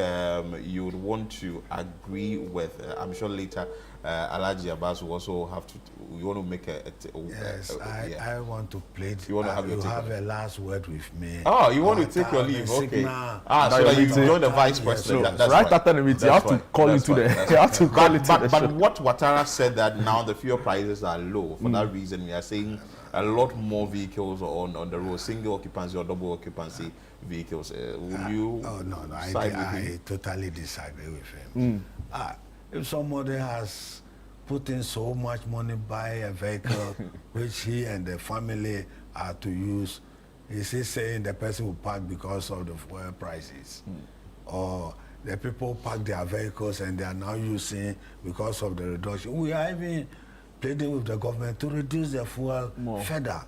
you would want to agree with? I'm sure later Alhaji Abbas will also have to. You want to make Yes, I want to plead. You want to have a last word with me. Oh, you want to take your leave? Okay. So that you join the vice president. That's right after the meeting, you have to call into the. You have to call it. But what Watara said that now the fuel prices are low. For that reason, we are saying a lot more vehicles on the road, single occupancy or double occupancy vehicles. Will you? Oh no, I totally disagree with him. If somebody has put in so much money buy a vehicle which he and the family are to use, is he saying the person will park because of the fuel prices? Or the people park their vehicles and they are now using because of the reduction? We are even pleading with the government to reduce the fuel further,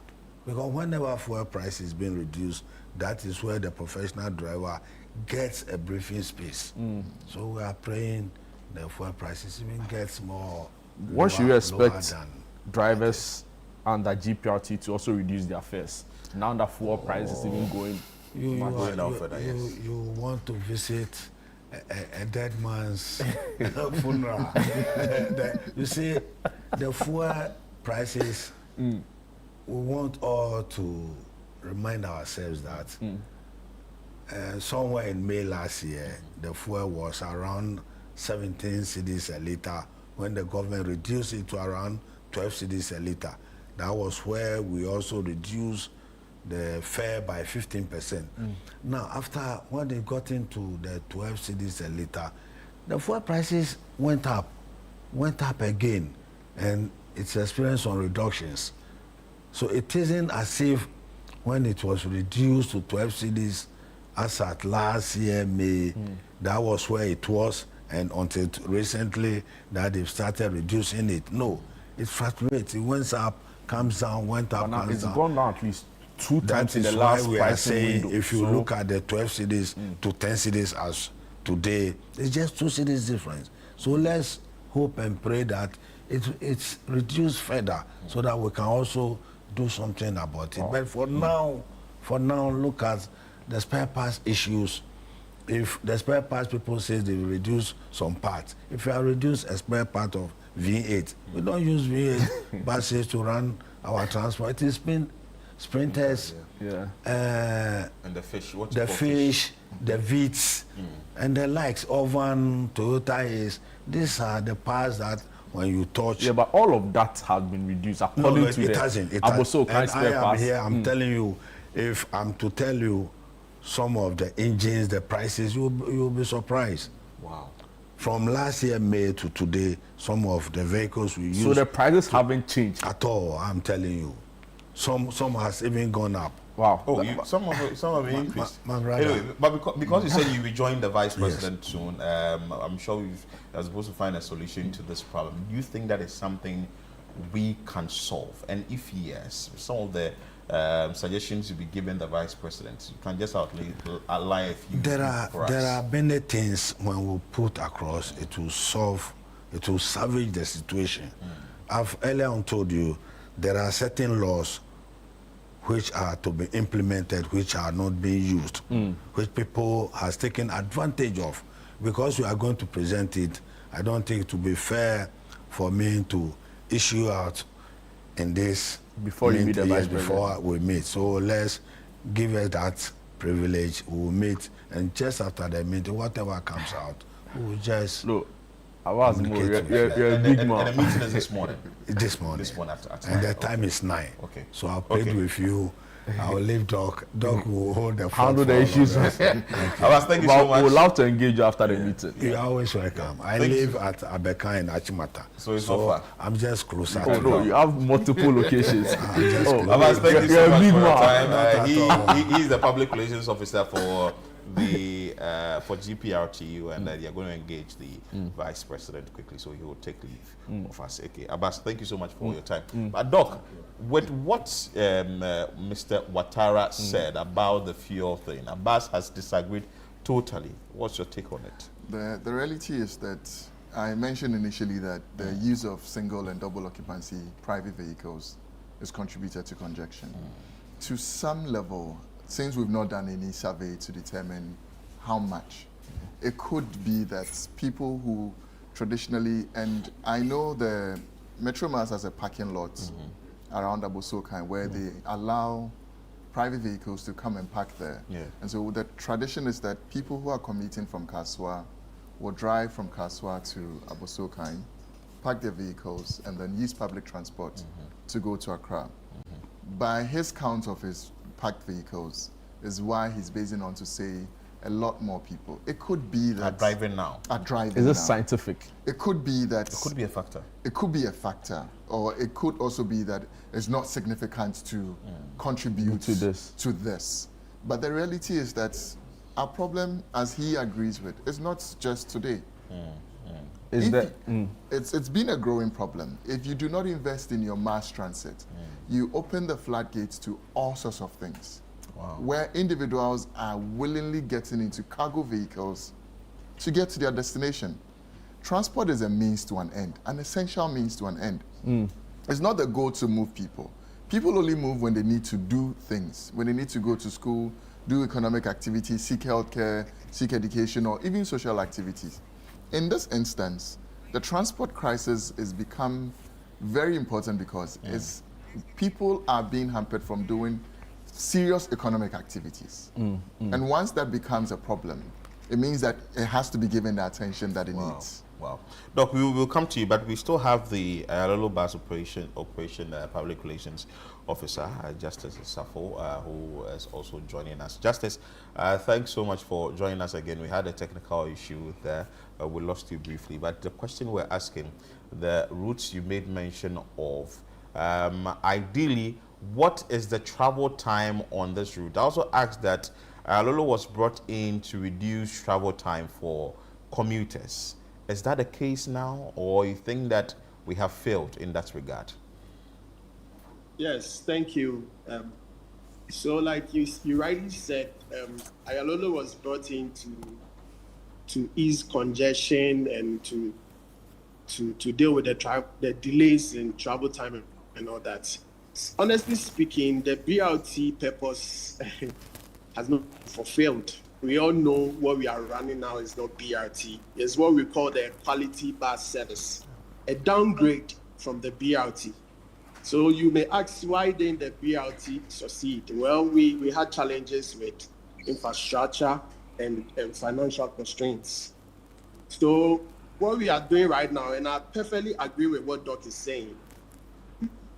because whenever fuel price is being reduced, that is where the professional driver gets a breathing space. So we are praying the fuel prices even gets more. What should you expect drivers under GPRT to also reduce their fares now that fuel price is even going down further? You want to visit a dead man's funeral. You see, the fuel prices, we want all to remind ourselves that somewhere in May last year, the fuel was around 17 cedis a litre when the government reduced it to around 12 cedis a litre. That was where we also reduced the fare by 15%. Now, after when they got into the 12 cedis a litre, the fuel prices went up again, and it's experienced some reductions. So it isn't as if when it was reduced to 12 cedis as at last year May, that was where it was, and until recently that they've started reducing it. No, it fluctuates. It went up, comes down, went up, comes it's down. It's gone down at least 2 times in the That last is why we are saying window. if you look at the 12 cities to 10 cities as today, it's just 2 cities difference. So let's hope and pray that it's reduced further so that we can also do something about it. But for now, look at the spare parts issues. If the spare parts people say they will reduce some parts, if you have reduced a spare part of V8, we don't use V8 buses to run our transport. It has been sprinters, and the fish, the fish, the Vitz, and the likes. Ovan, Toyota is. These are the parts that when you touch. Yeah, but all of that has been reduced according to it the hasn't. It Aboso and I am parts. here. I'm telling you, if I'm to tell you some of the engines, the prices, you'll be surprised. Wow. From last year May to today, some of the vehicles we use. So the prices haven't changed at all. I'm telling you, some has even gone up. Wow. Oh, some of it increased. Anyway, but because you said you will join the vice president soon, I'm sure you're supposed to find a solution to this problem. Do you think that is something we can solve? And if yes, some of the suggestions to be given the vice president, you can just outline a few. There are many things when we put across, it will salvage the situation. I've earlier on told you there are certain laws which are to be implemented, which are not being used, which people has taken advantage of. Because we are going to present it, I don't think it will be fair for me to issue out in this before you meet the vice before we meet. So let's give us that privilege. We'll meet, and just after the meeting, whatever comes out, we'll just. Look, I was more. You're a big man. And the meeting is this morning. This morning. This morning after and the time is 9. Okay. So I'll plead with you. I will leave Doc. Doc will hold the fort handle for the all issues. of us. Thank you so much. We'll love to engage you after the meeting. You're always welcome. I live at Abeka in Achimata. So it's not far. I'm just closer. Oh, no, you have multiple locations. Abbas, thank you so much for your time. He's the public relations officer for the for GPRTU, and you're going to engage the vice president quickly, so he will take leave of us. Okay, Abbas, thank you so much for your time. But Doc, with what Mr. Ouattara said about the fuel thing, Abbas has disagreed totally. What's your take on it? The reality is that I mentioned initially that the use of single and double occupancy private vehicles is contributed to congestion. To some level, since we've not done any survey to determine how much, it could be that people who traditionally, and I know the Metromass has a parking lot around Abosokan where they allow private vehicles to come and park there. And so the tradition is that people who are commuting from Kaswa will drive from Kaswa to Abosokan, park their vehicles, and then use public transport to go to Accra. By his count of his parked vehicles is why he's basing on to say a lot more people. It could be that... Are driving now. Are driving Is now. this scientific? It could be that... It could be a factor. It could be a factor. Or it could also be that it's not significant to contribute to this. But the reality is that our problem, as he agrees with, is not just today. It's been a growing problem. If you do not invest in your mass transit, you open the floodgates to all sorts of things. Where individuals are willingly getting into cargo vehicles to get to their destination. Transport is a means to an end, an essential means to an end. It's not the goal to move people. People only move when they need to do things, when they need to go to school, do economic activities, seek healthcare, seek education, or even social activities. In this instance, the transport crisis has become very important because people are being hampered from doing serious economic activities. And once that becomes a problem, it means that it has to be given the attention that it needs. Wow. Doc, we will come to you, but we still have the Lolo Bus Operation Public Relations Officer, Justice Safo, who is also joining us. Justice, thanks so much for joining us again. We had a technical issue there. We lost you briefly, but the question we're asking, the routes you made mention of, ideally, what is the travel time on this route? I also asked that Lolo was brought in to reduce travel time for commuters. Is that the case now, or you think that we have failed in that regard? Yes, thank you. So like you rightly said, Ayalolo was brought in to ease congestion and to deal with the delays in travel time and all that. Honestly speaking, the BRT purpose has not fulfilled. We all know what we are running now is not BRT. It's what we call the quality bus service, a downgrade from the BRT. So you may ask, why didn't the BRT succeed? Well, we had challenges with infrastructure and financial constraints. So what we are doing right now, and I perfectly agree with what Doc is saying,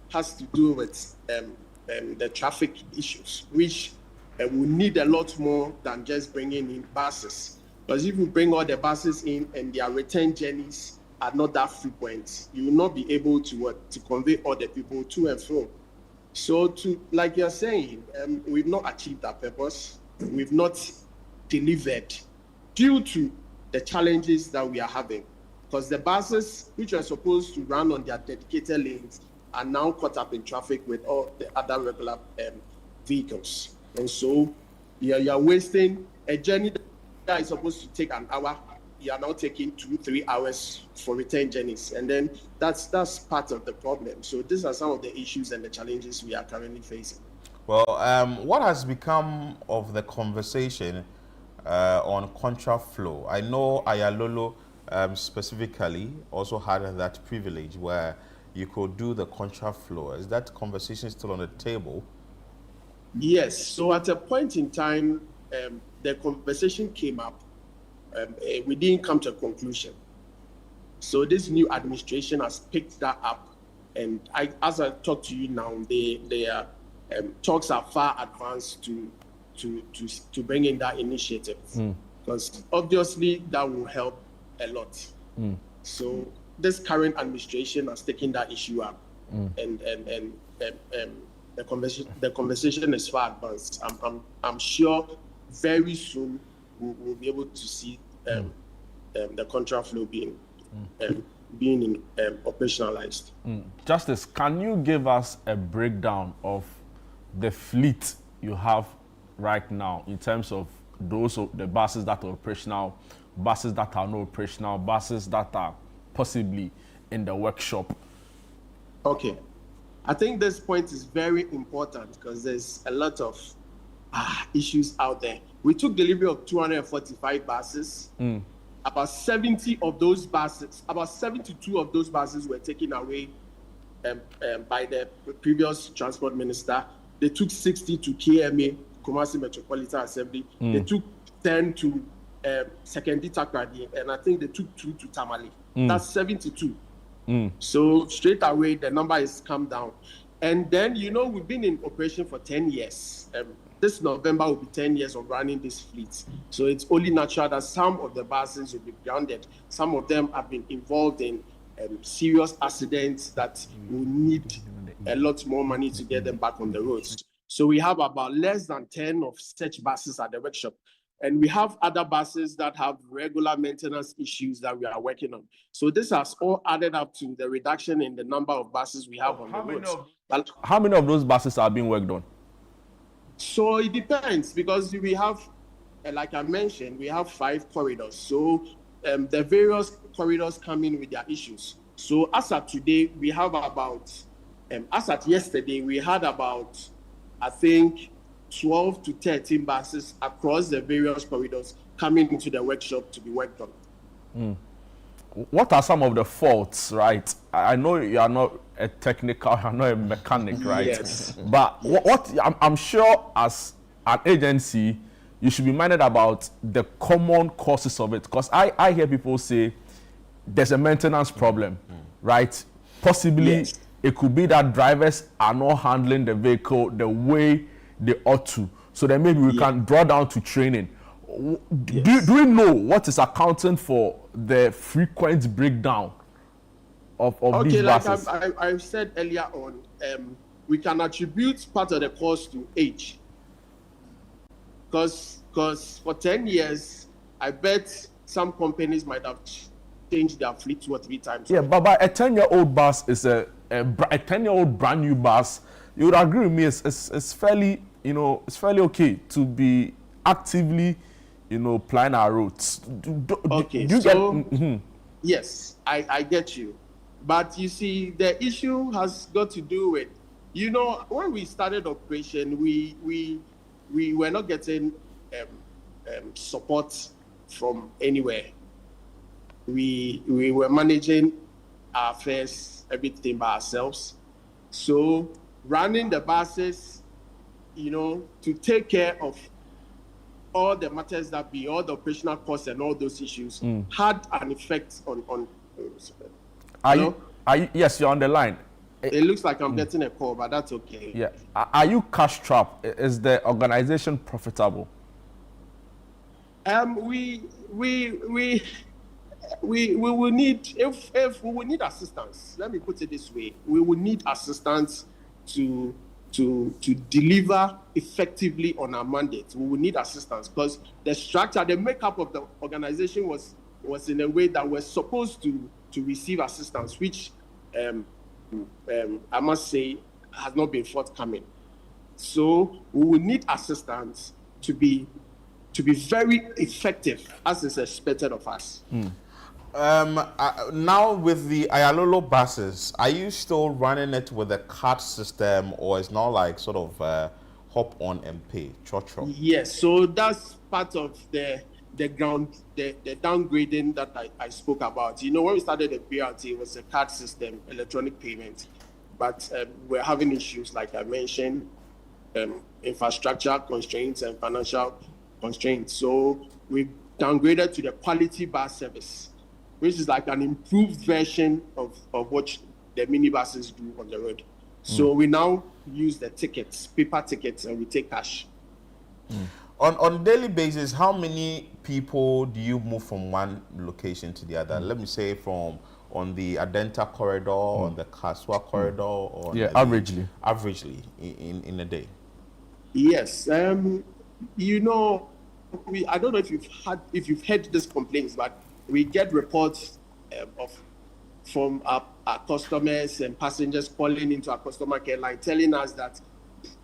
has to do with the traffic issues, which we need a lot more than just bringing in buses. Because if you bring all the buses in and their return journeys are not that frequent, you will not be able to convey all the people to and fro. So like you're saying, we've not achieved that purpose. We've not delivered due to the challenges that we are having. Because the buses, which are supposed to run on their dedicated lanes, are now caught up in traffic with all the other regular vehicles. And so you're wasting a journey that is supposed to take an hour. You are now taking 2-3 hours for return journeys. And then that's part of the problem. So these are some of the issues and the challenges we are currently facing. Well, what has become of the conversation on contra flow? I know Ayalolo specifically also had that privilege where you could do the contra flow. Is that conversation still on the table? Yes. So at a point in time, the conversation came up. We didn't come to a conclusion. So this new administration has picked that up. And as I talk to you now, they are talks are far advanced to bring in that initiative, because obviously that will help a lot. So this current administration has taken that issue up, and the conversation is far advanced. I'm sure very soon we'll be able to see the contract flow being operationalized. Justice, can you give us a breakdown of the fleet you have right now in terms of the buses that are operational, buses that are not operational, buses that are possibly in the workshop? Okay. I think this point is very important because there's a lot of issues out there. We took delivery of 245 buses. About 70 of those buses, about 72 of those buses were taken away by the previous transport minister. They took 60 to KMA, Kumasi Metropolitan Assembly. They took 10 to Sekendi Takradi, and I think they took 2 to Tamale. That's 72. So straight away, the number has come down. And then, we've been in operation for 10 years. This November will be 10 years of running this fleet. So it's only natural that some of the buses will be grounded. Some of them have been involved in serious accidents that will need a lot more money to get them back on the roads. So we have about less than 10 of such buses at the workshop. And we have other buses that have regular maintenance issues that we are working on. So this has all added up to the reduction in the number of buses we have on the roads. How many of those buses are being worked on? So it depends, because we have, like I mentioned, we have 5 corridors. So the various corridors come in with their issues. So as of today, we have about, as of yesterday, we had about, I think, 12 to 13 buses across the various corridors coming into the workshop to be worked on. What are some of the faults, right? I know you are not a technical, you're not a mechanic, right? Yes. But what I'm sure as an agency, you should be minded about the common causes of it. Because I hear people say there's a maintenance problem, right? Possibly it could be that drivers are not handling the vehicle the way they ought to. So then maybe we can draw down to training. Do we know what is accounting for the frequent breakdown of these buses? Like I said earlier on, we can attribute part of the cause to age. Because for 10 years, I bet some companies might have changed their fleet 2 or 3 times. Yeah, but a 10-year-old bus is a 10-year-old brand new bus. You would agree with me, it's fairly, it's fairly okay to be actively, plying our routes. Yes, I get you. But you see, the issue has got to do with, when we started operation, we were not getting support from anywhere. We were managing our affairs, everything by ourselves. So running the buses, to take care of all the matters that be, all the operational costs and all those issues had an effect on yes, you're on the line. It looks like I'm getting a call, but that's okay. Yeah. Are you cash strapped? Is the organization profitable? We will need, if we will need assistance. Let me put it this way: we will need assistance to deliver effectively on our mandate. We will need assistance because the structure, the makeup of the organization was in a way that we're supposed to receive assistance, which I must say has not been forthcoming. So we will need assistance to be very effective as is expected of us. Now with the Ayalolo buses, are you still running it with a card system, or it's not like sort of hop on and pay, cho-cho? Yes, so that's part of the downgrading that I spoke about. When we started the BRT, it was a card system, electronic payment, but we're having issues, like I mentioned, infrastructure constraints and financial constraints. So we downgraded to the quality bus service, which is like an improved version of what the minibuses do on the road. So we now use the tickets, paper tickets, and we take cash. On a daily basis, how many people do you move from one location to the other? Let me say on the Adenta corridor, on the Kaswa corridor, or averagely in a day. Yes, you know, I don't know if you've heard these complaints, but we get reports from our customers and passengers calling into our customer care line, telling us that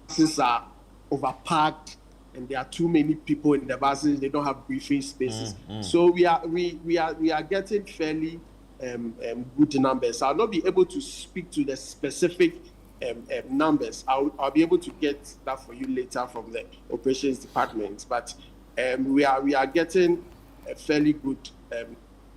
buses are overpacked and there are too many people in the buses. They don't have briefing spaces. So we are getting fairly good numbers. I'll not be able to speak to the specific numbers. I'll be able to get that for you later from the operations department. But we are getting fairly good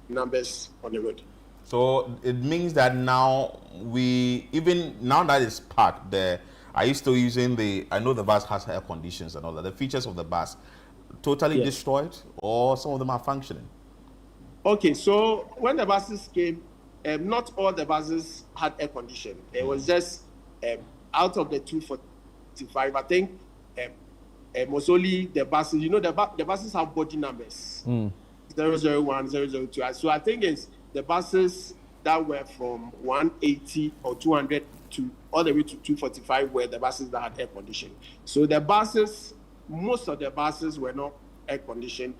numbers on the road. So it means that now now that it's parked there, are you still using I know the bus has air conditions and all that. The features of the bus totally destroyed, or some of them are functioning? Okay, so when the buses came, not all the buses had air condition. It was just out of the 245, I think it was only the buses. You know, the buses have body numbers, 001, 002. So I think it's the buses that were from 180 or 200 to all the way to 245 were the buses that had air conditioning. So the buses, most of the buses were not air conditioned,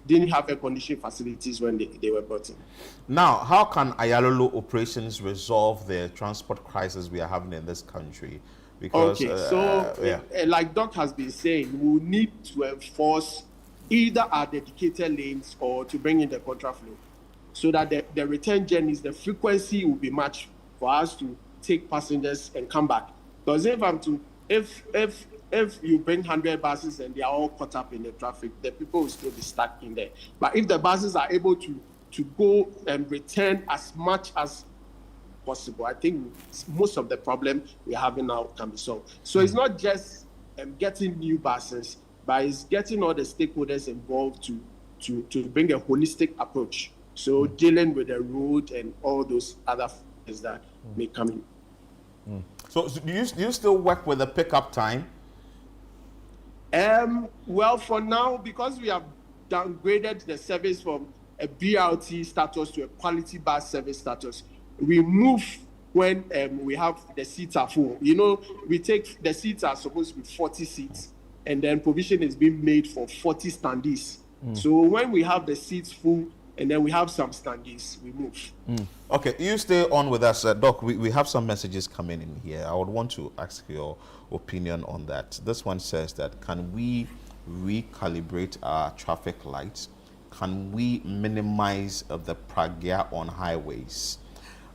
didn't have air conditioning facilities when they were brought in. Now, how can Ayalolo operations resolve the transport crisis we are having in this country? Because, like Doc has been saying, we need to enforce either our dedicated lanes or to bring in the contraflow, so that the return journeys, the frequency will be matched for us to take passengers and come back. Because if you bring 100 buses and they are all caught up in the traffic, the people will still be stuck in there. But if the buses are able to go and return as much as possible, I think most of the problem we're having now can be solved. So it's not just getting new buses, but it's getting all the stakeholders involved to bring a holistic approach. So dealing with the road and all those other things that may come in. So do you still work with the pickup time? Well, for now, because we have downgraded the service from a BRT status to a quality bus service status, we move when we have the seats are full. You know, the seats are supposed to be 40 seats, and then provision is being made for 40 standees. So when we have the seats full, and then we have some standees, we move. Okay, you stay on with us. Doc, we have some messages coming in here. I would want to ask your opinion on that. This one says that, can we recalibrate our traffic lights? Can we minimize the pragya on highways?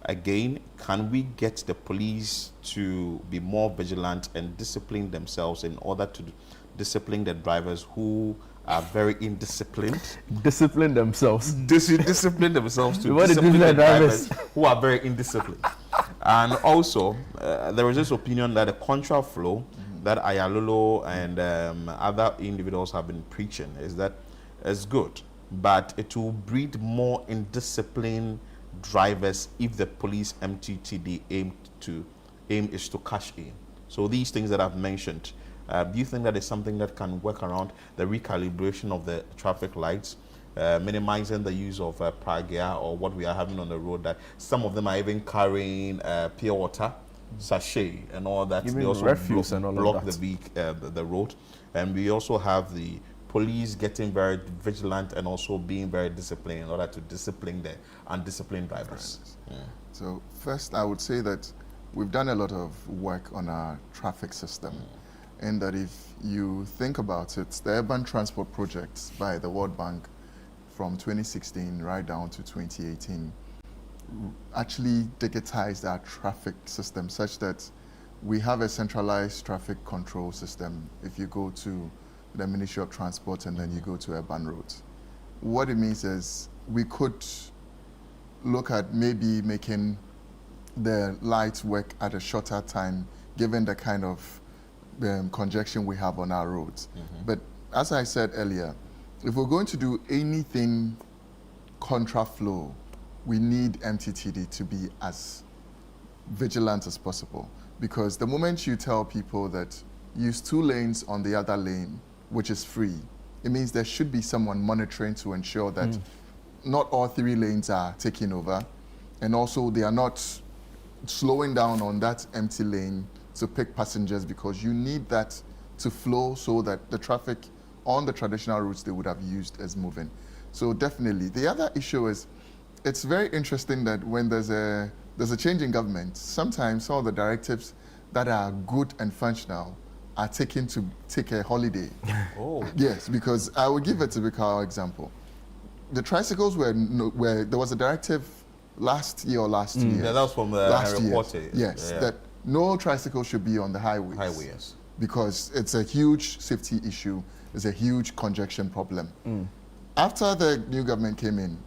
Again, can we get the police to be more vigilant and discipline themselves in order to discipline the drivers who are very indisciplined? Discipline themselves. Discipline themselves to discipline the drivers who are very indisciplined. And also, there is this opinion that the contraflow that Ayalolo and other individuals have been preaching is good, but it will breed more indisciplined drivers if the police MTTD aim is to cash in. So these things that I've mentioned, do you think that is something that can work around the recalibration of the traffic lights, minimizing the use of pragya or what we are having on the road, that some of them are even carrying pure water, sachet and all that. Even they also refuse and all block of that. the road. And we also have the police getting very vigilant and also being very disciplined in order to discipline the undisciplined drivers. So first, I would say that we've done a lot of work on our traffic system. And that if you think about it, the urban transport projects by the World Bank from 2016 right down to 2018 actually digitized our traffic system such that we have a centralized traffic control system. If you go to the Ministry of Transport and then you go to urban roads, what it means is we could look at maybe making the lights work at a shorter time given the kind of congestion we have on our roads. But as I said earlier, if we're going to do anything contraflow, we need MTTD to be as vigilant as possible, because the moment you tell people that use 2 lanes on the other lane, which is free, it means there should be someone monitoring to ensure that not all 3 lanes are taking over, and also they are not slowing down on that empty lane to pick passengers, because you need that to flow so that the traffic on the traditional routes they would have used is moving. So definitely. The other issue is, it's very interesting that when there's a change in government, sometimes some of the directives that are good and functional are taken to take a holiday. Oh. Yes, because I will give a typical example. The tricycles where there was a directive last year or last year. Yeah, that was from Harry Potter. Yes, that no tricycle should be on the highways. Yes. Because it's a huge safety issue. It's a huge congestion problem. After the new government came in,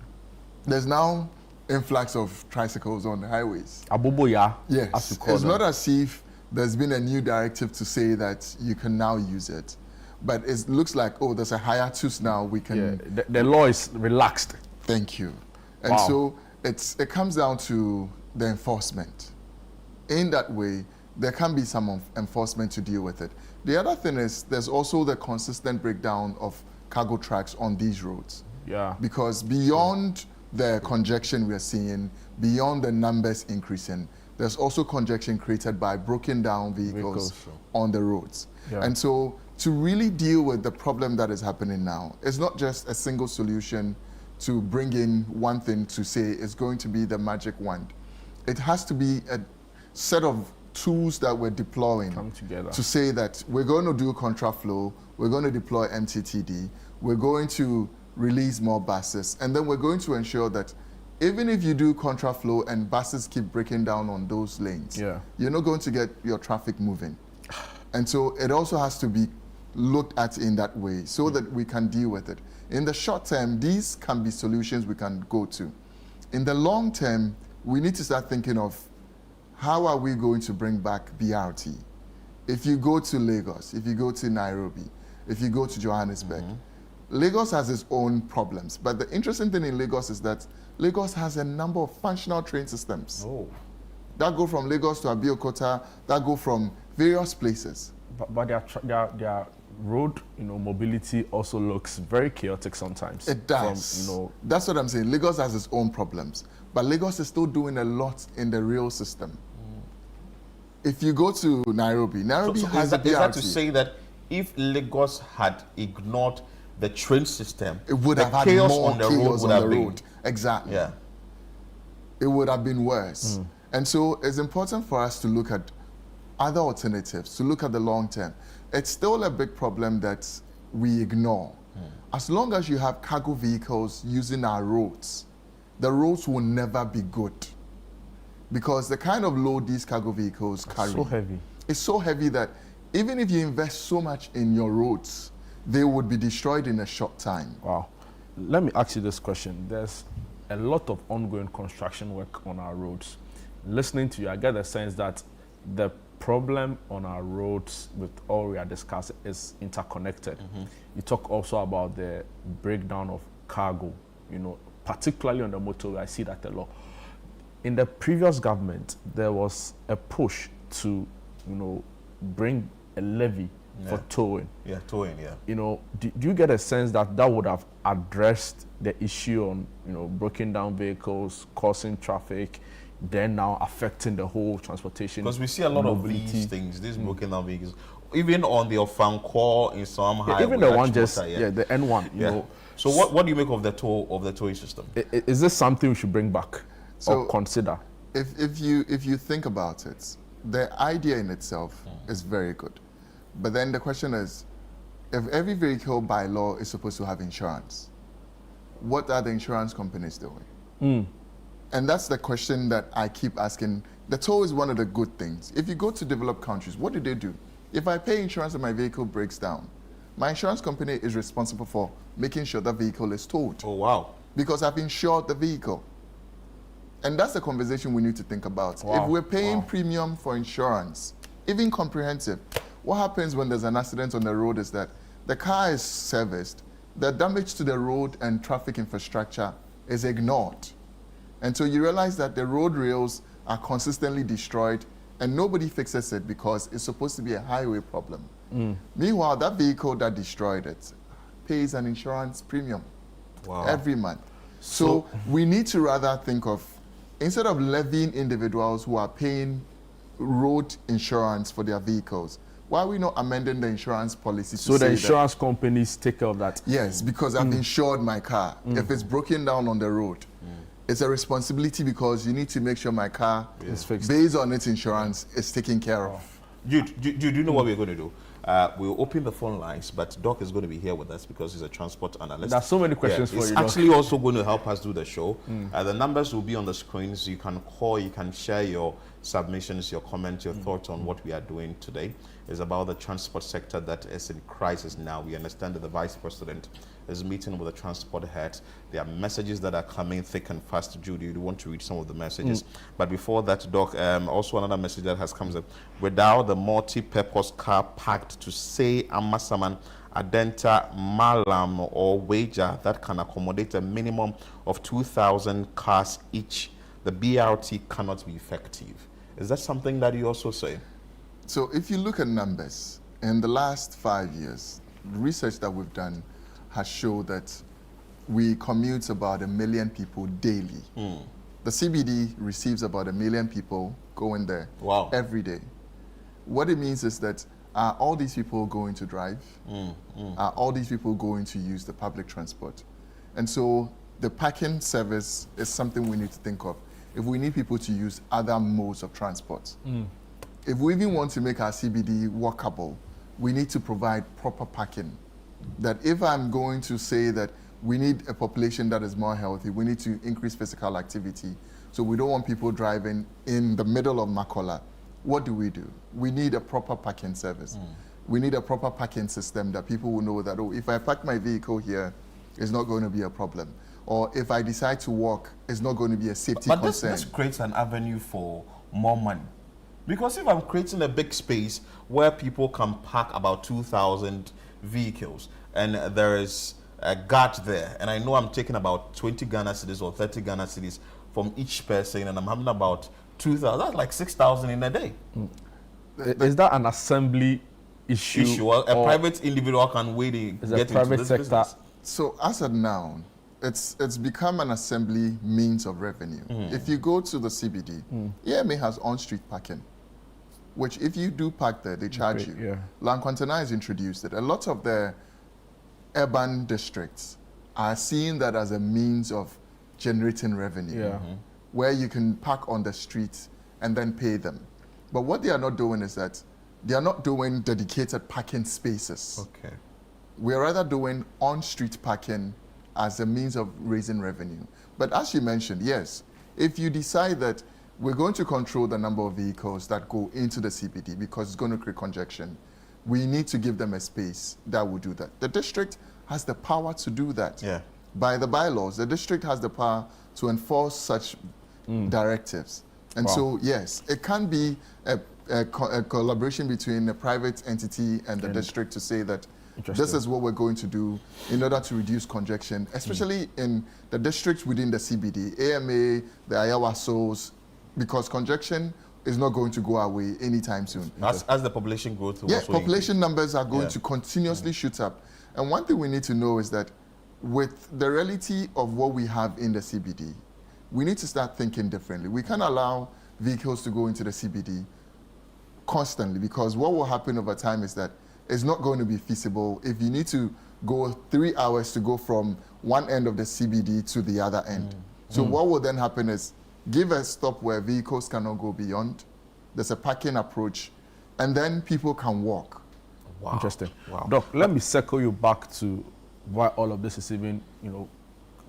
there's now influx of tricycles on the highways. Aboboya. Yes. As you call It's them. not as if there's been a new directive to say that you can now use it. But it looks like, oh, there's a hiatus now. We can. Yeah, the law is relaxed. Thank you. And Wow. so it comes down to the enforcement. In that way, there can be some enforcement to deal with it. The other thing is there's also the consistent breakdown of cargo tracks on these roads. Yeah. Because beyond the congestion we are seeing, beyond the numbers increasing, there's also congestion created by broken down vehicles on the roads. Yeah. And so to really deal with the problem that is happening now, it's not just a single solution to bring in one thing to say it's going to be the magic wand. It has to be a set of tools that we're deploying Come together. to say that we're going to do contract flow, we're going to deploy MTTD, we're going to release more buses, and then we're going to ensure that even if you do contract flow and buses keep breaking down on those lanes, you're not going to get your traffic moving. And so it also has to be looked at in that way so that we can deal with it. In the short term, these can be solutions we can go to. In the long term, we need to start thinking of how are we going to bring back BRT? If you go to Lagos, if you go to Nairobi, if you go to Johannesburg, Lagos has its own problems. But the interesting thing in Lagos is that Lagos has a number of functional train systems that go from Lagos to Abeokuta, that go from various places. But their road, mobility also looks very chaotic sometimes. It does. That's what I'm saying. Lagos has its own problems, but Lagos is still doing a lot in the rail system. If you go to Nairobi, has a BRT. Is that to say that if Lagos had ignored the train system, it would have had more chaos on the road. Exactly. Yeah. It would have been worse. And so it's important for us to look at other alternatives, to look at the long term. It's still a big problem that we ignore. As long as you have cargo vehicles using our roads, the roads will never be good. Because the kind of load these cargo vehicles carry so heavy. It's so heavy that even if you invest so much in your roads, they would be destroyed in a short time. Wow. Let me ask you this question. There's a lot of ongoing construction work on our roads. Listening to you, I get the sense that the problem on our roads with all we are discussing is interconnected. You talk also about the breakdown of cargo, particularly on the motorway. I see that a lot. In the previous government, there was a push to, bring a levy for towing. Yeah, towing, yeah. Do you get a sense that that would have addressed the issue on, breaking down vehicles, causing traffic, then now affecting the whole transportation? Because we see a lot of these things, these broken down vehicles, even on the Ofankor in some highway. Even the one the N1, you know. So what do you make of the towing system? Is this something we should bring back or consider? If you think about it, the idea in itself is very good. But then the question is, if every vehicle by law is supposed to have insurance, what are the insurance companies doing? And that's the question that I keep asking. The toll is one of the good things. If you go to developed countries, what do? If I pay insurance and my vehicle breaks down, my insurance company is responsible for making sure the vehicle is towed. Oh, wow. Because I've insured the vehicle. And that's the conversation we need to think about. Wow. If we're paying premium for insurance, even comprehensive, what happens when there's an accident on the road is that the car is serviced, the damage to the road and traffic infrastructure is ignored. And so you realize that the road rails are consistently destroyed and nobody fixes it because it's supposed to be a highway problem. Meanwhile, that vehicle that destroyed it pays an insurance premium every month. So we need to rather think of, instead of levying individuals who are paying road insurance for their vehicles, why are we not amending the insurance policy to so the say insurance companies take care of that? Yes, because I've insured my car. If it's broken down on the road, it's a responsibility because you need to make sure my car is fixed. Based on its insurance is taken care of. Do you know what we're going to do? We'll open the phone lines, but Doc is going to be here with us because he's a transport analyst. There's so many questions for he's you, Doc. actually also going to help us do the show. The numbers will be on the screen, so you can call, you can share your submissions, your comments, your thoughts on what we are doing today. It's about the transport sector that is in crisis now. We understand that the Vice President is meeting with the transport heads. There are messages that are coming thick and fast. Judy, you want to read some of the messages. But before that, Doc, also another message that has come up. Without the multi-purpose car parked to say Amasaman, Adenta, Malam or Wager that can accommodate a minimum of 2,000 cars each, the BRT cannot be effective. Is that something that you also say? So if you look at numbers, in the last 5 years, research that we've done has shown that we commute about 1 million people daily. The CBD receives about 1 million people going there every day. What it means is that are all these people going to drive? Are all these people going to use the public transport? And so the parking service is something we need to think of. If we need people to use other modes of transport. If we even want to make our CBD walkable, we need to provide proper parking. That if I'm going to say that we need a population that is more healthy, we need to increase physical activity. So we don't want people driving in the middle of Makola. What do? We need a proper parking service. We need a proper parking system that people will know that, oh, if I park my vehicle here, it's not going to be a problem. Or if I decide to walk, it's not going to be a safety concern. But this creates an avenue for more money. Because if I'm creating a big space where people can park about 2,000 vehicles and there is a guard there, and I know I'm taking about 20 Ghana cedis or 30 Ghana cedis from each person, and I'm having about 2,000, that's like 6,000 in a day. Is that an assembly issue? A private individual can wait to get into this business. So as of now, it's become an assembly means of revenue. If you go to the CBD, EMA has on-street parking, which if you do park there, they charge you. Lankwantana has introduced it. A lot of the urban districts are seeing that as a means of generating revenue, where you can park on the street and then pay them. But what they are not doing is that they are not doing dedicated parking spaces. We are rather doing on-street parking as a means of raising revenue. But as you mentioned, yes, if you decide that we're going to control the number of vehicles that go into the CBD because it's going to create congestion, we need to give them a space that will do that. The district has the power to do that. By the bylaws, the district has the power to enforce such directives. And so, yes, it can be a collaboration between a private entity and the district to say that this is what we're going to do in order to reduce congestion, especially in the districts within the CBD, AMA, the Ayawasos, because congestion is not going to go away anytime soon. As the population growth, population numbers are going to continuously shoot up. And one thing we need to know is that with the reality of what we have in the CBD, we need to start thinking differently. We can't allow vehicles to go into the CBD constantly, because what will happen over time is that it's not going to be feasible if you need to go 3 hours to go from one end of the CBD to the other end. So what will then happen is give a stop where vehicles cannot go beyond. There's a parking approach, and then people can walk. Interesting. Doc, let me circle you back to why all of this is even,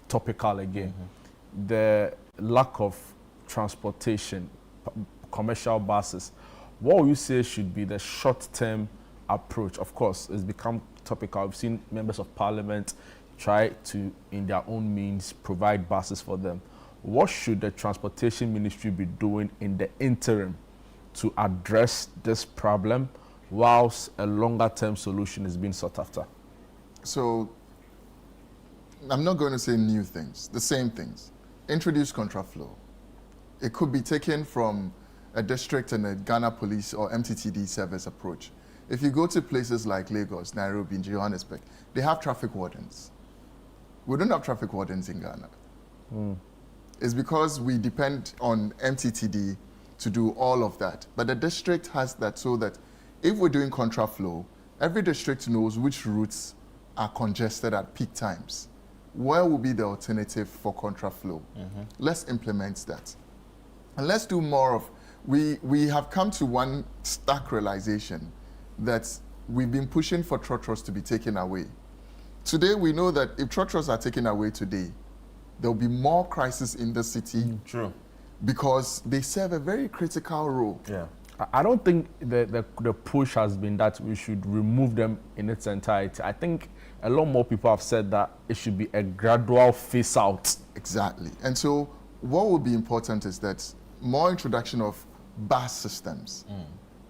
topical again. The lack of transportation, commercial buses. What would you say should be the short-term approach? Of course, it's become topical. I've seen members of parliament try to, in their own means, provide buses for them. What should the transportation ministry be doing in the interim to address this problem whilst a longer-term solution is being sought after? So, I'm not going to say new things, the same things. introduce contraflow. It could be taken from a district and a Ghana police or MTTD service approach. If you go to places like Lagos, Nairobi, and Johannesburg, they have traffic wardens. We don't have traffic wardens in Ghana. It's because we depend on MTTD to do all of that. But the district has that so that if we're doing contraflow, every district knows which routes are congested at peak times. Where will be the alternative for contraflow? Let's implement that. And let's do more of, we have come to one stark realization that we've been pushing for trotros to be taken away. Today, we know that if trotros are taken away today, there'll be more crisis in the city. True. Because they serve a very critical role. Yeah. I don't think the push has been that we should remove them in its entirety. I think a lot more people have said that it should be a gradual phase out. Exactly. And so what will be important is that more introduction of bus systems,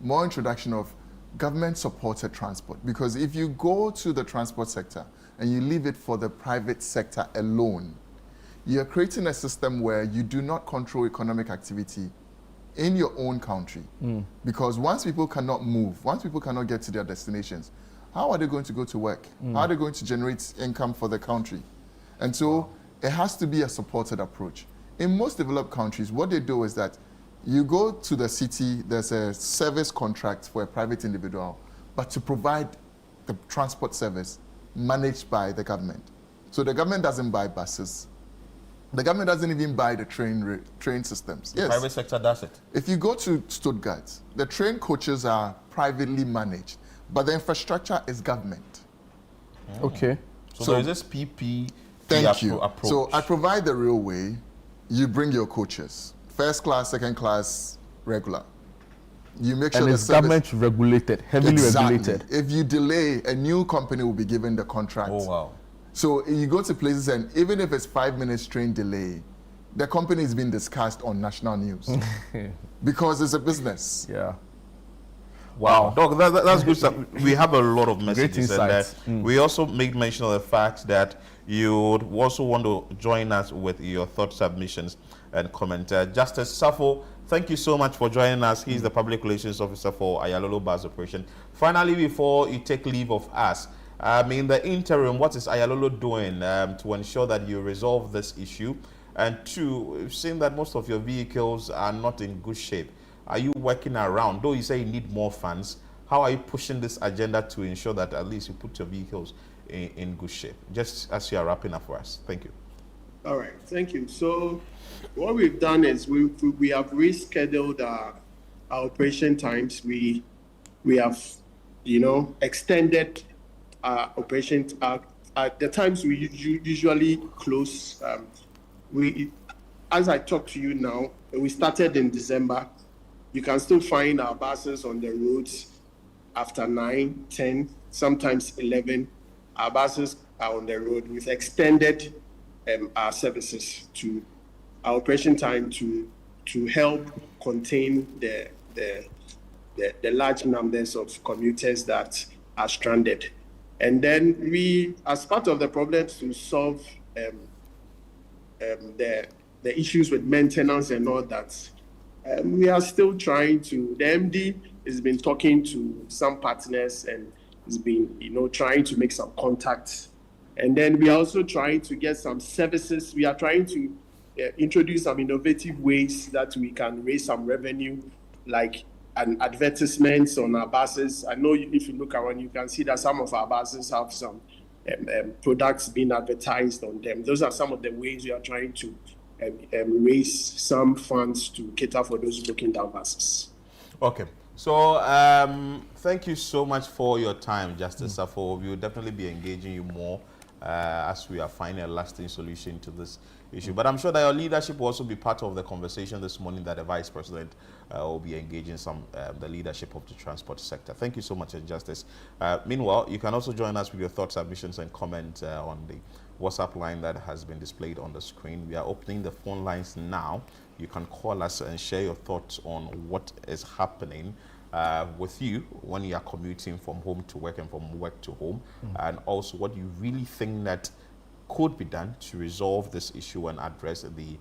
more introduction of government-supported transport. Because if you go to the transport sector and you leave it for the private sector alone, you're creating a system where you do not control economic activity in your own country. Because once people cannot move, once people cannot get to their destinations, how are they going to go to work? How are they going to generate income for the country? And so it has to be a supported approach. In most developed countries, what they do is that you go to the city, there's a service contract for a private individual, but to provide the transport service managed by the government. So the government doesn't buy buses. The government doesn't even buy the train systems. The private sector does it. If you go to Stuttgart, the train coaches are privately managed, but the infrastructure is government. Okay. So there is this PP Thank you. approach. So I provide the railway, you bring your coaches. First class, second class, regular. You make sure and the it's service government regulated, heavily regulated. If you delay, a new company will be given the contract. Oh, wow. So you go to places and even if it's 5 minutes train delay, the company is being discussed on national news because it's a business. Yeah. Wow, Doc, that's good stuff. We have a lot of messages, Great insights. and we also made mention of the fact that you would also want to join us with your thought submissions and comment. Justice Safo, thank you so much for joining us. He's the Public Relations Officer for Ayalolo Bus Operation. Finally, before you take leave of us, in the interim, what is Ayalolo doing to ensure that you resolve this issue? And two, we've seen that most of your vehicles are not in good shape. Are you working around? Though you say you need more funds, how are you pushing this agenda to ensure that at least you put your vehicles in good shape? Just as you are wrapping up for us. Thank you. All right, thank you. So what we've done is we have rescheduled our operation times. We have, extended our operation at the times we usually close. As I talk to you now, we started in December. You can still find our buses on the roads after 9, 10, sometimes 11. Our buses are on the road. We've extended our services to our operation time to help contain the large numbers of commuters that are stranded. And then we, as part of the problem to solve the issues with maintenance and all that, we are still trying to, the MD has been talking to some partners and has been, trying to make some contacts. And then we are also trying to get some services. We are trying to introduce some innovative ways that we can raise some revenue, like an advertisements on our buses. I know if you look around, you can see that some of our buses have some products being advertised on them. Those are some of the ways we are trying to raise some funds to cater for those broken down buses. Okay. So thank you so much for your time, Justice Safo. We will definitely be engaging you more as we are finding a lasting solution to this issue. But I'm sure that your leadership will also be part of the conversation this morning that the Vice President will be engaging the leadership of the transport sector. Thank you so much, Justice. Meanwhile, you can also join us with your thoughts, submissions, and comments on the WhatsApp line that has been displayed on the screen. We are opening the phone lines now. You can call us and share your thoughts on what is happening with you when you are commuting from home to work and from work to home, and also what you really think that could be done to resolve this issue and address the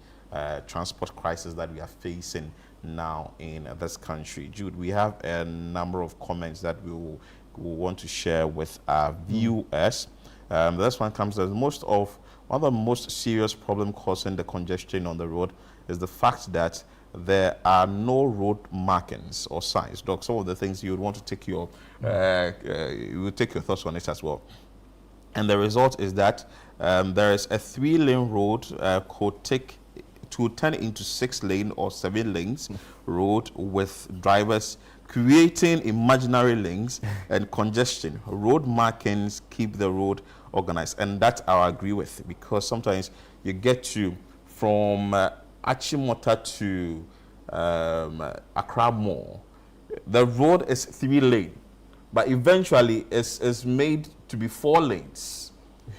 transport crisis that we are facing now in this country. Jude, we have a number of comments that we will want to share with our viewers. This one comes as one of the most serious problem causing the congestion on the road is the fact that there are no road markings or signs. Doc, some of the things you would want to take your you would take your thoughts on it as well. And the result is that there is a 3-lane road could take to turn into 6-lane or 7 lanes road with drivers creating imaginary lanes and congestion. Road markings keep the road organized, and that I agree with, because sometimes you get to from Achimota to Accra Mall. The road is 3-lane, but eventually it's made to be 4 lanes.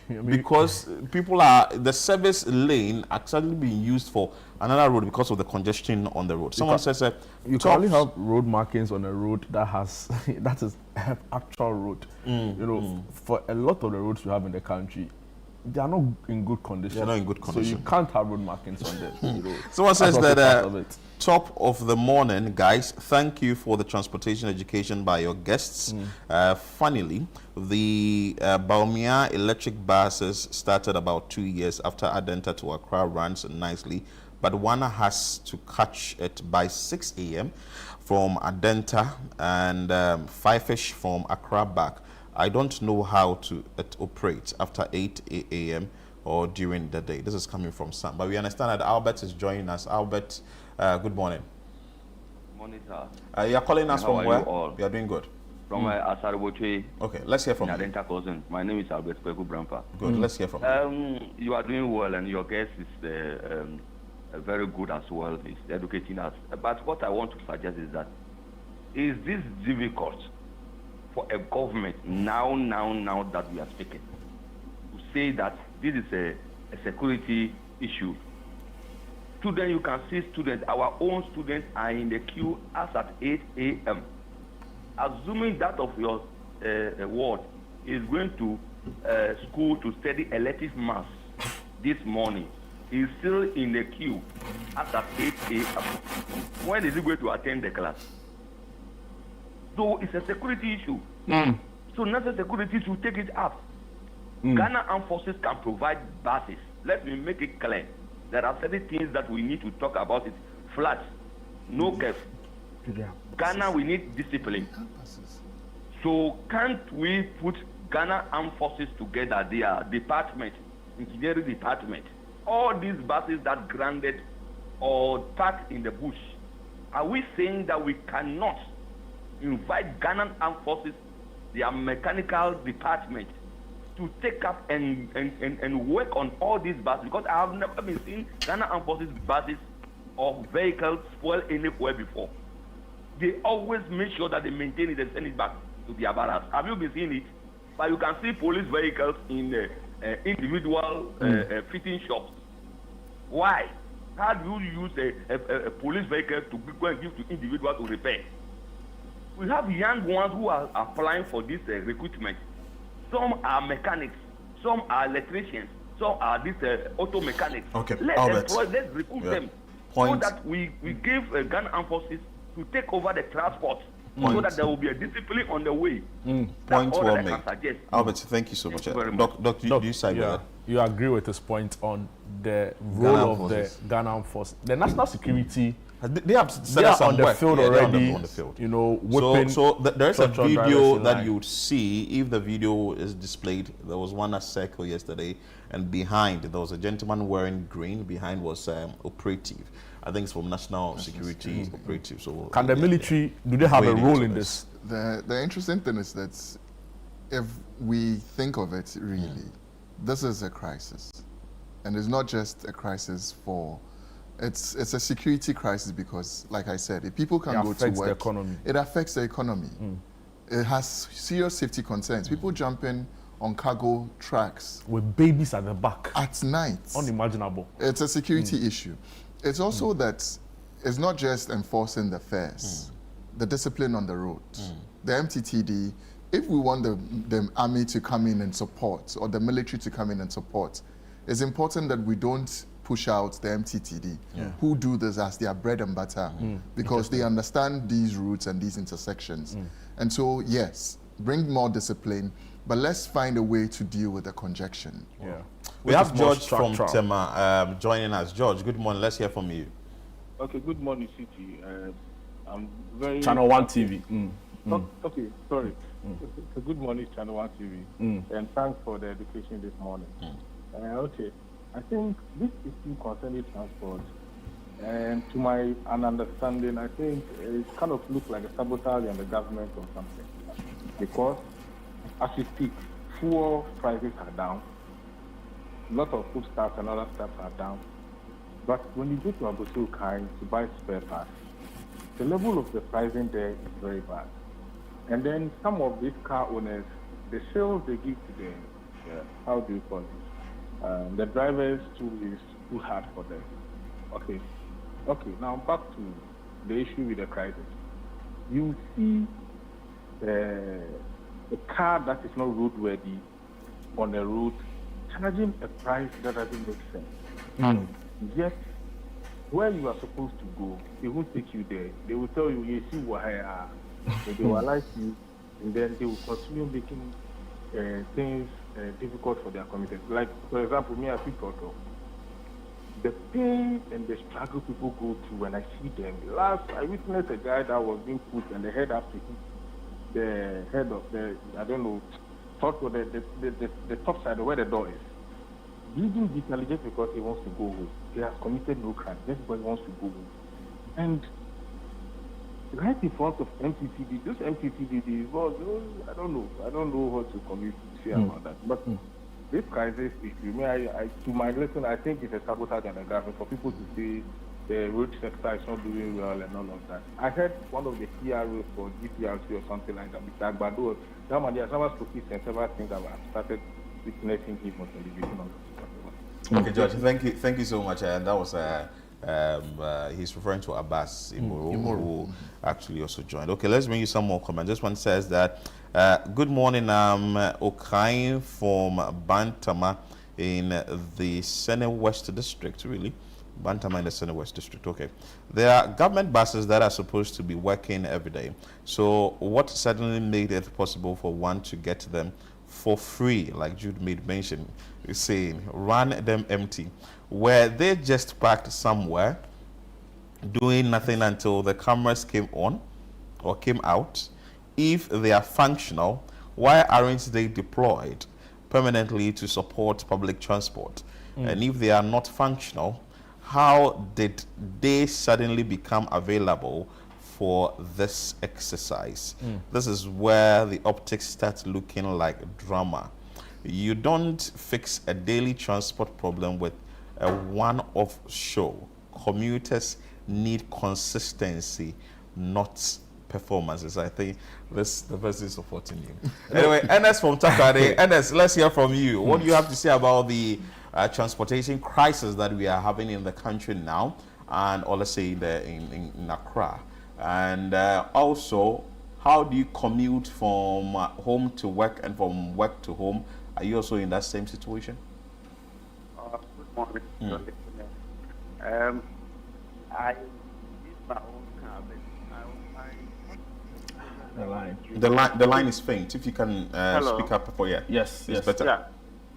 Because the service lane actually being used for another road because of the congestion on the road. Someone says you can only have road markings on a road that is actual road. For a lot of the roads we have in the country, they are not in good condition. They're not in good condition. So you can't have road markings on them. Someone says that top of the morning, guys. Thank you for the transportation education by your guests. Funnily, the Baumia electric buses started about 2 years after Adenta to Accra runs nicely, but one has to catch it by 6 a.m. from Adenta and 5-ish from Accra back. I don't know how to operate after 8 a.m. or during the day. This is coming from Sam. But we understand that Albert is joining us. Albert, good morning. Morning, sir. You are calling us from where? You are doing good. From Asarboche. Okay, let's hear from you. My name is Albert Kweku Brampa. Good, let's hear from you. You are doing well, and your guest is very good as well. He's educating us. But what I want to suggest is that, is this difficult for a government now that we are speaking to say that this is a security issue? Students, you can see students, our own students are in the queue as at 8 a.m. Assuming that of your ward is going to school to study elective maths this morning, is still in the queue as at 8 a.m. When is he going to attend the class? So it's a security issue. So national security should take it up. Ghana Armed Forces can provide buses. Let me make it clear. There are certain things that we need to talk about. It floods, no curve. Ghana, we need discipline. So can't we put Ghana Armed Forces together, their department, engineering department, all these buses that grounded or parked in the bush? Are we saying that we cannot invite Ghana Armed Forces, their mechanical department, to take up and work on all these buses? Because I have never been seeing Ghana Armed Forces buses or vehicles spoil anywhere before. They always make sure that they maintain it and send it back to their barracks. Have you been seeing it? But you can see police vehicles in individual fitting shops. Why? How do you use a police vehicle to go and give to individuals to repair? We have young ones who are applying for this recruitment. Some are mechanics, some are electricians, some are these auto mechanics. Okay, let's recruit them so that we give Ghana Armed Forces to take over the transport so that there will be a discipline on the way. Point well made. Albert, thank you so much. Doc, do you side with that? You agree with this point on the role of the Ghana Armed Forces? The national security, they have set on the field already. On the field. You know, whipping. So there is a video that you would see. If the video is displayed, there was one at Circle yesterday, and behind there was a gentleman wearing green. Behind was operative. I think it's from National Security Operative. So can the military, do they have a role in this? The interesting thing is that if we think of it really, this is a crisis. And it's not just a crisis for, it's a security crisis because, like I said, if people can go to work, the economy. It affects the economy. It has serious safety concerns. People jumping on cargo tracks. With babies at the back. At night. Unimaginable. It's a security issue. It's also that it's not just enforcing the fares, the discipline on the road, the MTTD. If we want the army to come in and support or the military to come in and support, it's important that we don't push out the MTTD, who do this as their bread and butter, because they understand these routes and these intersections. And so, yes, bring more discipline, but let's find a way to deal with the congestion. Yeah. We have George from Tema joining us. George, good morning. Let's hear from you. Okay, good morning, City. I'm very... Channel 1 TV. Okay, sorry. So good morning, Channel 1 TV. And thanks for the education this morning. Okay, I think this issue concerning transport, and to my understanding, I think it kind of looks like a sabotage on the government or something. Because as we speak, fuel prices are down. A lot of foodstuffs and other stuff are down. But when you go to Abusu Kai to buy spare parts, the level of the pricing there is very bad. And then some of these car owners, the sales they give to them, how do you call it? The drivers too is too hard for them. Okay, now back to the issue with the crisis. You see a car that is not roadworthy on the road charging a price that doesn't make sense. Yet, where you are supposed to go, they won't take you there. They will tell you, you see where they will allow you, and then they will continue making things difficult for their commuters. Like, for example, me as people talk, the pain and the struggle people go through when I see them. Last, I witnessed a guy that was being put and the head after him, the head of the, I don't know, the top side where the door is. Bleeding digitally just because he wants to go home. He has committed no crime, just because he wants to go home. And right in front of MTTD, this MTTD, well, I don't know what to say about that. But this crisis issue, to my lesson, I think it's a sabotage on the government for people to say the road sector is not doing well and all of that. I heard one of the PROs for GPRC or something like that, Mr. Agbado, that man, there's never spoken and several things that I've started witnessing him on television. Okay, George, thank you so much. And that was he's referring to Abbas Imoro, who actually also joined. Okay, let's bring you some more comments. This one says that, good morning, I'm Okain from Bantama in the Sene West District, really. Bantama in the Sene West District, okay. There are government buses that are supposed to be working every day. So what suddenly made it possible for one to get them for free, like Jude made mention, saying, run them empty, where they just parked somewhere, doing nothing until the cameras came on or came out? If they are functional, why aren't they deployed permanently to support public transport? And if they are not functional, how did they suddenly become available for this exercise? This is where the optics start looking like drama. You don't fix a daily transport problem with a one-off show. Commuters need consistency, not performances. I think the person is supporting you. Anyway, Ernest from Takade. Ernest, let's hear from you. What do you have to say about the transportation crisis that we are having in the country now, and or let's say in Accra? And also, how do you commute from home to work and from work to home? Are you also in that same situation? Good morning. I use my own car, but The line is faint. If you can speak up for yes, better. Yeah,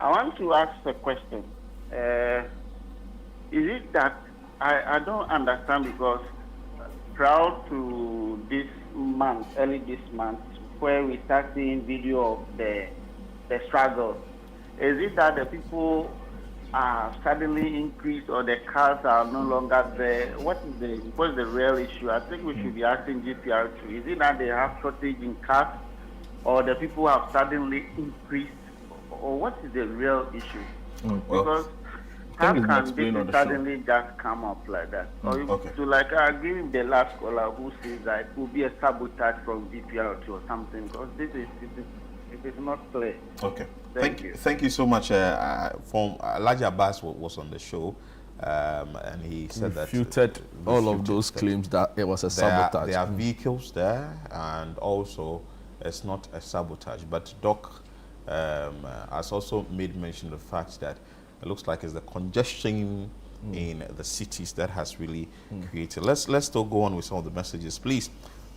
I want to ask a question. Is it that I don't understand, because prior to this month, early this month, where we start seeing video of the struggle, is it that the people are suddenly increased or the cars are no longer there? What's the real issue? I think we should be asking GPR too. Is it that they have shortage in cars, or the people have suddenly increased, or what is the real issue? Because how can this suddenly just come up like that? Or I agree with the last caller who says that it will be a sabotage from GPR or something, because it is not clear. Okay. Thank you so much. From Elijah Abbas was on the show, and he said that refuted all of those claims that it was a sabotage. There are vehicles there, and also it's not a sabotage. But Doc has also made mention of the fact that it looks like it's the congestion in the cities that has really created. Let's still go on with some of the messages, please.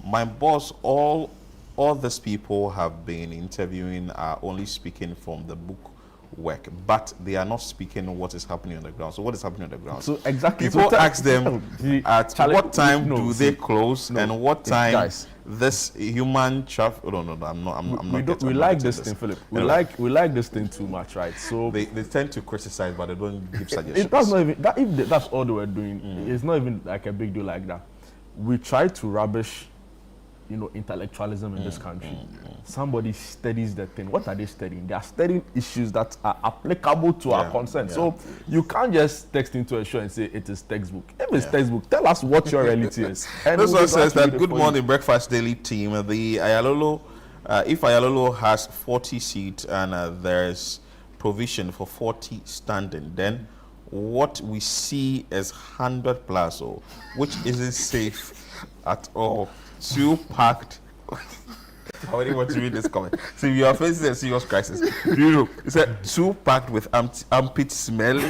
My boss, all these people have been interviewing are only speaking from the book work, but they are not speaking what is happening on the ground. So what is happening on the ground? So exactly. People ask them at what time no, do they close and what time this human traffic. No, I'm not. We like this thing, Philip. We like this thing too much, right? So they tend to criticize, but they don't give suggestions. That's not even that. If that's all they were doing, it's not even like a big deal like that. We try to rubbish, intellectualism in this country. Somebody studies the thing. What are they studying? They are studying issues that are applicable to our concern. So you can't just text into a show and say it is textbook. If it's textbook, tell us what your reality is. And this one says that Good Morning Breakfast Daily team, the Ayalolo, if Ayalolo has 40 seats and there's provision for 40 standing, then what we see is 100 plus, which isn't safe at all. Too packed. I already want to read this comment. So you are facing a serious crisis. It's too packed with armpit smell.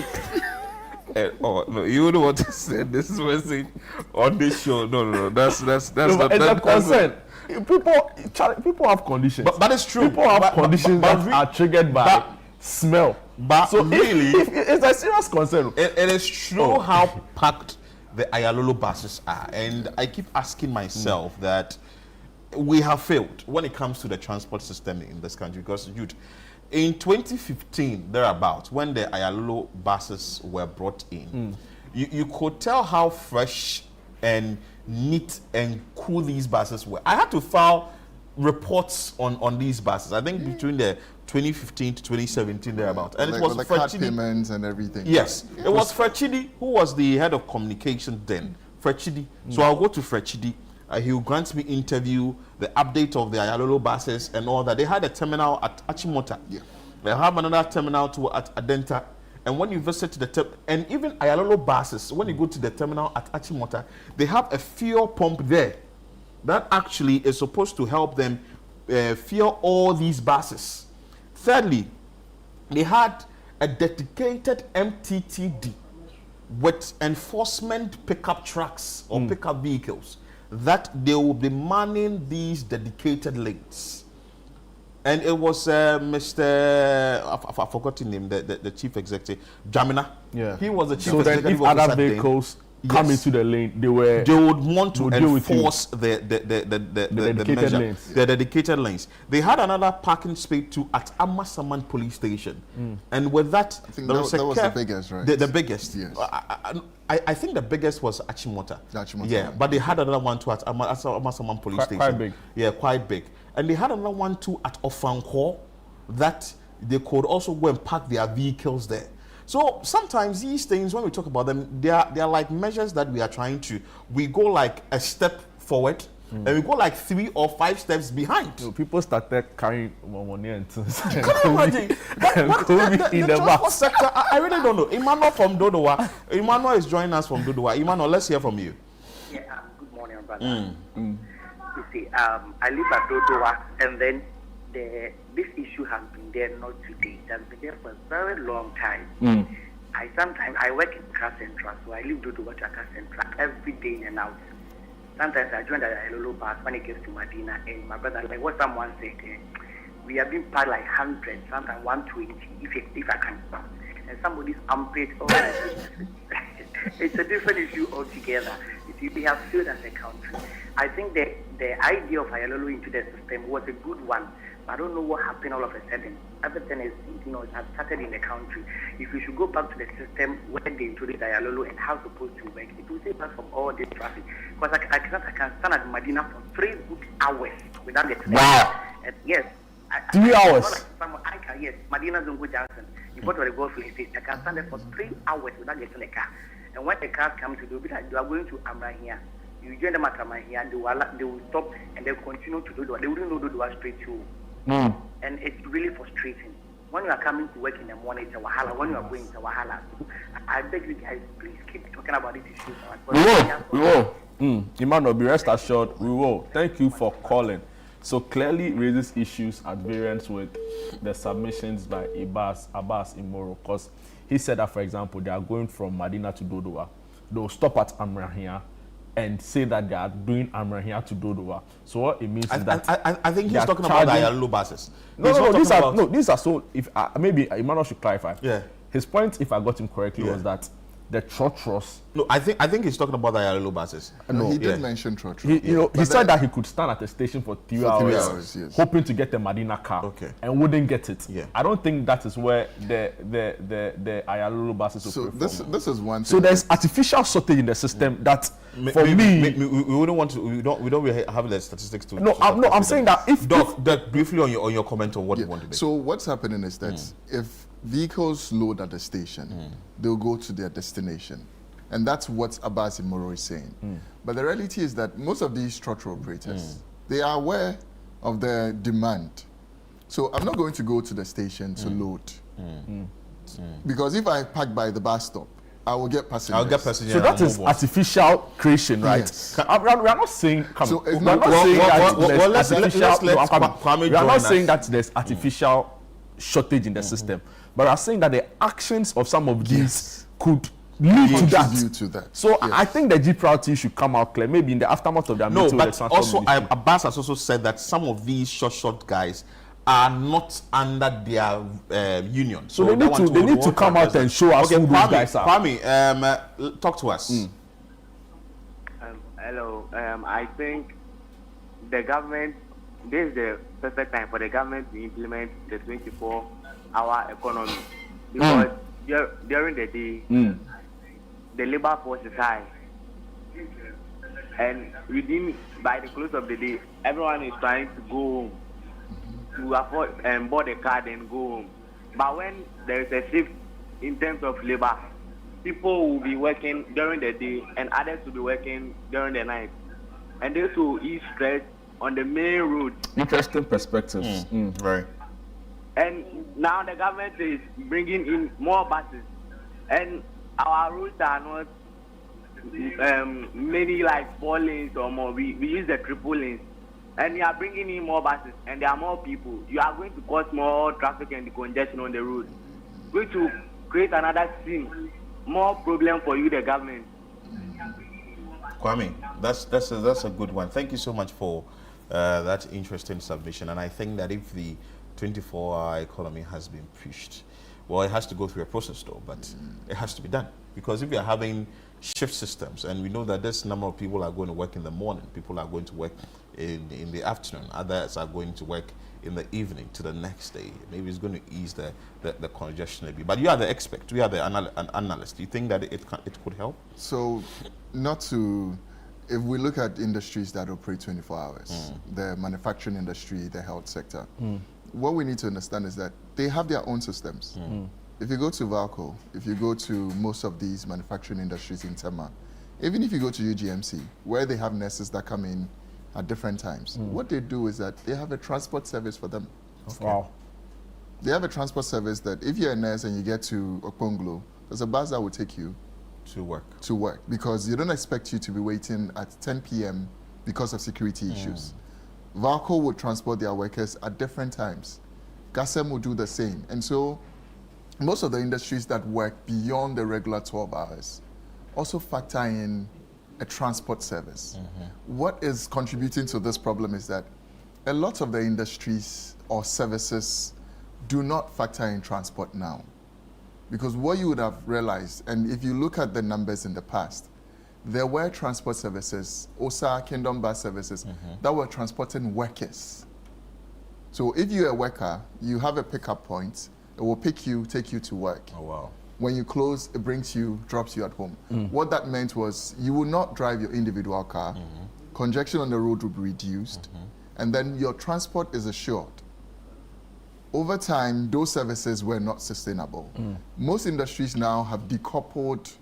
No, you know what to say. This is message on this show. No. That's not. It's a concern. People have conditions. But it's true. People have conditions that are triggered by smell. But so really, it's a serious concern. It is true how packed the Ayalolo buses are, and I keep asking myself that we have failed when it comes to the transport system in this country. Because in 2015 thereabouts, when the Ayalolo buses were brought in, you could tell how fresh and neat and cool these buses were. I had to file reports on these buses, I think between the 2015 to 2017 thereabouts, and it was the card payments and everything. Yes, it was Frechidi who was the head of communication then. Frechidi. So I'll go to Frechidi. He will grant me interview, the update of the Ayalolo buses and all that. They had a terminal at Achimota. They have another terminal at Adenta. And when you visit and even Ayalolo buses, when you go to the terminal at Achimota, they have a fuel pump there that actually is supposed to help them fuel all these buses. Thirdly, they had a dedicated MTTD with enforcement pickup trucks or pickup vehicles that they will be manning these dedicated lanes. And it was Mr. I forgot his name, the chief executive, Jamina. Yeah. He was the chief so executive. So then if other vehicles come into the lane, they would want to enforce the dedicated lanes. The dedicated lanes. They had another parking space too at Amasaman police station. And with that, I think that was the biggest, right? The biggest. Yes. I think the biggest was Achimota. Yeah, but they had another one too at Amasaman police station. Quite big. Yeah, quite big. And they had another one too at Ofanko that they could also go and park their vehicles there. So sometimes these things, when we talk about them, they are like measures that we are trying to, we go like a step forward and we go like 3 or 5 steps behind. People started carrying more money and things. Can you imagine? The transport sector, I really don't know. Emmanuel from Dodowa. Emmanuel is joining us from Dodowa. Emmanuel, let's hear from you. Yeah, good morning, brother. You see, I live at Dodowa, and then this issue has been there not today. It has been there for a very long time. I work in Car Central, so I live Dodowa to Car Central every day in and out. Sometimes I join the Ayalolo bus when it gets to Medina, and my brother, like what someone said, we have been paid like 100, sometimes 120, if I can count. And somebody's unpaid. It's a different issue altogether. We have failed as a country. I think the idea of Ayalolo into the system was a good one. I don't know what happened all of a sudden. Everything is, it has started in the country. If we should go back to the system where they introduced Ayalolo and how it's supposed to work, it will save us from all this traffic. Because I can stand at Medina for 3 good hours without getting yes. 3 hours? I can, yes. Medina Zungu Johnson. You go to the Gulf Lane Station. I can stand there for 3 hours without getting a car. And when the cars come to do it, you are going to Amrahia. You join them at Amrahia, they will stop and they will continue to do it. They wouldn't know do it straight through. And it's really frustrating. When you are coming to work in the morning, it's a wahala. When you are going, it's a wahala. I beg you guys, please keep talking about this issue. We will. Emmanuel, be rest assured, we will. Thank you for calling. So clearly raises issues at variance with the submissions by Abbas Imoro, because he said that, for example, they are going from Medina to Dodowa. They'll stop at Amrahia and say that they are doing Amrahia to Dodowa. So what it means is that I think he's talking about the Ayalulu buses. No, these are so. If maybe Emmanuel should clarify. Yeah. His point, if I got him correctly, was that the trotros. No, I think he's talking about the Ayalulu buses. No, he did mention trotro. He said that he could stand at the station for 3 hours, yes, hoping to get the Medina car, and wouldn't get it. Yeah. I don't think that is where the Ayalulu buses. So this is one thing. So there's artificial shortage in the system that for me we wouldn't want to. We don't really have the statistics to. I'm saying that if briefly on your comment on what you want to do. So what's happening is that if vehicles load at the station, they'll go to their destination. And that's what Abbas Imoro is saying. But the reality is that most of these trotro operators, they are aware of the demand. So I'm not going to go to the station to load. Because if I park by the bus stop, I will get passengers. So that is artificial creation, right? Yes. We are not saying. So we are not saying that there's artificial shortage in the system, but I'm saying that the actions of some of these could lead to that. So I think the GPRT should come out clear, maybe in the aftermath of their meeting. But also Abbas has also said that some of these short guys are not under their union. So they need to come out and show us who those guys are. Kwame, talk to us. Hello. I think the government, this is the perfect time for the government to implement the 24-hour economy, because during the day, the labor force is high, and by the close of the day, everyone is trying to go home to afford and board a car and go home. But when there is a shift in terms of labor, people will be working during the day and others will be working during the night, and this will ease stress on the main road. Interesting perspectives. Right. And now the government is bringing in more buses, and our roads are not many like 4 lanes or more. We use the triple lanes, and you are bringing in more buses, and there are more people. You are going to cause more traffic and congestion on the road, which will create another scene, more problem for you, the government. Kwame, that's a good one. Thank you so much for that interesting submission. And I think that if the 24-hour economy has been pushed, well, it has to go through a process though, but it has to be done. Because if you're having shift systems, and we know that this number of people are going to work in the morning, people are going to work in the afternoon, others are going to work in the evening to the next day, maybe it's going to ease the congestion a bit. But you are the expert, you are the analyst. Do you think that it could help? So, if we look at industries that operate 24 hours, the manufacturing industry, the health sector, what we need to understand is that they have their own systems. If you go to Valco, if you go to most of these manufacturing industries in Tema, even if you go to UGMC, where they have nurses that come in at different times, what they do is that they have a transport service for them. Okay. Wow. They have a transport service that if you're a nurse and you get to Okponglo, there's a bus that will take you to work. Because you don't expect you to be waiting at 10 p.m. because of security issues. Valco would transport their workers at different times. Gasem will do the same. And so most of the industries that work beyond the regular 12 hours also factor in a transport service. What is contributing to this problem is that a lot of the industries or services do not factor in transport now. Because what you would have realized, and if you look at the numbers in the past, there were transport services, OSA, Kingdom Bus services, that were transporting workers. So if you're a worker, you have a pickup point, it will pick you, take you to work. Oh, wow. When you close, it brings you, drops you at home. What that meant was you will not drive your individual car, congestion on the road will be reduced, and then your transport is assured. Over time, those services were not sustainable. Most industries now have decoupled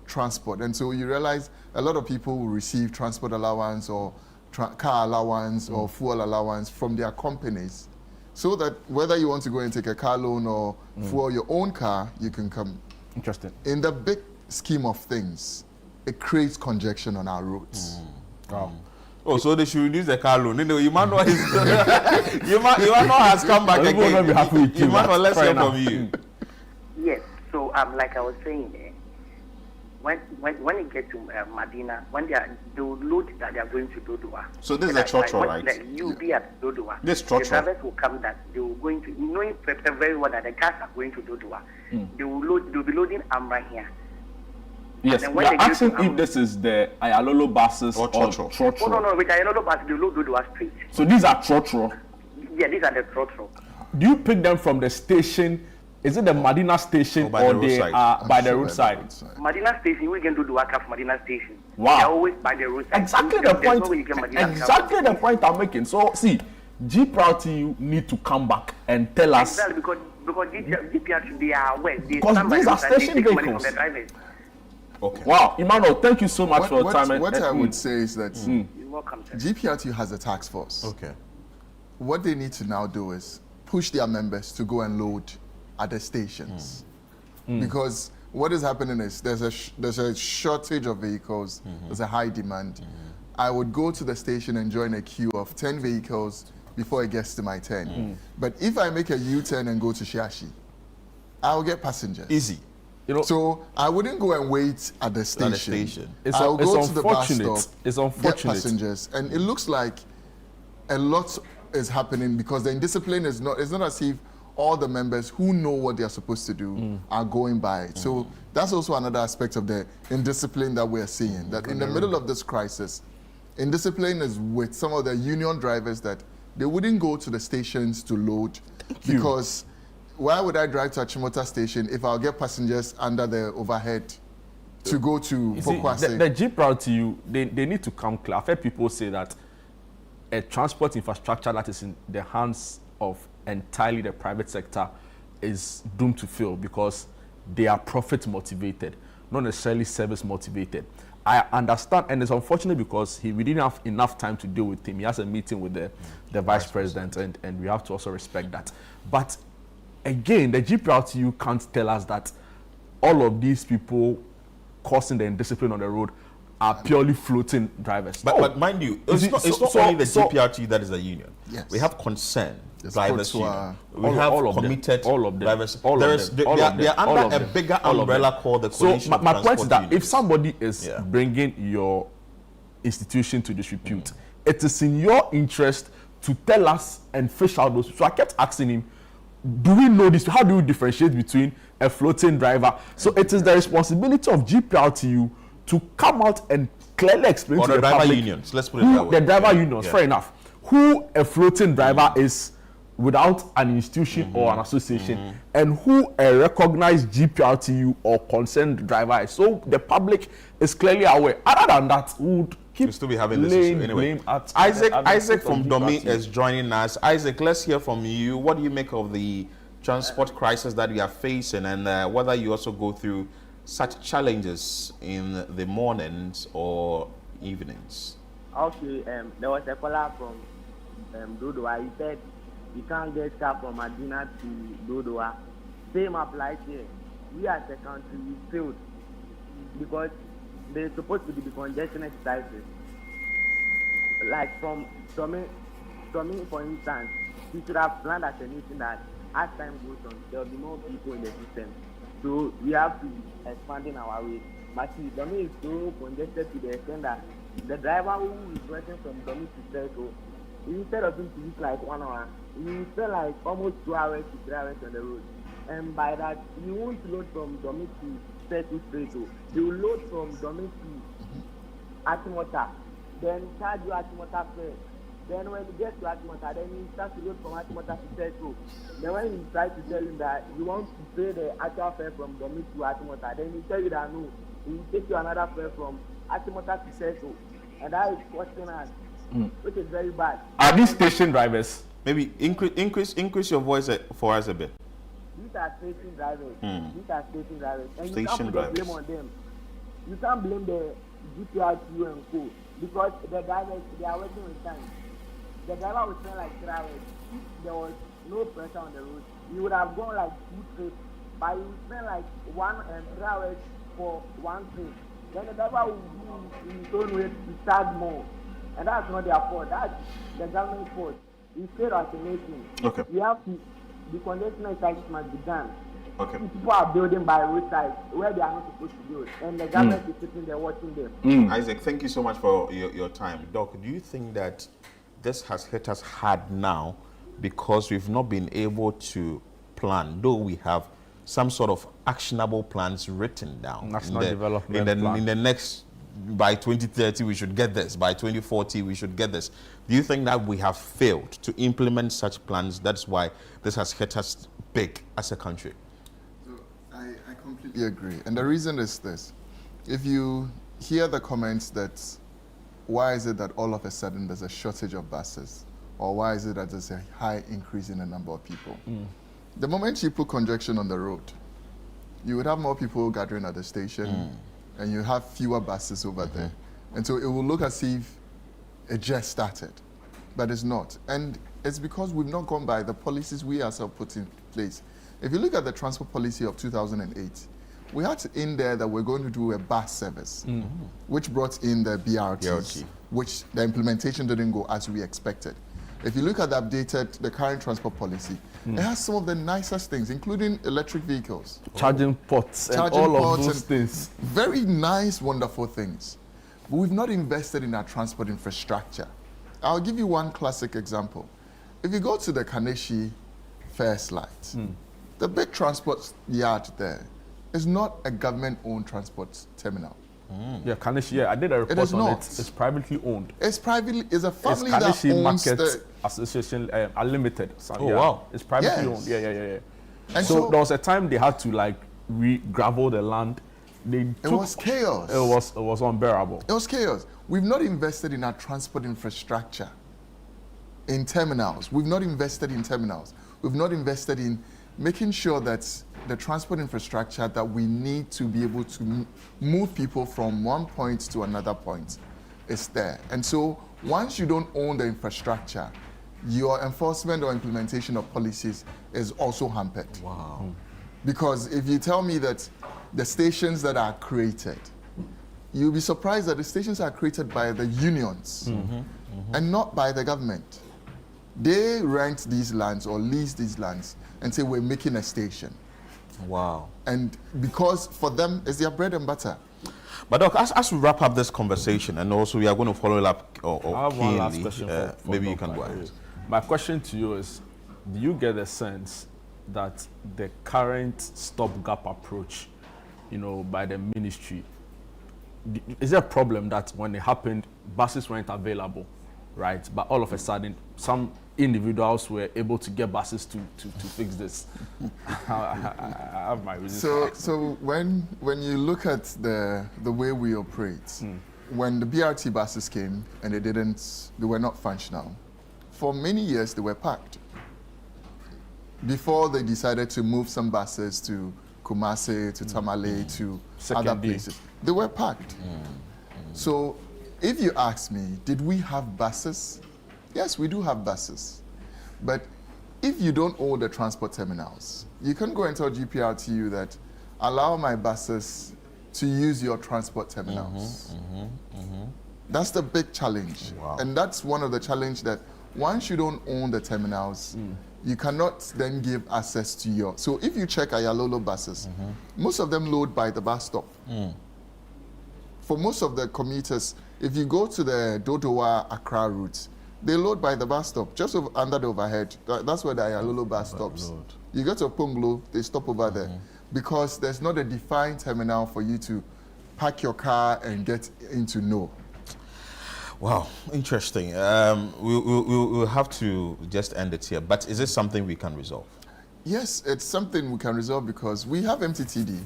transport, and so you realize a lot of people will receive transport allowance or car allowance or fuel allowance from their companies, so that whether you want to go and take a car loan or fuel your own car, you can come. Interesting. In the big scheme of things, it creates congestion on our roads. Wow. Oh, so they should reduce the car loan. You know, Emmanuel has come back again. Emmanuel, let's hear from you. Yes. So like I was saying, when it gets to Medina, when they will load that they are going to Dodua. So this is a trotro, right? Like you be at Dodua. This The trotro. drivers will come that they will going to, knowing very well that the cars are going to Dodua. They will be loading Amra here. Yes, we are asking if this is the Ayalolo buses or trotro. Oh no, with Ayalolo buses they load Dodua straight. So these are trotro. Yeah, these are the trotro. Do you pick them from the station? Is it the Medina station or they are by the roadside? Medina station, we can do the work of Medina station. Wow. They are always by the roadside. Exactly the point. Exactly the point I'm making. So see, GPRTU need to come back and tell us. Exactly, because GPRTU they are aware. Because these are station vehicles. Okay. Wow, Emmanuel, thank you so much for your time. What I would say is that You're welcome, sir. GPRTU has a task force. Okay. What they need to now do is push their members to go and load at the stations, because what is happening is there's a shortage of vehicles. There's a high demand. I would go to the station and join a queue of 10 vehicles before it gets to my turn. But if I make a U-turn and go to Shiashi, I'll get passengers. Easy. So I wouldn't go and wait at the station. I'll go to the bus stop, it's unfortunate. get passengers, and it looks like a lot is happening because the indiscipline is not. It's not as if all the members who know what they are supposed to do are going by it. So that's also another aspect of the indiscipline that we're seeing. That in the middle of this crisis, indiscipline is with some of the union drivers that they wouldn't go to the stations to load because why would I drive to Achimota station if I'll get passengers under the overhead to go to Pokwase? The GPRTU, they need to come clear. I've heard people say that a transport infrastructure that is in the hands of entirely the private sector is doomed to fail because they are profit motivated, not necessarily service motivated. I understand, and it's unfortunate because we didn't have enough time to deal with him. He has a meeting with the vice president, and we have to also respect that. But again, the GPRTU can't tell us that all of these people causing the indiscipline on the road are purely floating drivers. But mind you, it's not only the GPRTU that is a union. Yes. We have concern drivers union. We all have of committed them, all of them, drivers. all There of is- them, all of they are them, all under of a them, bigger all of umbrella them. called the So Coalition of my point is Transport that Unions. if somebody is bringing your institution to disrepute, it is in your interest to tell us and fish out those. So I kept asking him, do we know this? How do we differentiate between a floating driver? So it is the responsibility of GPRTU to come out and clearly explain Or to the the driver public unions, let's put it who that way. the driver Yeah. unions, Yeah. fair enough, who a floating driver is without an institution or an association, and who a recognized GPRTU or concerned driver is. So the public is clearly aware. Other than that, we would keep still be having this issue anyway. Isaac from Domi is joining us. Isaac, let's hear from you. What do you make of the transport crisis that we are facing, and whether you also go through such challenges in the mornings or evenings? Okay, there was a caller from Dodoa. He said you can't get car from Medina to Dodoa. Same applies here. We as a country, we failed because they're supposed to be the congestion exercises. Like from Domi, for instance, we should have planned as a nation that as time goes on, there will be more people in the system. So we have to expand in our way. But see, Domi is so congested to the extent that the driver who is working from Domi to Circle, instead of him to use like 1 hour, he will spend like almost 2 hours to 3 hours on the road. And by that, he won't load from Domi to Circle straight. He will load from Domi to Achimota, then charge you Achimota first. Then when you get to Achimota, then you start to load from Achimota to Circle. Then when you try to tell him that you want to pay the actual fare from Domi to Achimota, then he tell you that no, he will take you another fare from Achimota to Circle. And that is costing us, which is very bad. Are these station drivers? Maybe increase your voice for us a bit. These are station drivers. These are station drivers. And Station you can't put drivers. the blame on them. You can't blame the GPRTU and co. Because the drivers, they are working with time. The driver would spend like 3 hours. If there was no pressure on the road, he would have gone like 2 trips. But he would spend like 1 and 3 hours for 1 trip. Then the driver would do in his own way to charge more. And that's not their fault. That's the government's fault. We failed as a nation. Okay. We have to, the congestion exercises must be done. Okay. People are building by roadside where they are not supposed to build, and the government is sitting there watching them. Isaac, thank you so much for your time. Doc, do you think that this has hit us hard now because we've not been able to plan, though we have some sort of actionable plans written down? National development plan. In the next, by 2030 we should get this, by 2040 we should get this. Do you think that we have failed to implement such plans? That's why this has hit us big as a country. I completely agree. And the reason is this. If you hear the comments that why is it that all of a sudden there's a shortage of buses, or why is it that there's a high increase in the number of people? The moment you put congestion on the road, you would have more people gathering at the station, and you have fewer buses over there. And so it will look as if it just started, but it's not. And it's because we've not gone by the policies we ourselves put in place. If you look at the transport policy of 2008, we had in there that we're going to do a bus service, which brought in the BRTs, which the implementation didn't go as we expected. If you look at the current transport policy, it has some of the nicest things, including electric vehicles. Charging ports and all of those things. Very nice, wonderful things. But we've not invested in our transport infrastructure. I'll give you one classic example. If you go to the Kaneshi First Light, the big transport yard there is not a government-owned transport terminal. Yeah, Kaneshi, yeah, I did a report on it. It's privately owned. It's a family that owns Market the... Association Unlimited. So, oh, wow. It's privately owned. Yeah. And so there was a time they had to like re-gravel the land. It was chaos. It was unbearable. It was chaos. We've not invested in our transport infrastructure, in terminals. We've not invested in terminals. We've not invested in making sure that the transport infrastructure that we need to be able to move people from one point to another point is there. And so once you don't own the infrastructure, your enforcement or implementation of policies is also hampered. Wow. Because if you tell me that the stations that are created, you'll be surprised that the stations are created by the unions and not by the government. They rent these lands or lease these lands and say, we're making a station. Wow. And because for them, it's their bread and butter. But Doc, as we wrap up this conversation, and also we are going to follow it up I have one last question for maybe you Dr. can go ahead. My question to you is, do you get the sense that the current stopgap approach, by the ministry, is there a problem that when it happened, buses weren't available, right? But all of a sudden, some individuals were able to get buses to fix this. I have my reasons. So when you look at the way we operate, when the BRT buses came and they were not functional, for many years they were parked. Before they decided to move some buses to Kumasi, to Tamale, to other places, they were parked. So if you ask me, did we have buses? Yes, we do have buses. But if you don't own the transport terminals, you can go and tell GPRTU that allow my buses to use your transport terminals. That's the big challenge. Wow. And that's one of the challenges that once you don't own the terminals, you cannot then give access to your... So if you check Ayalolo buses, most of them load by the bus stop. For most of the commuters, if you go to the Dodowa-Accra route, they load by the bus stop, just under the overhead. That's where the Ayalolo bus stops. You go to Ponglo, they stop over there. Because there's not a defined terminal for you to park your car and get into no. Wow, interesting. We'll have to just end it here. But is this something we can resolve? Yes, it's something we can resolve because we have MTTD.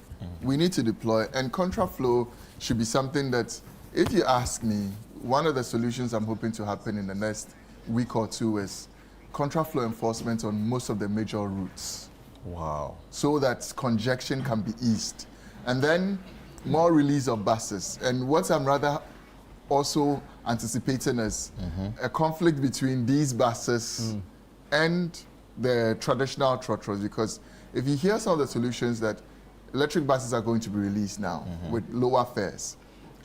We need to deploy, and contraflow should be something that, if you ask me, one of the solutions I'm hoping to happen in the next week or two is contraflow enforcement on most of the major routes. Wow. So that congestion can be eased. And then more release of buses. And what I'm rather also anticipating is a conflict between these buses and the traditional trotros, because if you hear some of the solutions that electric buses are going to be released now with lower fares.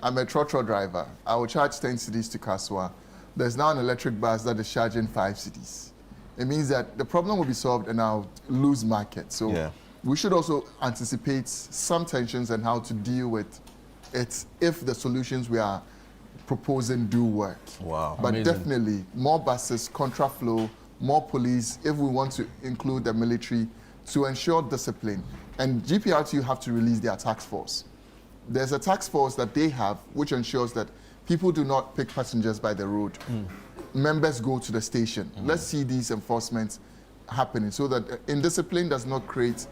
I'm a trotro driver. I will charge 10 cedis to Kaswa. There's now an electric bus that is charging 5 cedis. It means that the problem will be solved and I'll lose market. So we should also anticipate some tensions and how to deal with it if the solutions we are proposing do work. Wow. But Amazing. definitely more buses, contraflow, more police, if we want to include the military to ensure discipline. And GPRTU have to release their task force. There's a task force that they have which ensures that people do not pick passengers by the road. Members go to the station. Let's see these enforcements happening so that indiscipline does not create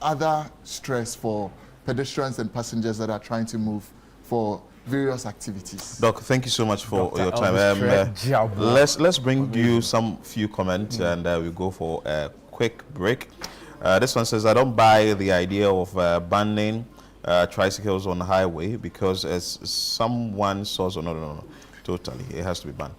other stress for pedestrians and passengers that are trying to move for various activities. Doc, thank you so much for Dr. your time. Let's bring you some few comments and we go for a quick break. This one says, I don't buy the idea of banning tricycles on the highway because as someone saw, no, totally, it has to be banned.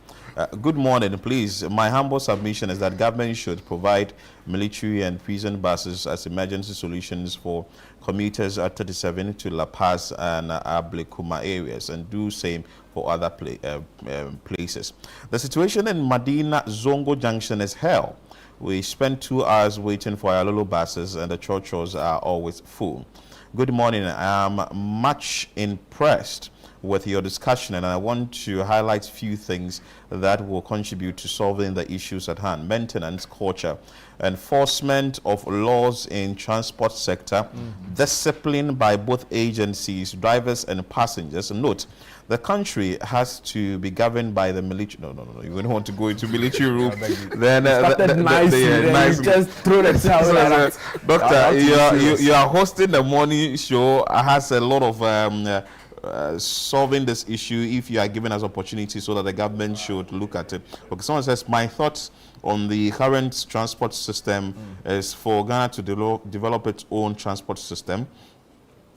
Good morning, please. My humble submission is that government should provide military and prison buses as emergency solutions for commuters at 37 to La Paz and Ablekuma areas and do same for other places. The situation in Medina Zongo Junction is hell. We spend 2 hours waiting for our Lolo buses and the churches are always full. Good morning. I am much impressed with your discussion and I want to highlight a few things that will contribute to solving the issues at hand. Maintenance culture, enforcement of laws in transport sector, discipline by both agencies, drivers and passengers. Note, the country has to be governed by the military. No. You wouldn't want to go into military rule. Then you just throw the towel. Doctor, you are hosting the morning show. Has a lot of solving this issue if you are giving us opportunity so that the government should look at it. Okay, someone says, my thoughts on the current transport system is for Ghana to develop its own transport system.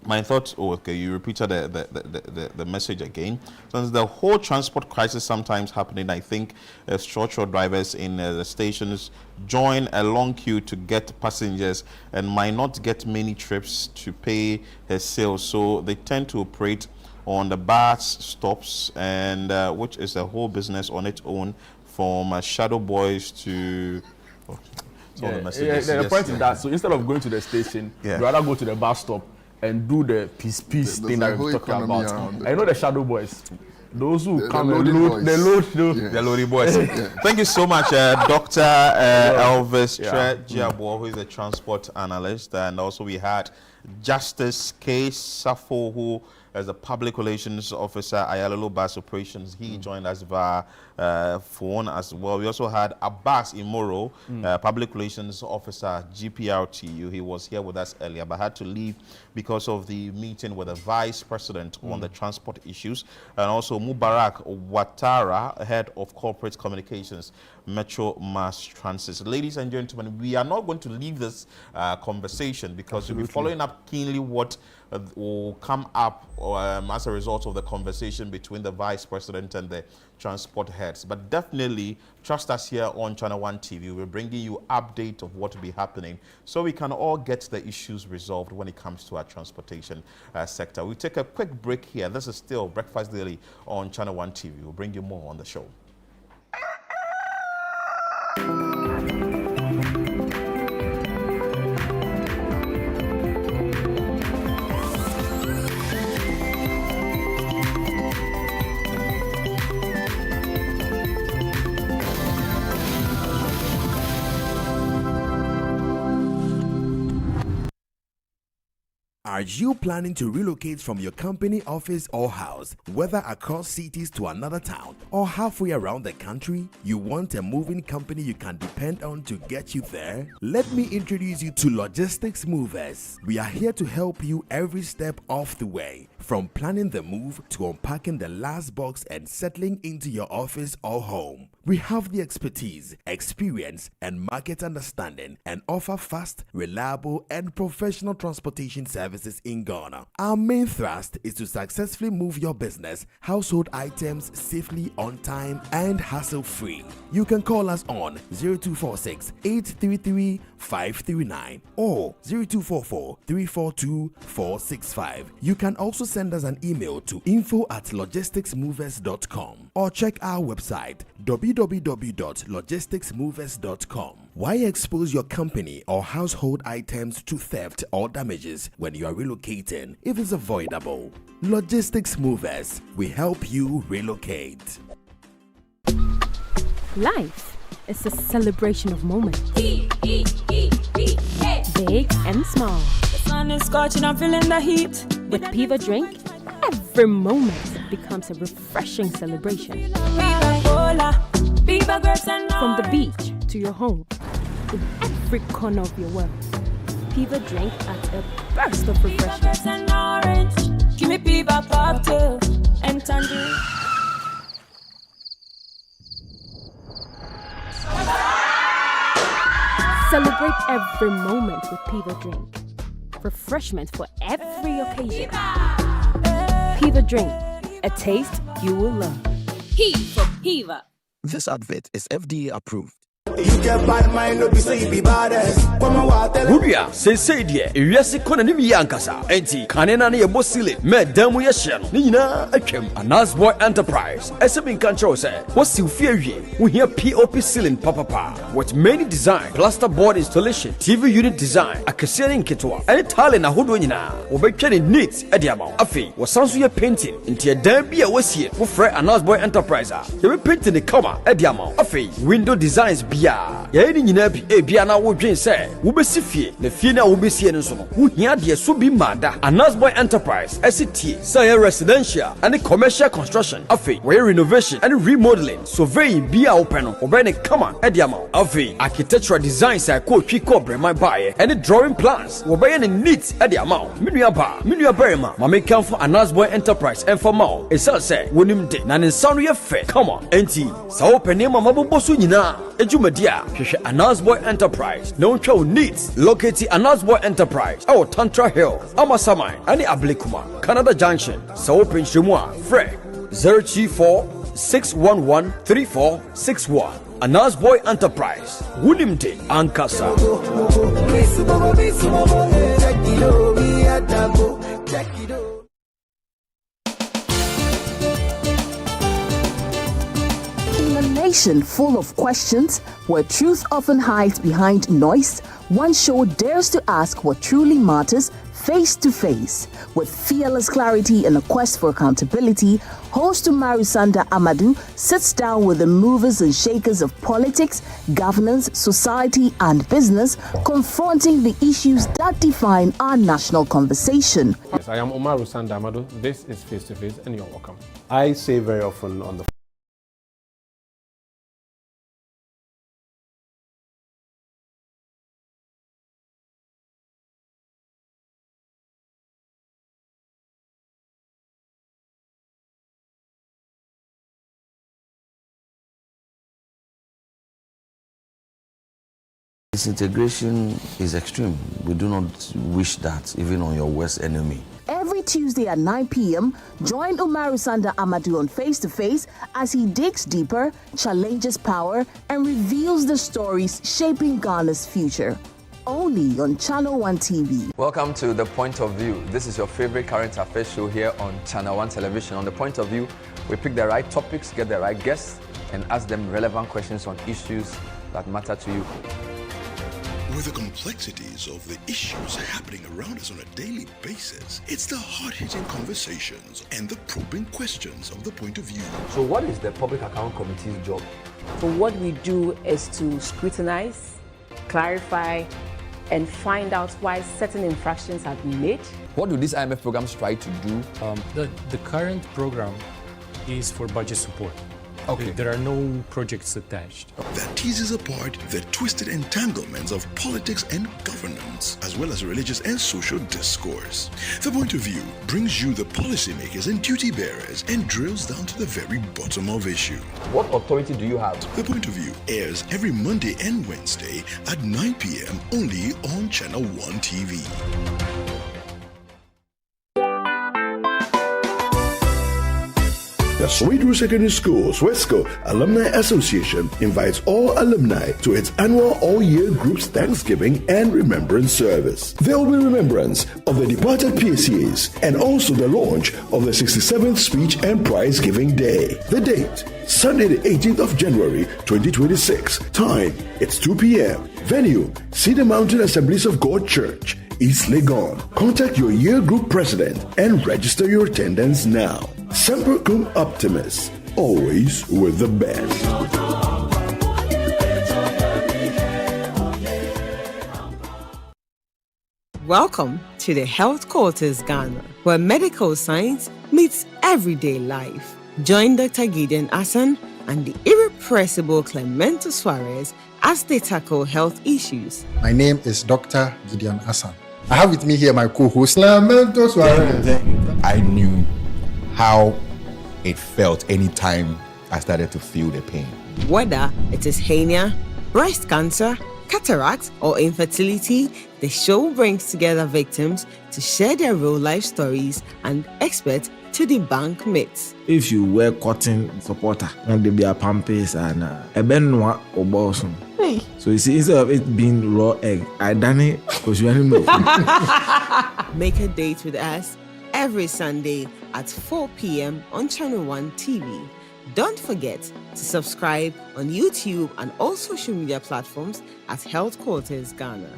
My thoughts, you repeated the message again. Since the whole transport crisis sometimes happening, I think structural drivers in the stations join a long queue to get passengers and might not get many trips to pay his sales. So they tend to operate on the bus stops, and which is a whole business on its own, from shadow boys to... The point is that, so instead of going to the station, you rather go to the bus stop and do the peace thing that we're talking about. I know the shadow boys. Those who come and load, the loading boys. Thank you so much, Dr. Elvis Trejiabo, who is a transport analyst, and also we had Justice K. Safo, who is a public relations officer, Ayalolo Bus Operations. He joined us via phone as well. We also had Abbas Imoro, public relations officer, GPRTU. He was here with us earlier, but had to leave because of the meeting with the vice president on the transport issues. And also Mubarak Watara, head of corporate communications, Metro Mass Transit. Ladies and gentlemen, we are not going to leave this conversation because we'll be following up keenly what will come up as a result of the conversation between the vice president and the transport heads. But definitely trust us here on Channel 1 TV. We're bringing you update of what will be happening so we can all get the issues resolved when it comes to our transportation sector. We'll take a quick break here. This is still Breakfast Daily on Channel 1 TV. We'll bring you more on the show. Are you planning to relocate from your company, office, or house, whether across cities to another town or halfway around the country? You want a moving company you can depend on to get you there? Let me introduce you to Logistics Movers. We are here to help you every step of the way, from planning the move to unpacking the last box and settling into your office or home. We have the expertise, experience, and market understanding and offer fast, reliable, and professional transportation services in Ghana. Our main thrust is to successfully move your business, household items safely, on time, and hassle-free. You can call us on 0246 833 539 or 0244 342 465. You can also send us an email to info@logisticsmovers.com or check our website www.logisticsmovers.com. Why expose your company or household items to theft or damages when you are relocating if it's avoidable? Logistics Movers, we help you relocate. Life is a celebration of moments. Big and small. The sun is scorching, I'm feeling the heat. With Piva Drink, every moment becomes a refreshing celebration. From the beach to your home, in every corner of your world, Piva Drink adds a burst of refreshment. Give me Piva cocktail and tangerine. Celebrate every moment with Piva Drink. Refreshment for every occasion. Piva Drink, a taste you will love. P for Piva. This advert is FDA approved. You get bad mind, no be say you be baddest. Come on, what tell Buria, say dear, if you kona ni yankasa, enti kanena ne yebosile, me damu ye sheno, ni na akem. Anas Boy Enterprise, SMN control say, what's you fear ye? We hear POP ceiling papa with many design, plaster board installation, TV unit design, akasiani nketwa, any tile na hodo nyina, obekeni neat ediamo. Afi, wasansu ye painting, enti ye dambi ya wesiye, wofre Anas Boy Enterprise, ye be painting the cover ediamo. Afi, window designs bia. Ya ni nyina bi bia na wo dwen se wo besi fie na fie na wo besi ne so no wo hia de so bi mada Anas Boy Enterprise ST say residential and commercial construction afi we renovation and remodeling surveying bia open no obe ne kama e de ama afi architectural design say ko twi ko brema bae and drawing plans wo be ne neat e de ama menua berema ma me kan for Anas Boy Enterprise and for ma e say wonim de na ne nsa no ye fe come on enti sa open ne ma mabobo so nyina ejumadia hwehwe Anas Boy Enterprise no twa needs locate Anas Boy Enterprise our Tantra Hill Amasamai and Ablekuma Canada Junction so open shimwa fre 034-611-3461 Anas Boy Enterprise Wunimte Ankasa. Nation full of questions, where truth often hides behind noise, one show dares to ask what truly matters face to face. With fearless clarity and a quest for accountability, host Umaru Sanda Amadou sits down with the movers and shakers of politics, governance, society, and business, confronting the issues that define our national conversation. Yes, I am Umaru Sanda Amadou. This is Face to Face, and you're welcome. I say very often on the Disintegration is extreme. We do not wish that even on your worst enemy. Every Tuesday at 9 p.m., join Umaru Sanda Amadou on Face to Face as he digs deeper, challenges power, and reveals the stories shaping Ghana's future. Only on Channel 1 TV. Welcome to The Point of View. This is your favorite current affairs show here on Channel 1 Television. On The Point of View, we pick the right topics, get the right guests, and ask them relevant questions on issues that matter to you. With the complexities of the issues happening around us on a daily basis, it's the hard-hitting conversations and the probing questions of The Point of View. So what is the Public Account Committee's job? So what we do is to scrutinize, clarify, and find out why certain infractions have been made. What do these IMF programs try to do? The current program is for budget support. Okay. There are no projects attached. That teases apart the twisted entanglements of politics and governance, as well as religious and social discourse. The Point of View brings you the policymakers and duty bearers and drills down to the very bottom of issue. What authority do you have? The Point of View airs every Monday and Wednesday at 9 p.m. only on Channel 1 TV. The Sweetrose Secondary School's Wesco Alumni Association invites all alumni to its annual all-year groups Thanksgiving and Remembrance Service. There will be remembrance of the departed PACAs and also the launch of the 67th Speech and Prize Giving Day. The date, Sunday the 18th of January 2026. Time, it's 2 p.m. Venue, Cedar Mountain Assemblies of God Church, East Legon. Contact your year group president and register your attendance now. Semper Cum Optimus, always with the best. Welcome to the Health Quarters Ghana, where medical science meets everyday life. Join Dr. Gideon Assan and the irrepressible Clemento Suarez as they tackle health issues. My name is Dr. Gideon Assan. I have with me here my co-host, Clemento Suarez. I knew how it felt anytime I started to feel the pain. Whether it is hernia, breast cancer, cataracts, or infertility, the show brings together victims to share their real life stories and experts to debunk myths. If you wear cotton supporter, and they be a pampers and a benwa or bosom. So you see, instead of it being raw egg, I done it because you animal. Make a date with us every Sunday at 4 p.m. on Channel 1 TV. Don't forget to subscribe on YouTube and all social media platforms at Health Quarters Ghana.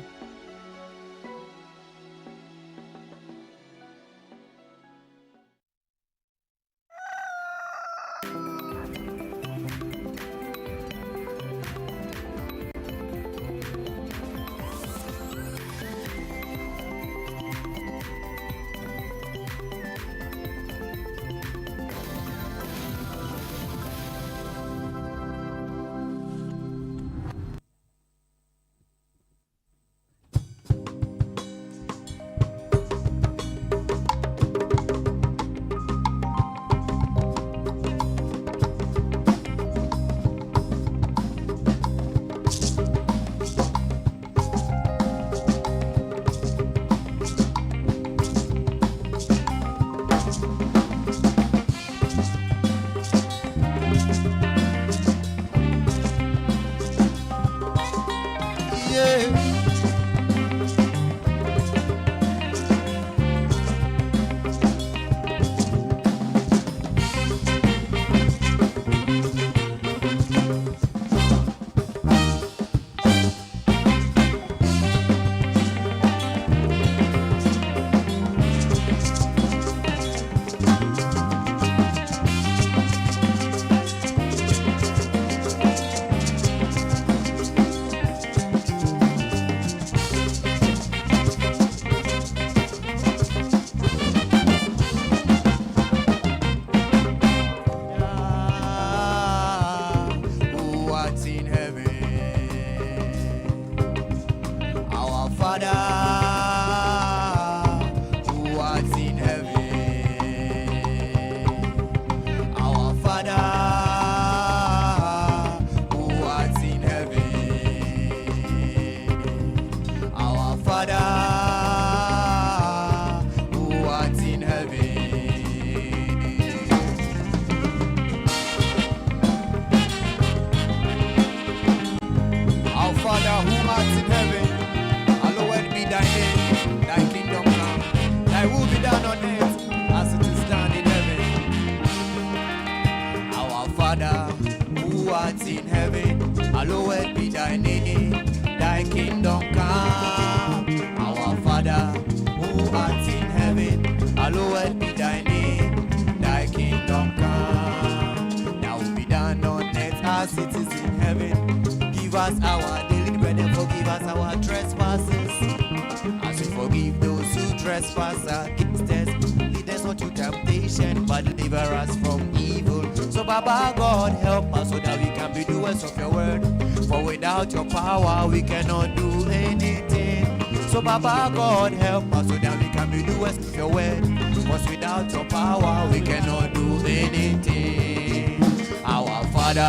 Your power, we cannot do anything. So Baba God help us so that we can be doers of your word. Because without your power, we cannot do anything. Our Father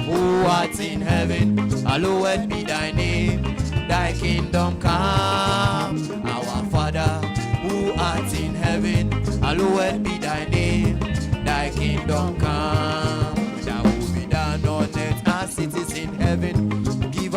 who art in heaven, hallowed be thy name. Thy kingdom come. Our Father who art in heaven, hallowed be thy name. Thy kingdom come.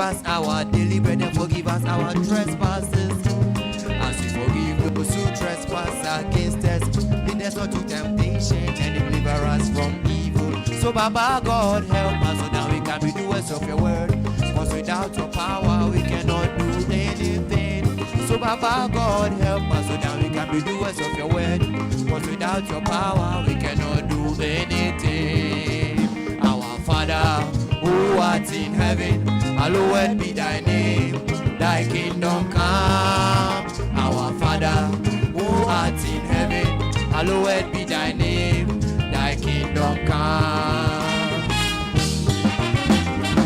us our daily bread and forgive us our trespasses, as we forgive those who trespass against us. Lead us not to temptation and deliver us from evil. So Baba God help us so that we can be doers of your word. Cause without your power we cannot do anything. So Baba God help us so that we can be doers of your word. Cause without your power we cannot do anything. Our Father who art in heaven, hallowed be thy name. Thy kingdom come. Our Father who art in heaven, hallowed be thy name. Thy kingdom come.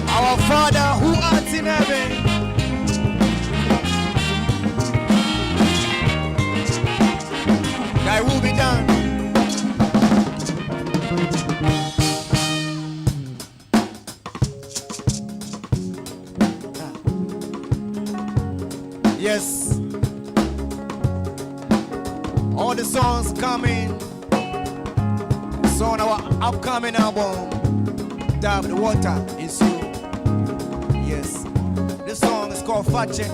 Our Father who art in heaven, thy will be done. Yes. All the songs coming. So on our upcoming album, Dab the Water is You. Yes. This song is called Fache.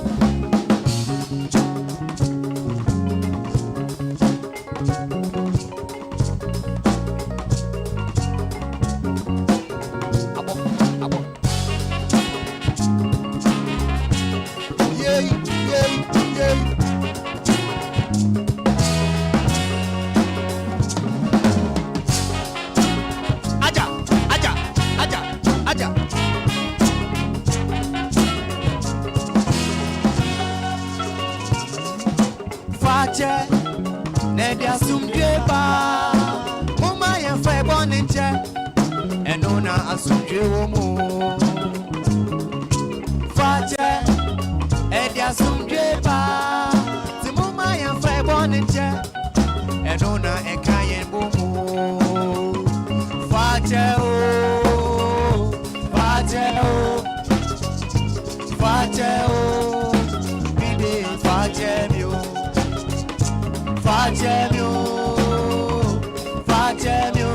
Nedia sumdeba, mama ya fe boninche, enona asumdwe womo. Fache, nedia sumdeba, ti mama ya fe boninche, enona ekayen bomo. Fache o, fache o, fache o, bide fache mi o. Fajemio, Fajemio,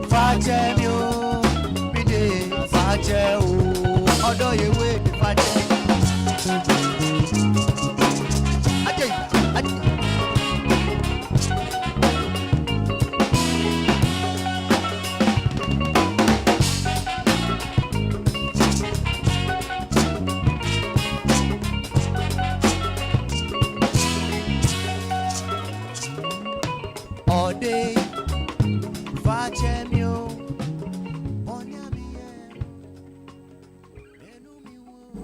Fajemio, Bide, Fajeo, although you wait, Fajemio.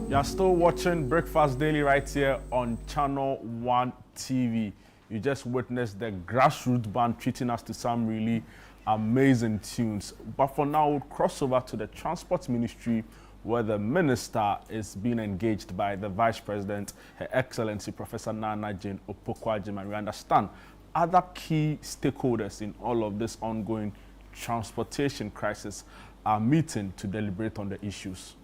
You are still watching Breakfast Daily right here on Channel 1 TV. You just witnessed the grassroots band treating us to some really amazing tunes. But for now, we'll cross over to the Transport Ministry, where the minister is being engaged by the Vice President, Her Excellency Professor Nana Jane Opoku-Agyeman. And we understand other key stakeholders in all of this ongoing transportation crisis are meeting to deliberate on the issues.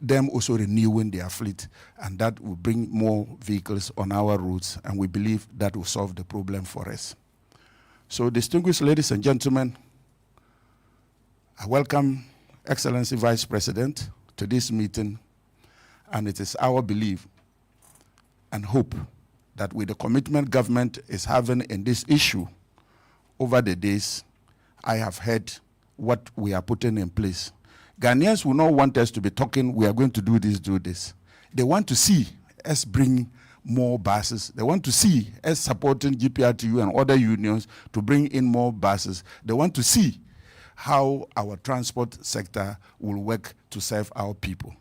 Them also renewing their fleet, and that will bring more vehicles on our roads, and we believe that will solve the problem for us. So, distinguished ladies and gentlemen, I welcome Excellency Vice President to this meeting, and it is our belief and hope that with the commitment government is having in this issue over the days, I have heard what we are putting in place. Ghanaians will not want us to be talking, we are going to do this, do this. They want to see us bring more buses. They want to see us supporting GPRTU and other unions to bring in more buses. They want to see how our transport sector will work to serve our people.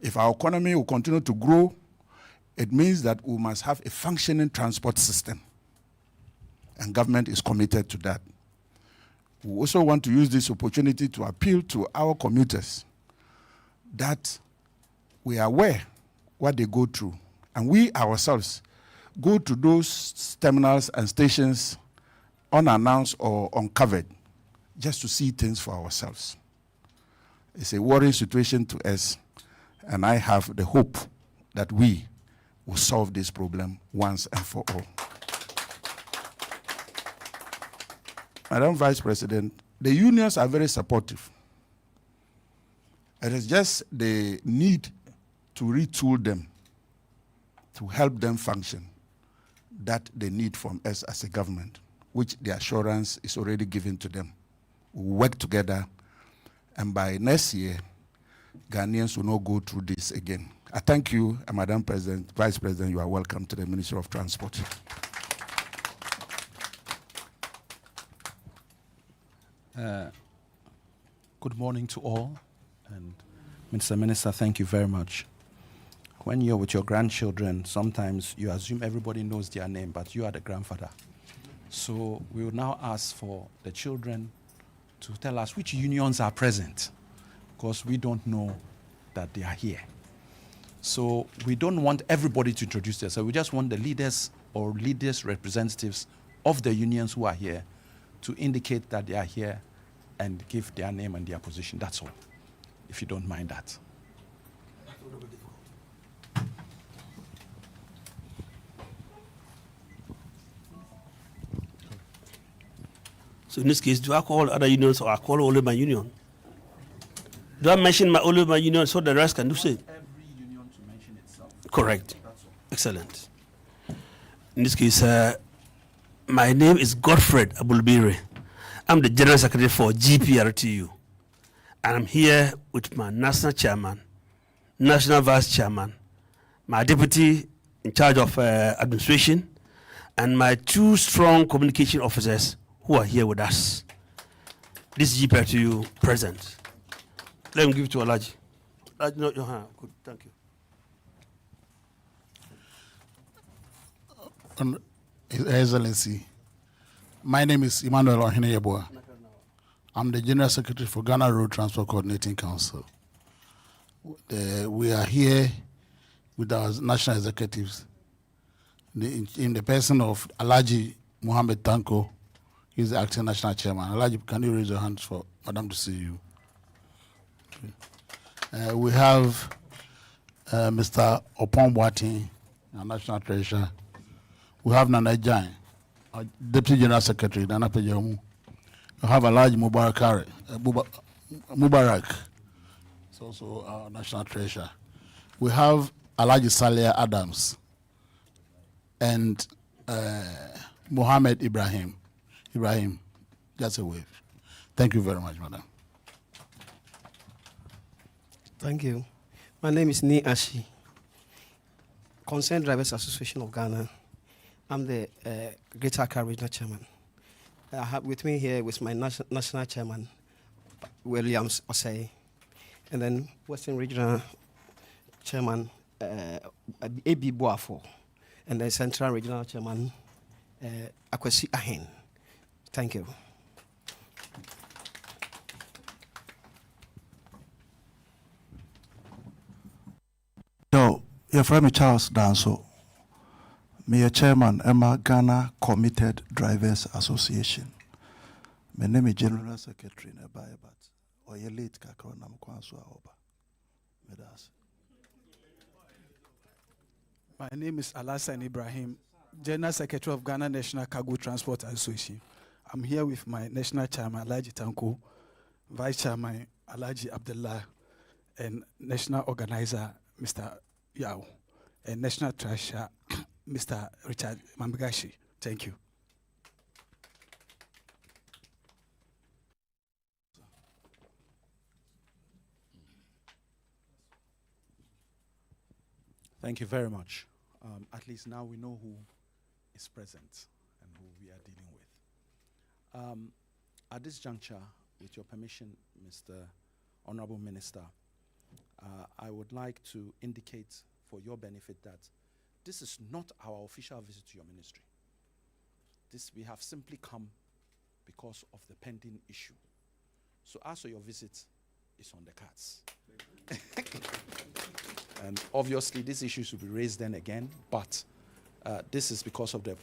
If our economy will continue to grow, it means that we must have a functioning transport system. And government is committed to that. We also want to use this opportunity to appeal to our commuters that we are aware what they go through. And we ourselves go to those terminals and stations unannounced or uncovered just to see things for ourselves. It's a worrying situation to us, and I have the hope that we will solve this problem once and for all. Madam Vice President, the unions are very supportive. It is just the need to retool them, to help them function, that they need from us as a government, which the assurance is already given to them. We work together, and by next year, Ghanaians will not go through this again. I thank you, Madam President, Vice President, you are welcome to the Ministry of Transport. Good morning to all, and Mr. Minister, thank you very much. When you're with your grandchildren, sometimes you assume everybody knows their name, but you are the grandfather. So we will now ask for the children to tell us which unions are present, because we don't know that they are here. So we don't want everybody to introduce themselves. We just want the leaders or leaders representatives of the unions who are here to indicate that they are here and give their name and their position. That's all, if you don't mind that. So in this case, do I call other unions or I call only my union? Do I mention only my union so the rest can do so? Every union to mention itself. Correct. Excellent. In this case, my name is Godfred Abulbire. I'm the General Secretary for GPRTU. And I'm here with my National Chairman, National Vice Chairman, my Deputy in charge of administration, and my 2 strong communication officers who are here with us. This is GPRTU present. Let me give it to Alaji. Alaji, no, your hand. Good, thank you. His Excellency, my name is Emmanuel Ohineyeboa. I'm the General Secretary for Ghana Road Transport Coordinating Council. We are here with our national executives in the person of Alaji Mohammed Tanko. He's the acting national chairman. Alaji, can you raise your hands for Madam to see you? Okay. We have Mr. Opon Boatin, our national treasurer. We have Nana Jain, our deputy general secretary, Nana Pejamu. We have Alaji Mubarak, it's also our national treasurer. We have Alaji Saleh Adams and Mohammed Ibrahim. Ibrahim, just a wave. Thank you very much, madam. Thank you. My name is Ni Ashi, Concerned Drivers Association of Ghana. I'm the Greater Accra Regional Chairman. I have with me here with my national chairman, Williams Osei, and then Western Regional Chairman, A.B. Boafo, and then Central Regional Chairman, Akwesi Ahen. Thank you. Yo, your friend Charles Danso. Me a chairman, Emma Ghana Commuter Drivers Association. My name is General Secretary Nebaye, but or you late kakron nam kwanso oba. My name is Alassane Ibrahim, General Secretary of Ghana National Cargo Transport Association. I'm here with my National Chairman, Alaji Tanko, Vice Chairman, Alaji Abdullah, and National Organizer, Mr. Yao, and National Treasurer, Mr. Richard Mambigashi. Thank you. Thank you very much. At least now we know who is present and who we are dealing with. At this juncture, with your permission, Mr. Honorable Minister, I would like to indicate for your benefit that this is not our official visit to your ministry. This we have simply come because of the pending issue. So as for your visit, it's on the cards. And obviously these issues will be raised then again, but this is because of the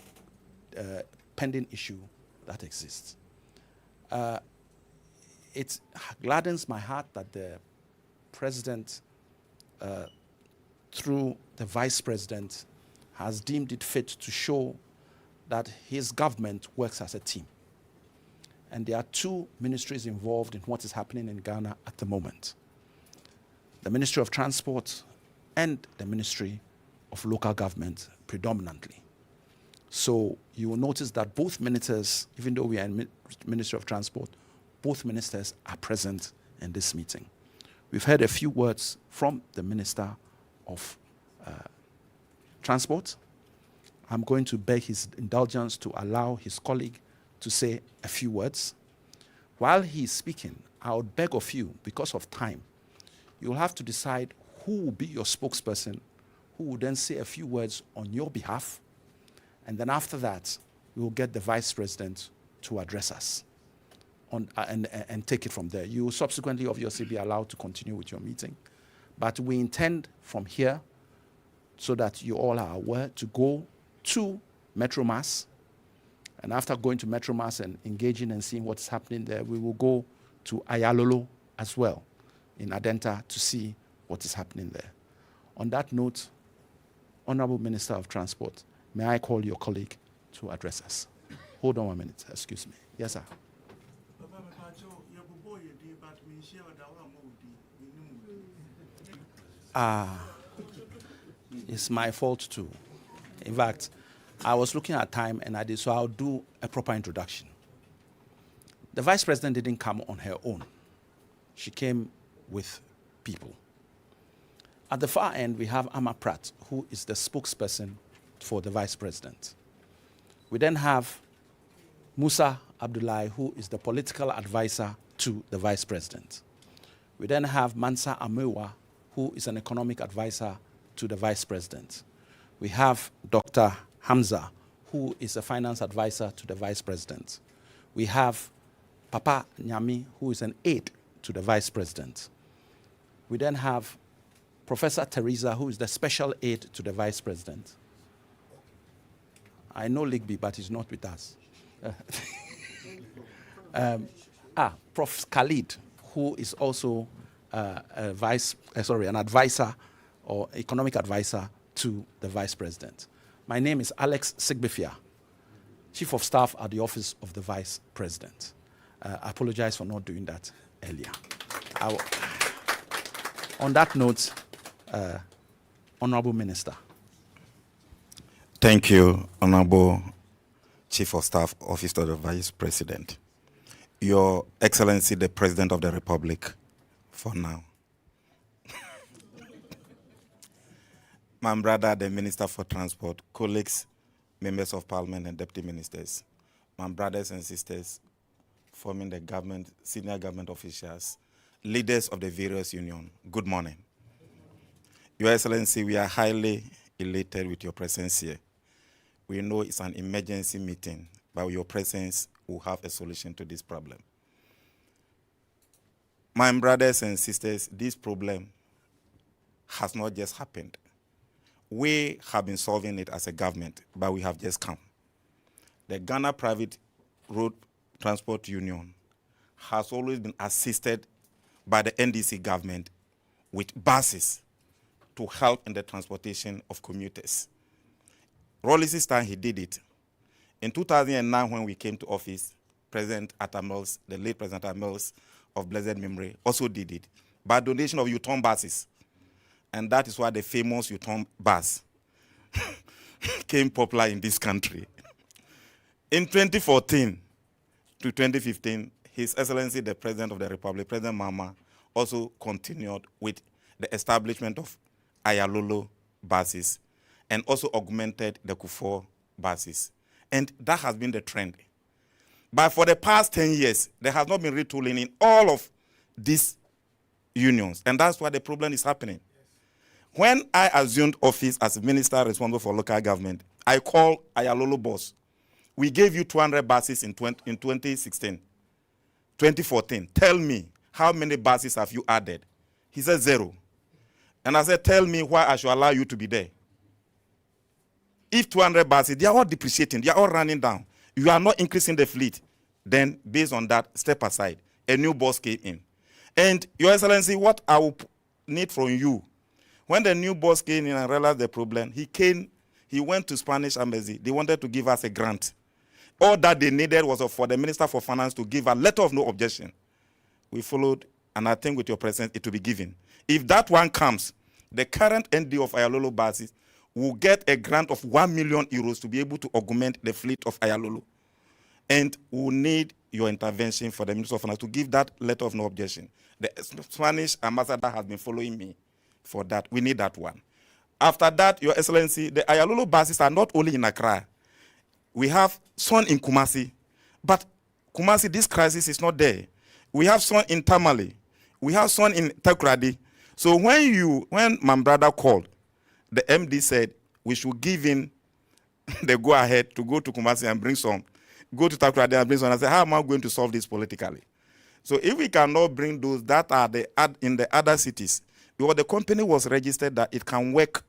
pending issue that exists. It gladdens my heart that the President, through the Vice President, has deemed it fit to show that his government works as a team. And there are 2 ministries involved in what is happening in Ghana at the moment. the Ministry of Transport, and the Ministry of Local Government predominantly. So you will notice that both ministers, even though we are in Ministry of Transport, both ministers are present in this meeting. We've heard a few words from the Minister of Transport. I'm going to beg his indulgence to allow his colleague to say a few words. While he's speaking, I would beg of you, because of time, you'll have to decide who will be your spokesperson, who will then say a few words on your behalf, and then after that, we will get the Vice President to address us and take it from there. You will subsequently, obviously, be allowed to continue with your meeting. But we intend from here, so that you all are aware, to go to Metro Mass. And after going to Metro Mass and engaging and seeing what's happening there, we will go to Ayalolo as well in Adenta to see what is happening there. On that note, Honorable Minister of Transport, may I call your colleague to address us? Hold on 1 minute, excuse me. Yes, sir. It's my fault too. In fact, I was looking at time and I did, so I'll do a proper introduction. The Vice President didn't come on her own. She came with people. At the far end, we have Amma Pratt, who is the spokesperson for the Vice President. We then have Musa Abdullahi, who is the political advisor to the Vice President. We then have Mansa Amewa, who is an economic advisor to the Vice President. We have Dr. Hamza, who is a finance advisor to the Vice President. We have Papa Nyami, who is an aide to the Vice President. We then have Professor Teresa, who is the special aide to the Vice President. I know Ligby, but he's not with us. Prof. Khalid, who is also an advisor or economic advisor to the Vice President. My name is Alex Sigbefia, Chief of Staff at the Office of the Vice President. I apologize for not doing that earlier. On that note, Honorable Minister. Thank you, Honorable Chief of Staff, Office of the Vice President. Your Excellency, the President of the Republic, for now. My brother, the Minister for Transport, colleagues, members of Parliament and Deputy Ministers, my brothers and sisters forming the government, senior government officials, leaders of the various unions, good morning. Your Excellency, we are highly elated with your presence here. We know it's an emergency meeting, but with your presence, we'll have a solution to this problem. My brothers and sisters, this problem has not just happened. We have been solving it as a government, but we have just come. The Ghana Private Road Transport Union has always been assisted by the NDC government with buses to help in the transportation of commuters. Rollis' time, he did it. In 2009, when we came to office, President Atta Mills, the late President Atta Mills of blessed memory, also did it by donation of U-turn buses. And that is why the famous U-turn bus became popular in this country. In 2014 to 2015, His Excellency, the President of the Republic, President Mahama, also continued with the establishment of Ayalolo buses and also augmented the Kufuor buses. And that has been the trend. But for the past 10 years, there has not been retooling in all of these unions. And that's why the problem is happening. When I assumed office as minister responsible for local government, I called Ayalolo boss. We gave you 200 buses in 2016. 2014, tell me, how many buses have you added? He said 0. And I said, tell me why I should allow you to be there. If 200 buses, they are all depreciating, they are all running down. You are not increasing the fleet. Then, based on that, step aside. A new boss came in. And, Your Excellency, what I will need from you, when the new boss came in and realized the problem, he went to Spanish embassy. They wanted to give us a grant. All that they needed was for the Minister for Finance to give a letter of no objection. We followed, and I think with your presence, it will be given. If that one comes, the current ND of Ayalolo buses will get a grant of 1 million euros to be able to augment the fleet of Ayalolo. And we will need your intervention for the Minister of Finance to give that letter of no objection. The Spanish ambassador has been following me for that. We need that one. After that, Your Excellency, the Ayalolo buses are not only in Accra. We have some in Kumasi. But Kumasi, this crisis is not there. We have some in Tamale. We have some in Takoradi. So when my brother called, the MD said we should give him the go-ahead to go to Kumasi and bring some. Go to Takoradi and bring some. I said, how am I going to solve this politically? So if we cannot bring those that are in the other cities, because the company was registered that it can work.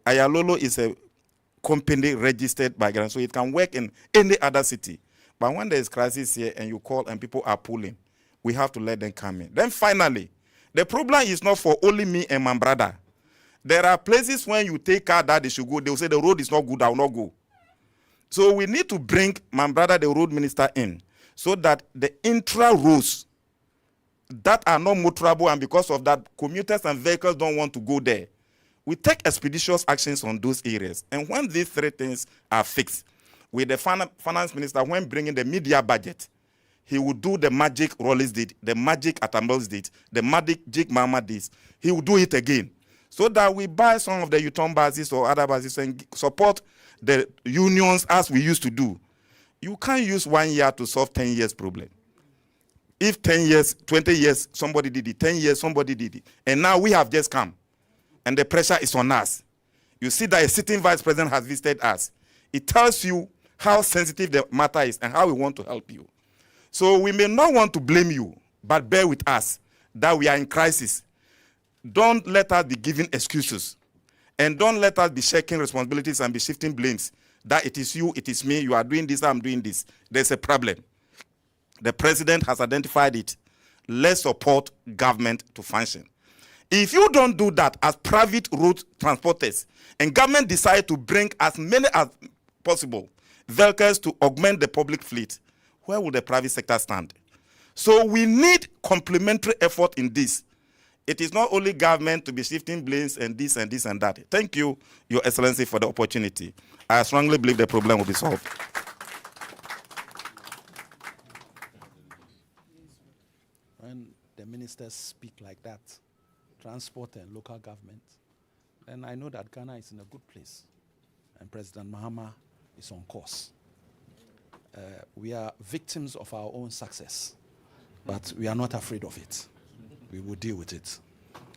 Ayalolo is a company registered by Ghana, so it can work in any other city. But when there is crisis here and you call and people are pulling, we have to let them come in. Then finally, the problem is not for only me and my brother. There are places when you take car that they should go, they will say the road is not good, I will not go. So we need to bring my brother, the road minister, in so that the intra roads that are not motorable, and because of that, commuters and vehicles don't want to go there. We take expeditious actions on those areas. And when these three things are fixed, with the finance minister, when bringing the media budget, he will do the magic Rollis did, the magic Atambels did, the magic Mama did. He will do it again. So that we buy some of the Uton buses or other buses and support the unions as we used to do. You can't use 1 year to solve 10 years problem. If 10 years, 20 years, somebody did it, 10 years, somebody did it. And now we have just come. And the pressure is on us. You see that a sitting vice president has visited us. It tells you how sensitive the matter is and how we want to help you. So we may not want to blame you, but bear with us that we are in crisis. Don't let us be giving excuses. And don't let us be shaking responsibilities and be shifting blames. That it is you, it is me, you are doing this, I'm doing this. There's a problem. The president has identified it. Let's support government to function. If you don't do that as private road transporters, and government decide to bring as many as possible vehicles to augment the public fleet, where will the private sector stand? So we need complementary effort in this. It is not only government to be shifting blames and this and this and that. Thank you, Your Excellency, for the opportunity. I strongly believe the problem will be solved. When the ministers speak like that, transport and local government, then I know that Ghana is in a good place. And President Mahama is on course. We are victims of our own success, but we are not afraid of it. We will deal with it.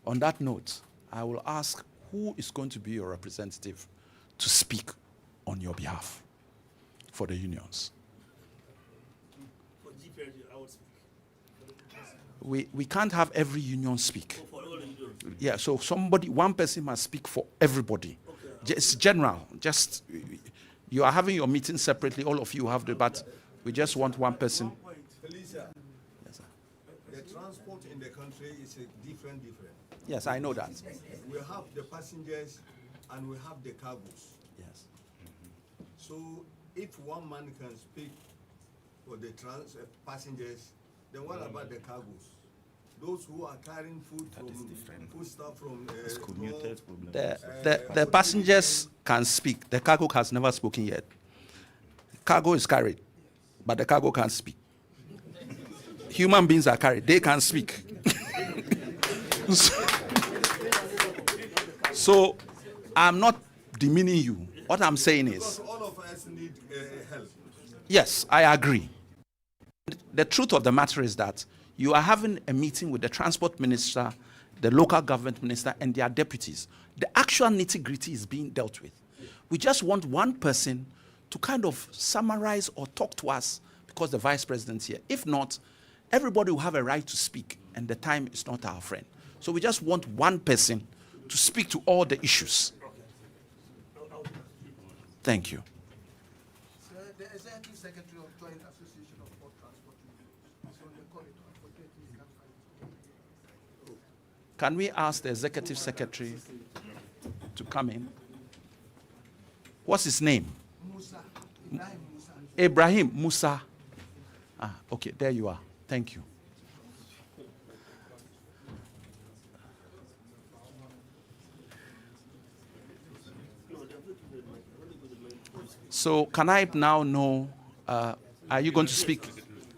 On that note, I will ask who is going to be your representative to speak on your behalf for the unions. For GPRG, I would speak. We can't have every union speak. Yeah, so one person must speak for everybody. Okay. It's general. Just you are having your meeting separately. All of you have the, but we just want one person. Felicia, yes, sir. The transport in the country is different. Yes, I know that. We have the passengers and we have the cargos. Yes. So if one man can speak for the passengers, then what about the cargos? Those who are carrying food food stuff from the passengers can speak. The cargo has never spoken yet. Cargo is carried, but the cargo can't speak. Human beings are carried; they can speak. So I'm not demeaning you. What I'm saying is, because all of us need help. Yes, I agree. The truth of the matter is that you are having a meeting with the transport minister, the local government minister, and their deputies. The actual nitty-gritty is being dealt with. We just want one person to kind of summarize or talk to us because the vice president's here. If not, everybody will have a right to speak, and the time is not our friend. So we just want one person to speak to all the issues. Thank you. Sir, the Executive Secretary of Joint Association of Port Transport is on the corridor. Can we ask the Executive Secretary to come in? What's his name? Musa. Ibrahim Musa. Ah, okay, there you are. Thank you. So can I now know, are you going to speak?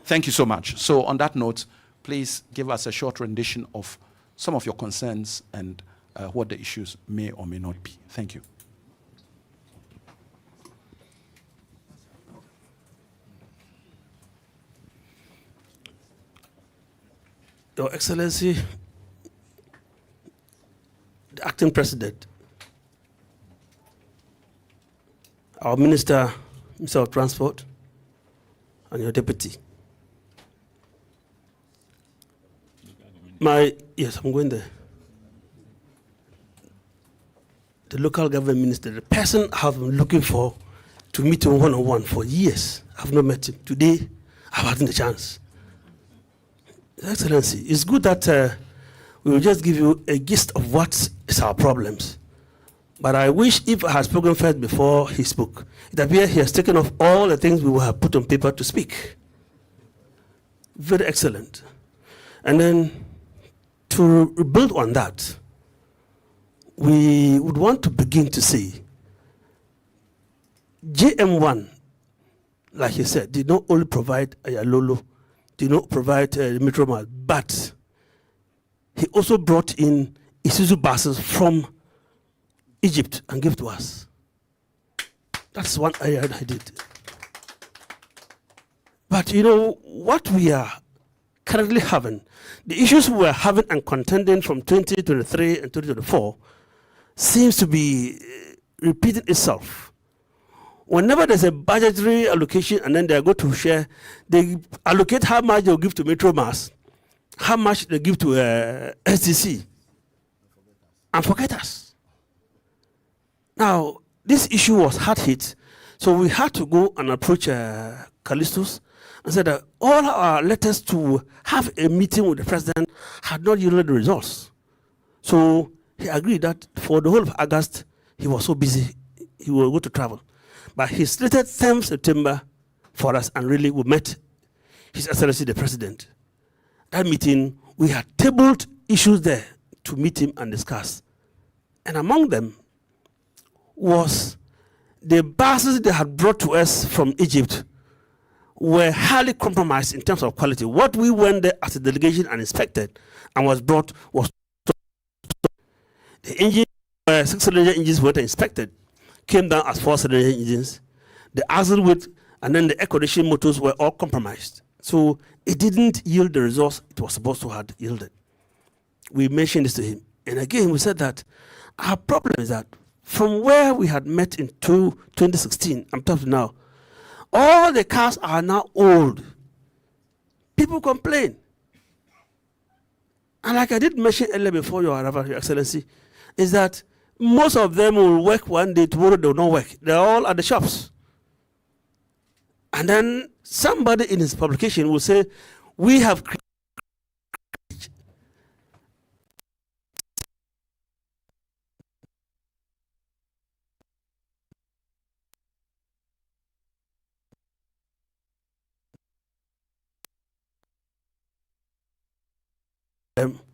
Thank you so much. So on that note, please give us a short rendition of some of your concerns and what the issues may or may not be. Thank you. Your Excellency, the acting president, our Minister of Transport, and your deputy. Yes, I'm going there. The local government minister, the person I've been looking for to meet him one-on-one for years. I've not met him. Today, I've had the chance. Excellency, it's good that we will just give you a gist of what is our problems. But I wish if I had spoken first before he spoke, it appears he has taken off all the things we will have put on paper to speak. Very excellent. And then to build on that, we would want to begin to say JM1, like he said, did not only provide Ayalolo, did not provide Metro Mall, but he also brought in Isuzu buses from Egypt and gave to us. That's one I did. But you know, what we are currently having, the issues we are having and contending from 2023 and 2024 seems to be repeating itself. Whenever there's a budgetary allocation and then they go to share, they allocate how much they'll give to Metro Mass, how much they give to SDC, and forget us. Now, this issue was hard hit, so we had to go and approach Callistus and said that all our letters to have a meeting with the president had not yielded the results. So he agreed that for the whole of August, he was so busy, he will go to travel. But he slated 10th September for us, and really we met His Excellency the President. That meeting, we had tabled issues there to meet him and discuss. And among them was the buses they had brought to us from Egypt were highly compromised in terms of quality. What we went there as a delegation and inspected and was brought was the engine, 6-cylinder engines were inspected, came down as 4-cylinder engines. The axle width and then the air conditioning motors were all compromised. So it didn't yield the results it was supposed to have yielded. We mentioned this to him. And again, we said that our problem is that from where we had met in 2016, I'm talking now, all the cars are now old. People complain. And like I did mention earlier before, Your Excellency, is that most of them will work one day, tomorrow they will not work. They're all at the shops. And then somebody in his publication will say, we have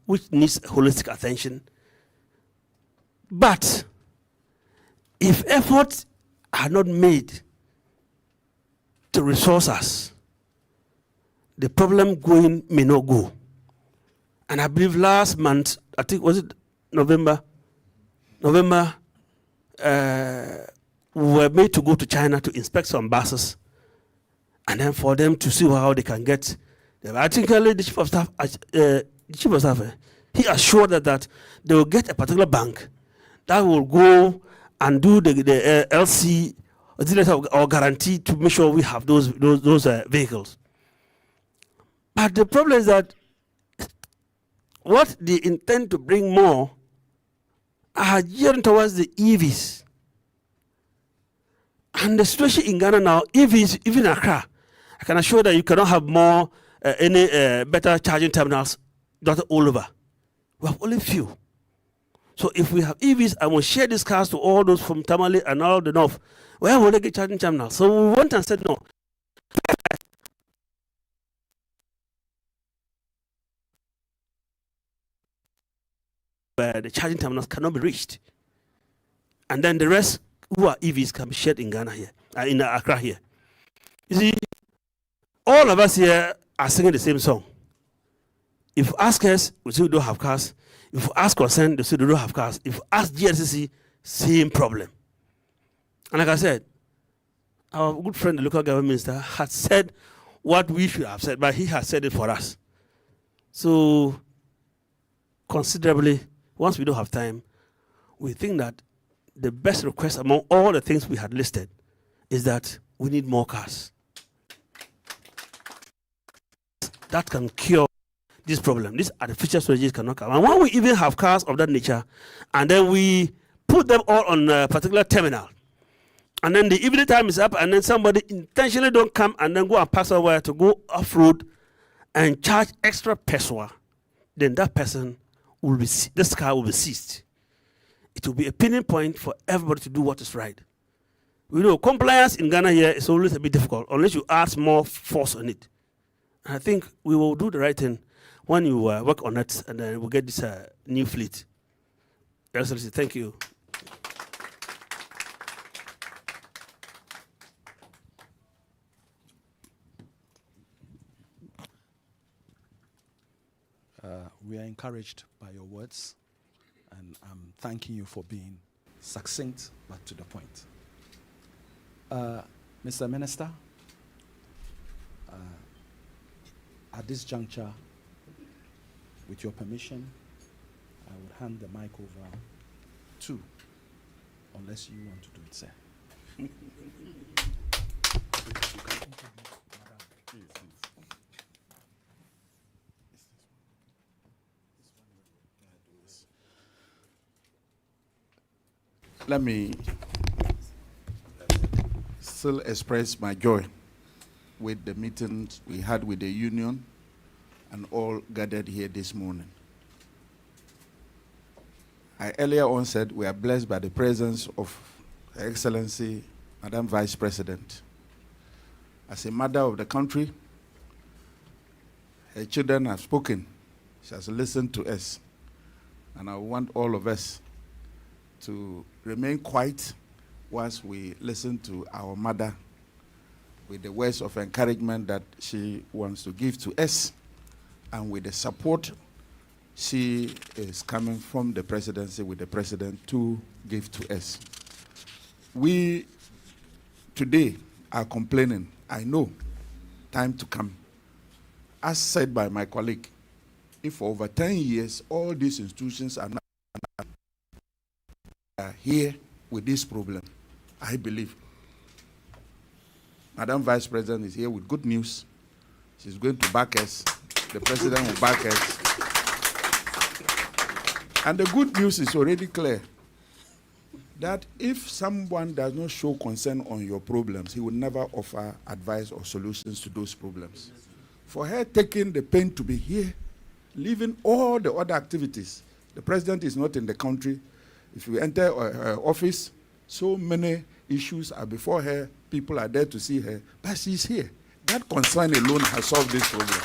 which needs holistic attention. But if efforts are not made to resource us, the problem going may not go. And I believe last month, I think was it November, we were made to go to China to inspect some buses, and then for them to see how they can get. I think the chief of staff, he assured that they will get a particular bank that will go and do the LC or guarantee to make sure we have those vehicles. But the problem is that what they intend to bring more are gearing towards the EVs. And the situation in Ghana now, EVs, even in Accra, I can assure that you cannot have more any better charging terminals dotted all over. We have only few. So if we have EVs, I will share these cars to all those from Tamale and all the north. Where will they get charging terminals? So we went and said no. Where the charging terminals cannot be reached. And then the rest who are EVs can be shared in Ghana here. in Accra here. You see, all of us here are singing the same song. If you ask us, we say we don't have cars. If you ask Concern, they say they don't have cars. If you ask GLCC, same problem. And like I said, our good friend, the local government minister, had said what we should have said, but he has said it for us. So, considerably, once we don't have time, we think that the best request among all the things we had listed is that we need more cars. That can cure this problem. These artificial storages cannot come. And when we even have cars of that nature, and then we put them all on a particular terminal, and then the evening time is up, and then somebody intentionally don't come and then go and pass over to go off-road and charge extra peso, then that person will be, this car will be seized. It will be a pinning point for everybody to do what is right. We know compliance in Ghana here is always a bit difficult unless you add more force on it. And I think we will do the right thing when you work on it, and then we'll get this new fleet. Excellency, thank you. We are encouraged by your words, and I'm thanking you for being succinct but to the point. Mr. Minister, at this juncture, with your permission, I would hand the mic over to, unless you want to do it, sir. Let me still express my joy with the meetings we had with the union and all gathered here this morning. I earlier on said we are blessed by the presence of Her Excellency, Madam Vice President. As a mother of the country, her children have spoken. She has listened to us. And I want all of us to remain quiet whilst we listen to our mother with the words of encouragement that she wants to give to us, and with the support she is coming from the presidency with the president to give to us. We today are complaining. I know, time to come. As said by my colleague, if for over 10 years all these institutions are not here with this problem, I believe Madam Vice President is here with good news. She's going to back us. The President will back us. And the good news is already clear, that if someone does not show concern on your problems, he will never offer advice or solutions to those problems. For her taking the pain to be here, leaving all the other activities, the President is not in the country. If you enter her office, so many issues are before her, people are there to see her, but she's here. That concern alone has solved this problem.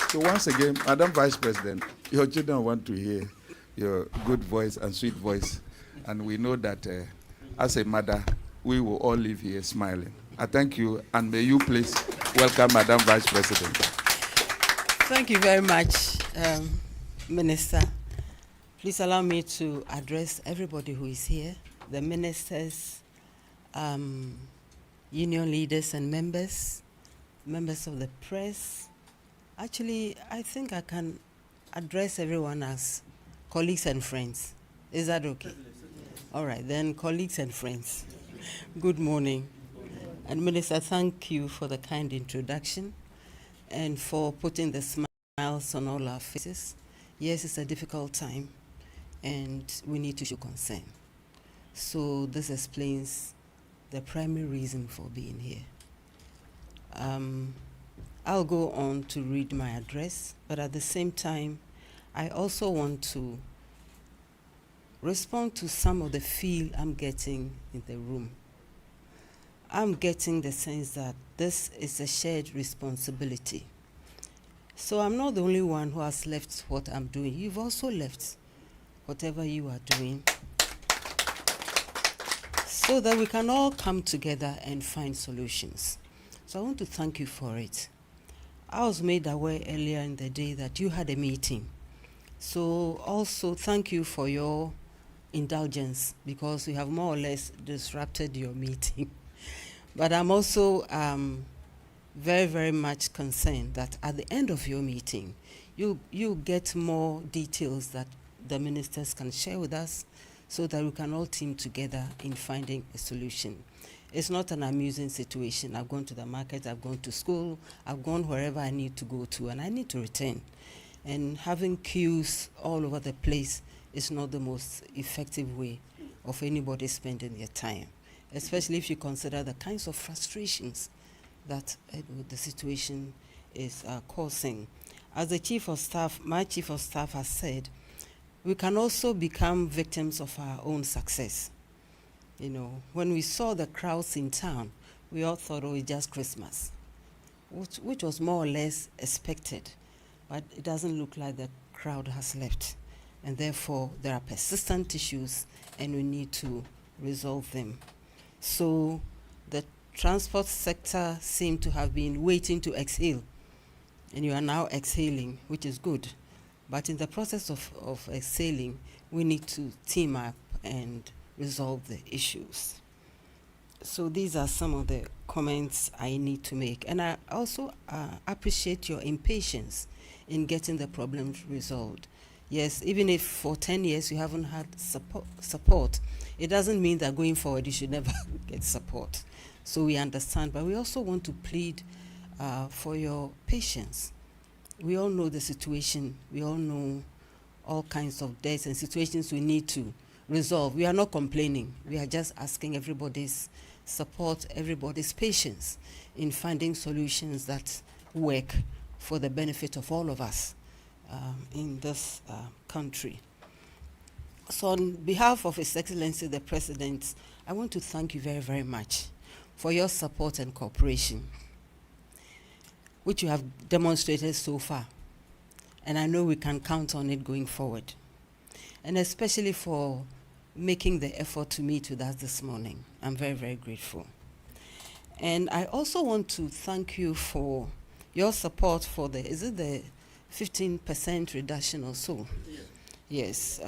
So once again, Madam Vice President, your children want to hear your good voice and sweet voice, and we know that as a mother, we will all live here smiling. I thank you, and may you please welcome Madam Vice President. Thank you very much, Minister. Please allow me to address everybody who is here, the ministers, union leaders and members of the press. Actually, I think I can address everyone as colleagues and friends. Is that okay? All right, then colleagues and friends. Good morning. And Minister, thank you for the kind introduction and for putting the smiles on all our faces. Yes, it's a difficult time, and we need to show concern. So this explains the primary reason for being here. I'll go on to read my address, but at the same time, I also want to respond to some of the feel I'm getting in the room. I'm getting the sense that this is a shared responsibility. So I'm not the only one who has left what I'm doing. You've also left whatever you are doing. so that we can all come together and find solutions. So I want to thank you for it. I was made aware earlier in the day that you had a meeting. So also thank you for your indulgence, because we have more or less disrupted your meeting. But I'm also very, very much concerned that at the end of your meeting, you get more details that the ministers can share with us so that we can all team together in finding a solution. It's not an amusing situation. I've gone to the market, I've gone to school, I've gone wherever I need to go to, and I need to return. And having queues all over the place is not the most effective way of anybody spending their time, especially if you consider the kinds of frustrations that the situation is causing. As the Chief of Staff, my Chief of Staff has said, we can also become victims of our own success. You know, when we saw the crowds in town, we all thought, oh, it's just Christmas, which was more or less expected, but it doesn't look like the crowd has left. And therefore, there are persistent issues, and we need to resolve them. So the transport sector seemed to have been waiting to exhale, and you are now exhaling, which is good. But in the process of exhaling, we need to team up and resolve the issues. So these are some of the comments I need to make. And I also appreciate your impatience in getting the problems resolved. Yes, even if for 10 years you haven't had support, it doesn't mean that going forward you should never get support. So we understand, but we also want to plead for your patience. We all know the situation. We all know all kinds of deaths and situations we need to resolve. We are not complaining. We are just asking everybody's support, everybody's patience in finding solutions that work for the benefit of all of us in this country. So on behalf of His Excellency the President, I want to thank you very, very much for your support and cooperation, which you have demonstrated so far. And I know we can count on it going forward. And especially for making the effort to meet with us this morning. I'm very, very grateful. And I also want to thank you for your support for the, is it the 15% reduction or so? Yes.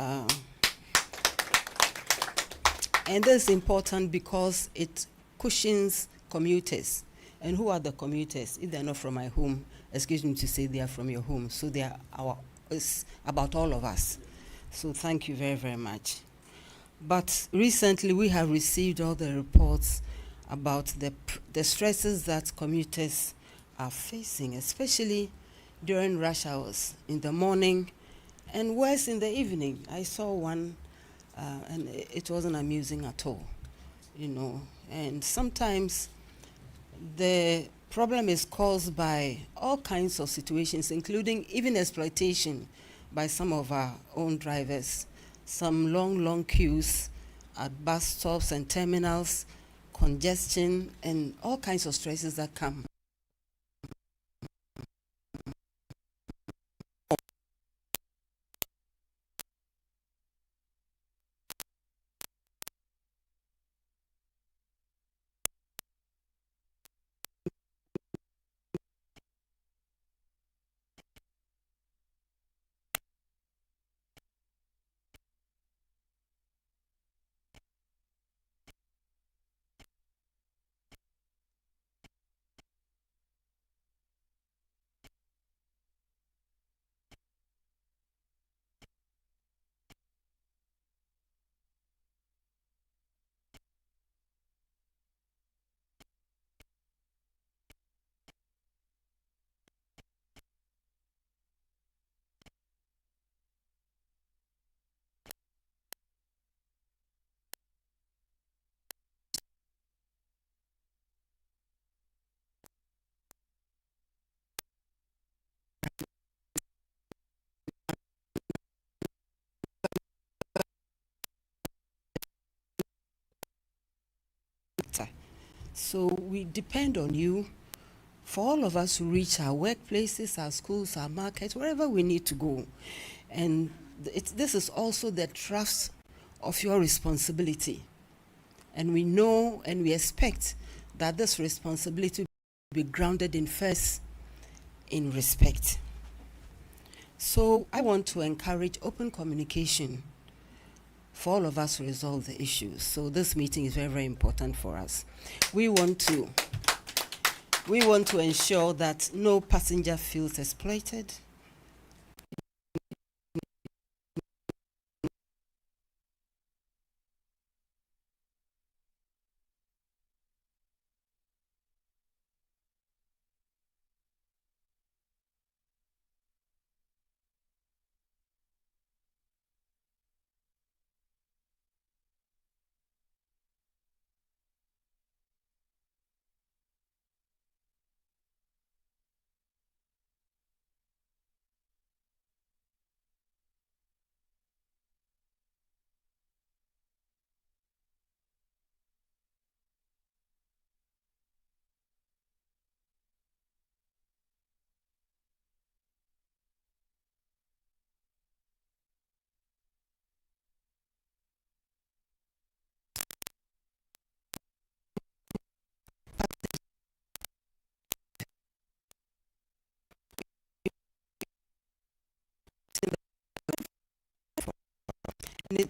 And this is important because it cushions commuters. And who are the commuters? If they're not from my home, excuse me to say they are from your home. So they are it's about all of us. So thank you very, very much. But recently we have received all the reports about the stresses that commuters are facing, especially during rush hours in the morning and worse in the evening. I saw one and it wasn't amusing at all, you know. And sometimes the problem is caused by all kinds of situations, including even exploitation by some of our own drivers. Some long queues at bus stops and terminals, congestion, and all kinds of stresses that come. So we depend on you for all of us to reach our workplaces, our schools, our markets, wherever we need to go. And this is also the trust of your responsibility. And we know and we expect that this responsibility will be grounded in respect. So I want to encourage open communication for all of us to resolve the issues. So this meeting is very, very important for us. We want to ensure that no passenger feels exploited.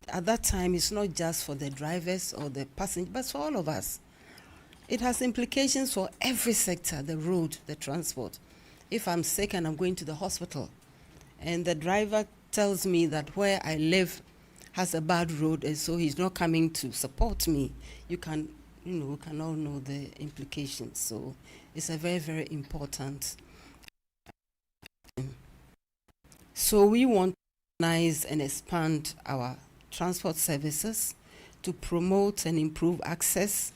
At that time, it's not just for the drivers or the passengers, but for all of us. It has implications for every sector, the road, the transport. If I'm sick and I'm going to the hospital, and the driver tells me that where I live has a bad road, and so he's not coming to support me, we can all know the implications. So it's a very, very important. So we want to organize and expand our transport services to promote and improve access,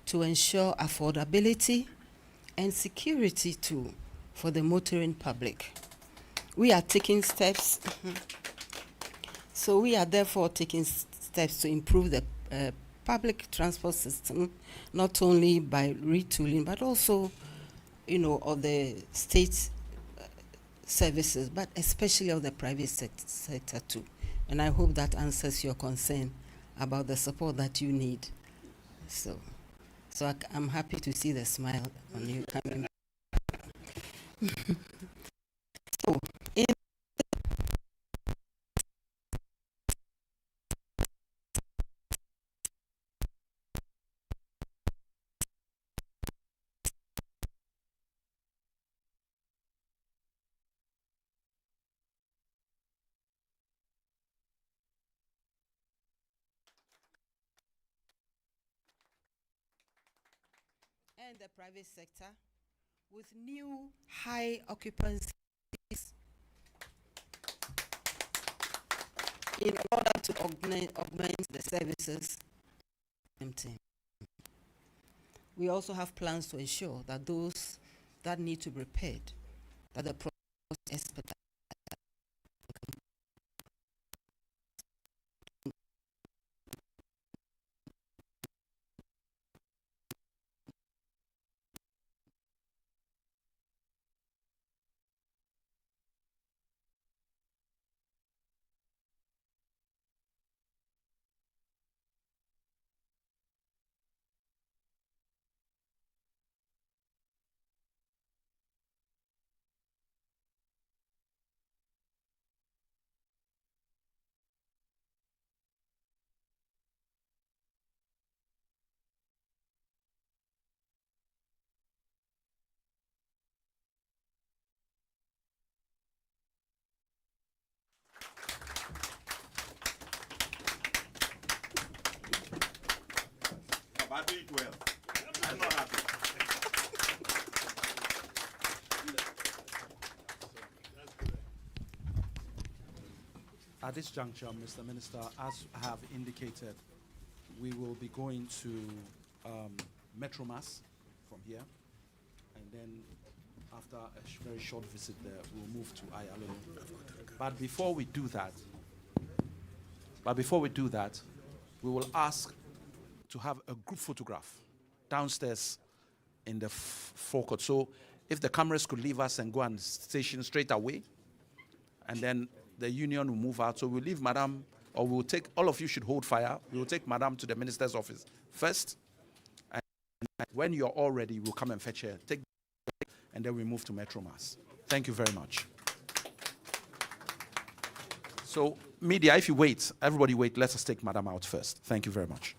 to ensure affordability and security too for the motoring public. We are taking steps. So we are therefore taking steps to improve the public transport system, not only by retooling, but also, of the state services, but especially of the private sector too. And I hope that answers your concern about the support that you need. So I'm happy to see the smile on you coming. So, and the private sector with new high occupancies in order to augment the services. We also have plans to ensure that those that need to be repaired, that the process is expedited. I do it well. I'm not happy. At this juncture, Mr. Minister, as I have indicated, we will be going to Metromas from here, and then after a very short visit there, we'll move to Ayalolo. But before we do that, we will ask to have a group photograph downstairs in the forecourt. So if the cameras could leave us and go and station straight away, and then the union will move out. So we'll leave Madam or we will take, all of you should hold fire. We will take Madam to the minister's office first. And when you're all ready, we'll come and fetch her. Take, and then we move to Metro Mass. Thank you very much. So, media, if you wait, everybody wait, let us take Madam out first. Thank you very much.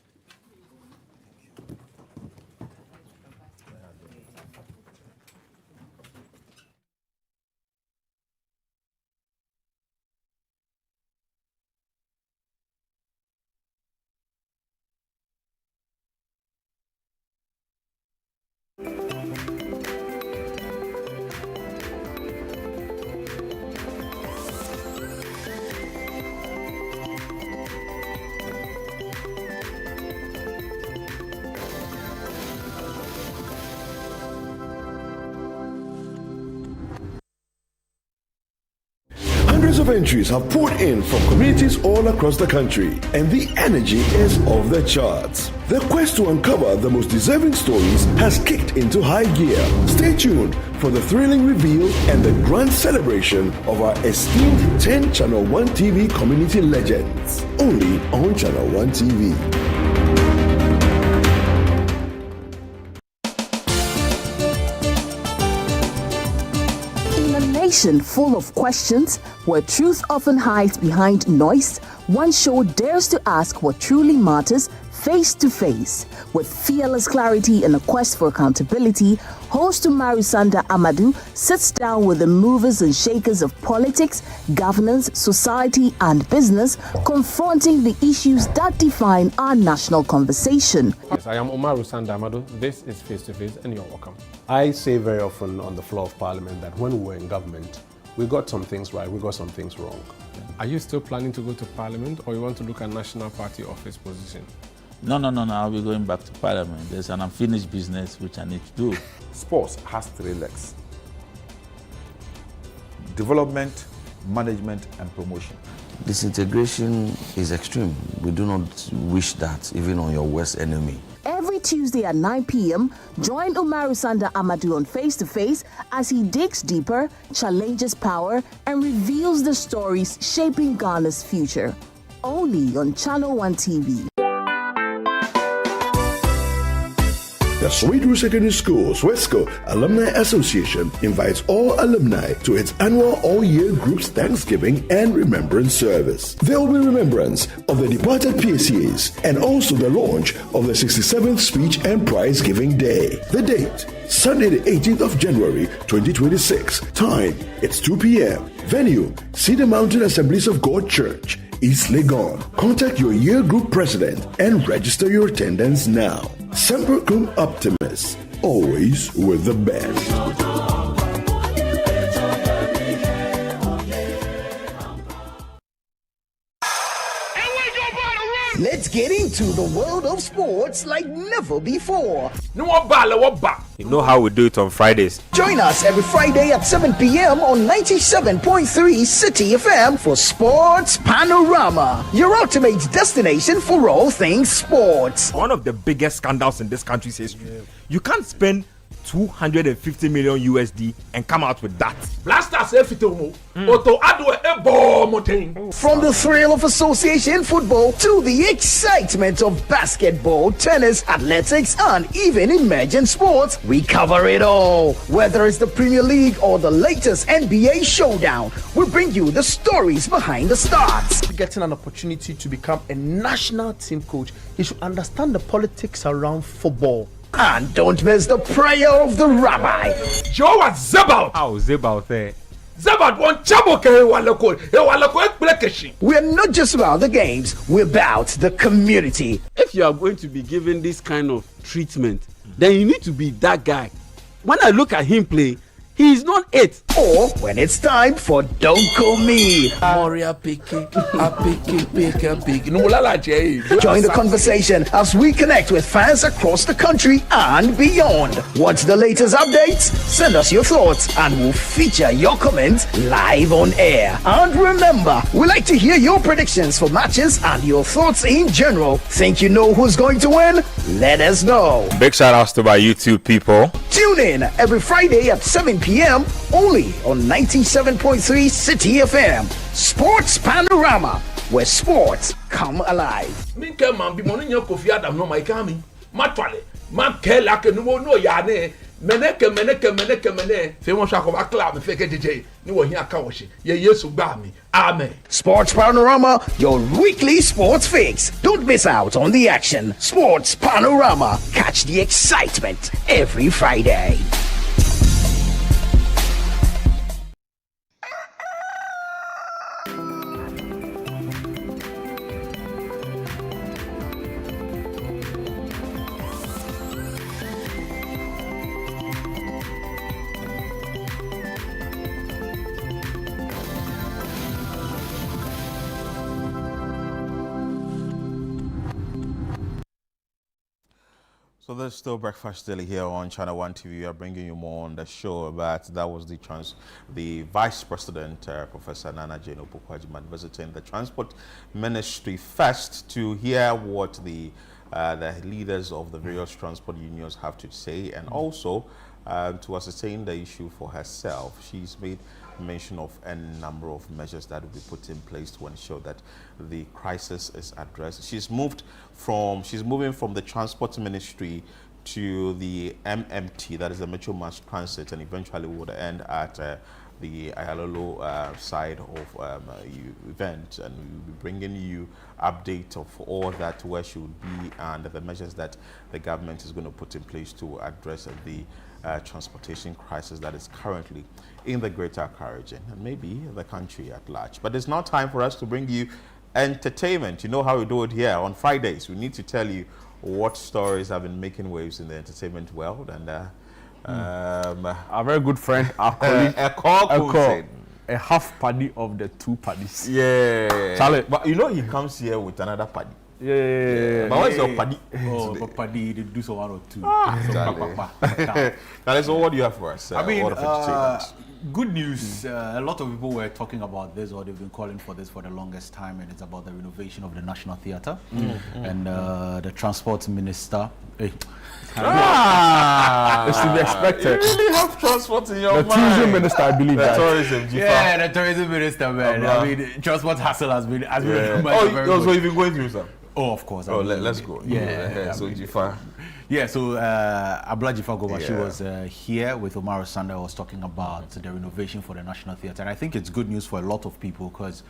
Hundreds of entries have poured in from communities all across the country, and the energy is off the charts. The quest to uncover the most deserving stories has kicked into high gear. Stay tuned for the thrilling reveal and the grand celebration of our esteemed 10 Channel 1 TV community legends, only on Channel 1 TV. Nation full of questions, where truth often hides behind noise, one show dares to ask what truly matters face to face. With fearless clarity and a quest for accountability, host Umarusanda Amadou sits down with the movers and shakers of politics, governance, society, and business, confronting the issues that define our national conversation. Yes, I am Umarusanda Amadou. This is Face to Face, and you're welcome. I say very often on the floor of Parliament that when we were in government, we got some things right, we got some things wrong. Are you still planning to go to Parliament, or you want to look at National Party office position? No, I'll be going back to Parliament. There's an unfinished business which I need to do. Sports has 3 legs: development, management, and promotion. Disintegration is extreme. We do not wish that even on your worst enemy. Every Tuesday at 9 p.m., join Umarusanda Amadou on Face to Face as he digs deeper, challenges power, and reveals the stories shaping Ghana's future. Only on Channel 1 TV. The Sweetroots Secondary School Swesco Alumni Association invites all alumni to its annual all-year groups Thanksgiving and Remembrance Service. There will be remembrance of the departed PSCs and also the launch of the 67th Speech and Prize Giving Day. The date, Sunday the 18th of January 2026. Time, it's 2 p.m. Venue, Cedar Mountain Assemblies of God Church, East Legon. Contact your year group president and register your attendance now. Semper Cum Optimus, always with the best. Let's get into the world of sports like never before. You know how we do it on Fridays. Join us every Friday at 7 p.m. on 97.3 City FM for Sports Panorama, your ultimate destination for all things sports. One of the biggest scandals in this country's history. Yeah. You can't spend 250 million USD and come out with that. From the thrill of association football to the excitement of basketball, tennis, athletics, and even emerging sports, we cover it all. Whether it's the Premier League or the latest NBA showdown, we bring you the stories behind the stars. Getting an opportunity to become a national team coach, he should understand the politics around football. And don't miss the prayer of the rabbi. Joe was Zebaut. How Zebaut there? Zebaut won Chaboke. We're not just about the games, we're about the community. If you are going to be given this kind of treatment, then you need to be that guy. When I look at him play, he is not it. Or when it's time for Don't Call Me. Join the conversation as we connect with fans across the country and beyond. What's the latest updates? Send us your thoughts and we'll feature your comments live on air. And remember, we like to hear your predictions for matches and your thoughts in general. Think you know who's going to win? Let us know. Big shout outs to my YouTube people. Tune in every Friday at 7 p.m. only on 97.3 City FM. Sports Panorama, where sports come alive. Me ke man bi mo no Kofi Adam no my kami. Matwale. Man ke la ke no ya ne. Meneke. Fe mo sha ko ba club me fake DJ. Ni wo hia ka wo hye. Ye Yesu gba mi. Amen. Sports Panorama, your weekly sports fix. Don't miss out on the action. Sports Panorama. Catch the excitement every Friday. So there's still Breakfast Daily here on Channel 1 TV. We are bringing you more on the show, but that was the Vice President, Professor Nana Jane Opoku-Agyeman, visiting the Transport Ministry first to hear what the leaders of the various transport unions have to say, and also to ascertain the issue for herself. She's made mention of a number of measures that will be put in place to ensure that the crisis is addressed. She's moving from the Transport Ministry to the MMT, that is the Metro Mass Transit, and eventually would end at the Ayalolo side of event, and we'll be bringing you update of all that, where she would be, and the measures that the government is going to put in place to address the transportation crisis that is currently in the Greater Accra region and maybe the country at large. But it's now time for us to bring you entertainment. You know how we do it here on Fridays. We need to tell you what stories have been making waves in the entertainment world, and our very good friend, our colleague, a half paddy of the two paddies. Yeah, Charlie. But you know he comes here with another paddy. Yeah. But what's your paddy? Oh, but paddy, they do so 1 or 2. Now, so what do you have for us? I mean, good news. A lot of people were talking about this, or they've been calling for this for the longest time, and it's about the renovation of the National Theatre. And the Transport Minister. It's to be expected. You really have transport in your mind. The tourism minister, I believe that. Tourism, yeah, the tourism minister, man. I mean, transport hassle has been so you've been going through some. Oh, of course. Let's go. Yeah. So Jifa. Yeah, so Abla Jifa Gobashi was here with Omar Sanda, was talking about the renovation for the National Theatre. And I think it's good news for a lot of people because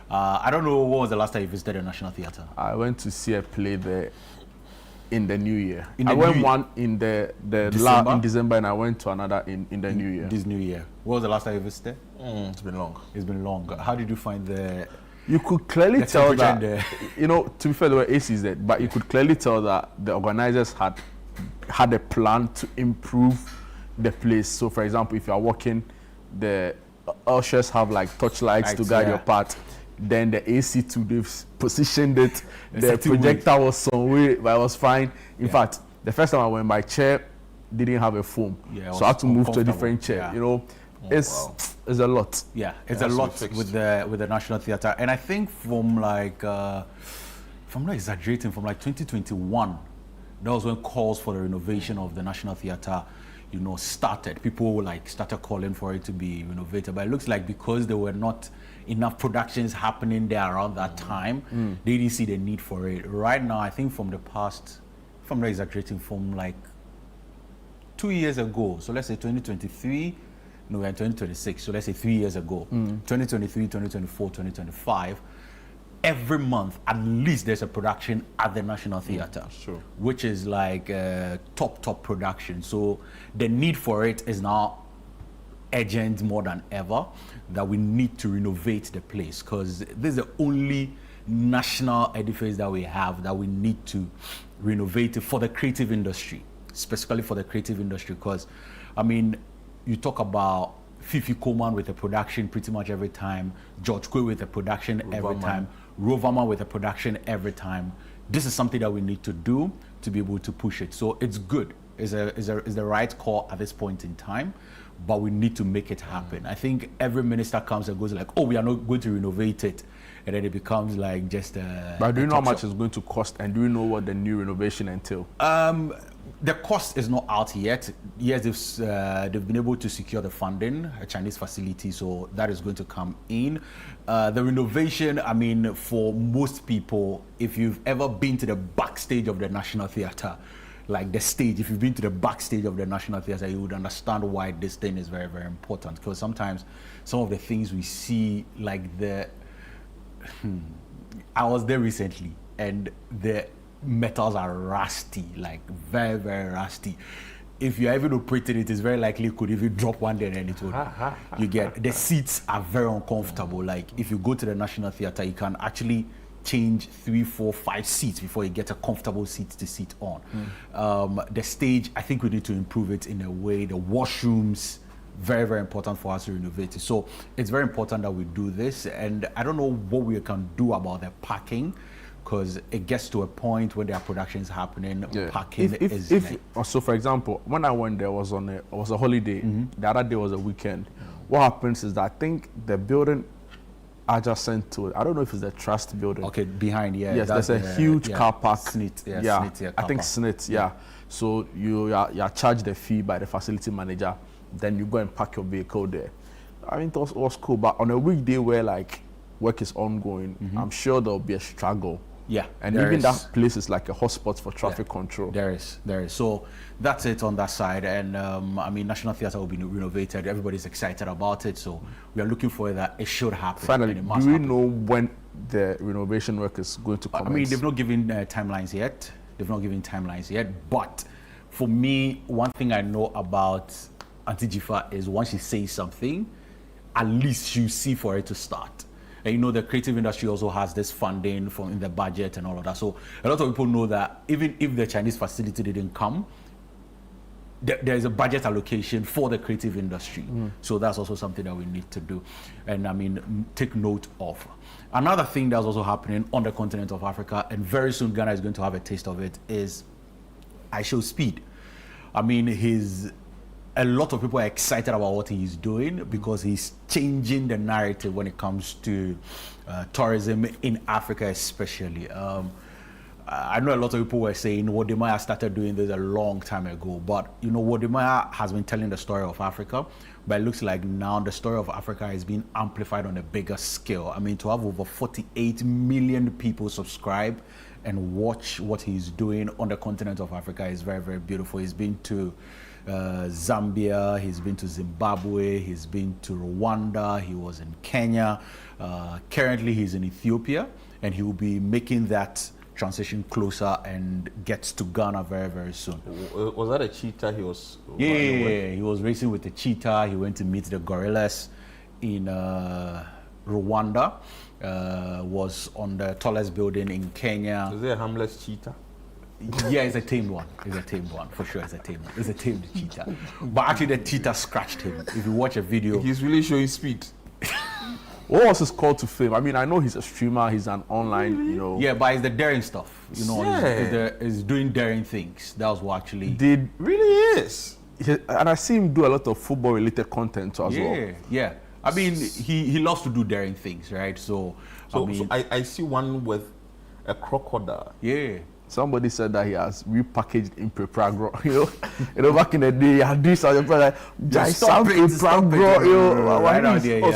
I don't know, when was the last time you visited the National Theatre? I went to see a play there in the new year. I went one in in December, and I went to another in the new year. This new year. When was the last time you visited? It's been long. It's been long. How did you find the... You could clearly tell that, you know, to be fair, there were ACs there, but you could clearly tell that the organizers had a plan to improve the place. So, for example, if you are walking, the ushers have like torchlights to guide your path. Then the AC too, they've positioned it. The projector was some way, but it was fine. In fact, the first time I went, my chair didn't have a foam, so I had to move to a different chair. You know. It's a lot. Yeah, it's a lot with the National Theatre, and I think from like, if I'm not exaggerating, from like 2021, that was when calls for the renovation of the National Theatre, you know, started. People started calling for it to be renovated, but it looks like because there were not enough productions happening there around that time, they didn't see the need for it. Right now, I think from the past, if I'm not exaggerating, from like 2 years ago, so let's say 2023. No, we're in 2026, so let's say 3 years ago, 2023, 2024, 2025, every month at least there's a production at the National Theatre, which is like top production. So the need for it is now urgent more than ever, that we need to renovate the place, because this is the only national edifice that we have that we need to renovate for the creative industry, specifically for the creative industry, because I mean, you talk about Fifi Coleman with a production pretty much every time, George Kwe with a production every time, Rovama with a production every time. This is something that we need to do to be able to push it. So it's good. It's the right call at this point in time, but we need to make it happen. I think every minister comes and goes like, oh, we are not going to renovate it. and then it becomes like just a... But do you know how much it's going to cost, and do you know what the new renovation entail? The cost is not out yet. Yes, they've been able to secure the funding, a Chinese facility, so that is going to come in. The renovation, I mean, for most people, if you've ever been to the backstage of the National Theatre, like the stage, if you've been to the backstage of the National Theatre, you would understand why this thing is very, very important. Because sometimes some of the things we see, like I was there recently, and the metals are rusty, like very, very rusty. If you're even operating it, it's very likely you could even drop one day and it would. You get the seats are very uncomfortable. Like if you go to the National Theatre, you can actually change 3, 4, 5 seats before you get a comfortable seat to sit on. The stage, I think we need to improve it in a way. The washrooms, very, very important for us to renovate it. So it's very important that we do this. And I don't know what we can do about the parking, because it gets to a point where there are productions happening. Parking is so for example, when I went there, was a holiday. The other day was a weekend. What happens is that I think the building adjacent to it, I don't know if it's the Trust building. Okay, behind, Yes, there's a huge car park. SNIT, I think SNIT, So you are charged the fee by the facility manager, then you go and park your vehicle there. I mean, it was cool, but on a weekday where like work is ongoing, I'm sure there'll be a struggle. Yeah, and even that place is like a hotspot for traffic control. There is. So that's it on that side. And I mean, National Theatre will be renovated. Everybody's excited about it. So we are looking for that. It should happen. Finally, do we know when the renovation work is going to commence? I mean, they've not given timelines yet. But for me, one thing I know about Auntie Jifa is once she says something, at least you see for it to start. And you know, the creative industry also has this funding in the budget and all of that. So a lot of people know that even if the Chinese facility didn't come, there is a budget allocation for the creative industry. So that's also something that we need to do. And I mean, take note of. Another thing that's also happening on the continent of Africa, and very soon Ghana is going to have a taste of it, is I Show Speed. I mean, a lot of people are excited about what he's doing because he's changing the narrative when it comes to tourism in Africa especially. I know a lot of people were saying Wodemaya started doing this a long time ago, but you know, Wodemaya has been telling the story of Africa, but it looks like now the story of Africa is being amplified on a bigger scale. I mean, to have over 48 million people subscribe and watch what he's doing on the continent of Africa is very, very beautiful. He's been to Zambia, he's been to Zimbabwe, he's been to Rwanda, he was in Kenya. Currently he's in Ethiopia, and he will be making that transition closer and gets to Ghana very, very soon. Was that a cheetah he was? Yeah, he was racing with the cheetah. He went to meet the gorillas in Rwanda. Was on the tallest building in Kenya. Is there a harmless cheetah? Yeah, it's a tamed one. For sure. It's a tamed cheetah. But actually, the cheetah scratched him. If you watch a video, he's really showing speed. What was his call to fame? I mean, I know he's a streamer. He's an online, you know. Yeah, but it's the daring stuff. You know, he's doing daring things. That was what actually really is. And I see him do a lot of football-related content as well. Yeah. I mean, he loves to do daring things, right? So I see one with a crocodile. Yeah. Somebody said that he has repackaged in Prepagro. You know, back in the day, you had this other like stop it. So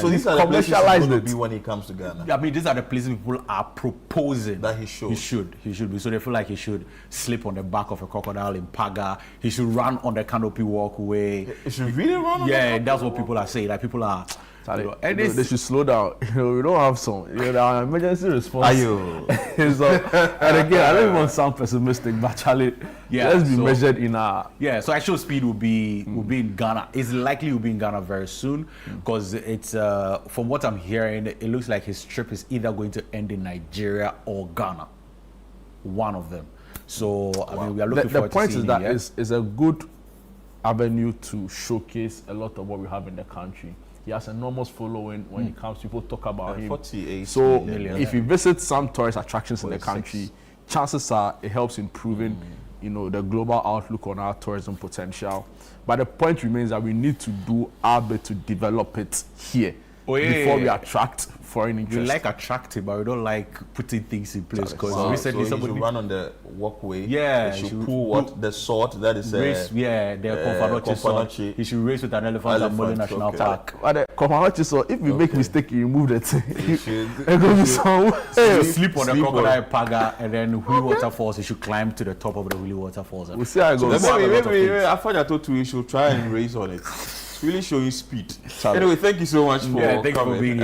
these are the places he's going to be when he comes to Ghana. I mean, these are the places people are proposing that he should be. So they feel like he should sleep on the back of a crocodile in Paga. He should run on the canopy walkway. He should really run on the that's what people are saying. Like people are. They should slow down. You know, we don't have some emergency response. So, and again, I don't even want to sound pessimistic, but Charlie, let's be measured in our. Yeah, so Actual Speed will be in Ghana. It's likely will be in Ghana very soon because it's from what I'm hearing, it looks like his trip is either going to end in Nigeria or Ghana, one of them. So I mean, we are looking forward to seeing the point is that it's a good avenue to showcase a lot of what we have in the country. He has an enormous following when it comes. People talk about him. 48 so million. If you visit some tourist attractions in the country, chances are it helps improving, you know, the global outlook on our tourism potential. But the point remains that we need to do our bit to develop it here. before we attract foreign interest. We like attracting, but we don't like putting things in place. Because so recently somebody should run on the walkway. Yeah, he should pull what the sword that is. Race, the Confanoche sword. He should race with an elephant at Mole National Park. But the Confanoche sword, if you make mistake, you remove it. Sleep on the crocodile paga, and then Willy Waterfalls. He should climb to the top of the Willy Waterfalls. We'll see how it goes. Maybe I thought I told you should try and race on it. It's really showing speed. Anyway, thank you so much for coming.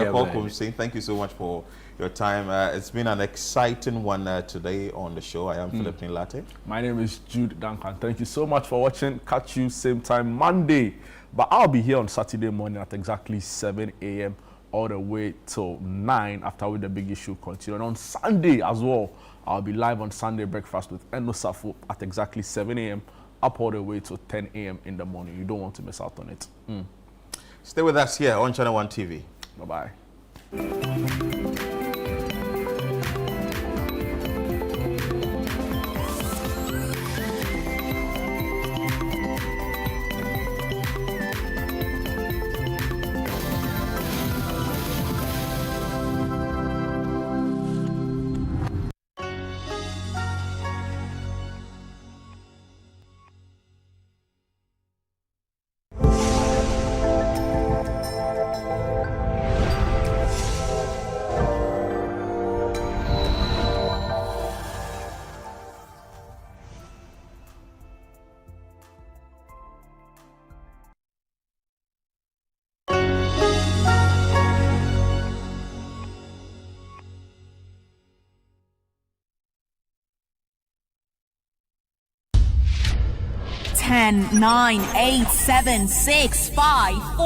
Thank you so much for your time. It's been an exciting one today on the show. I am Philippine Latte. My name is Jude Duncan. Thank you so much for watching. Catch you same time Monday. But I'll be here on Saturday morning at exactly 7 a.m. all the way till 9 after with the big issue continue. And on Sunday as well, I'll be live on Sunday breakfast with Eno Safo at exactly 7 a.m. up all the way to 10 a.m. in the morning. You don't want to miss out on it. Stay with us here on Channel 1 TV. Bye-bye. Ten, 9, 8, 7, 6, 5, 4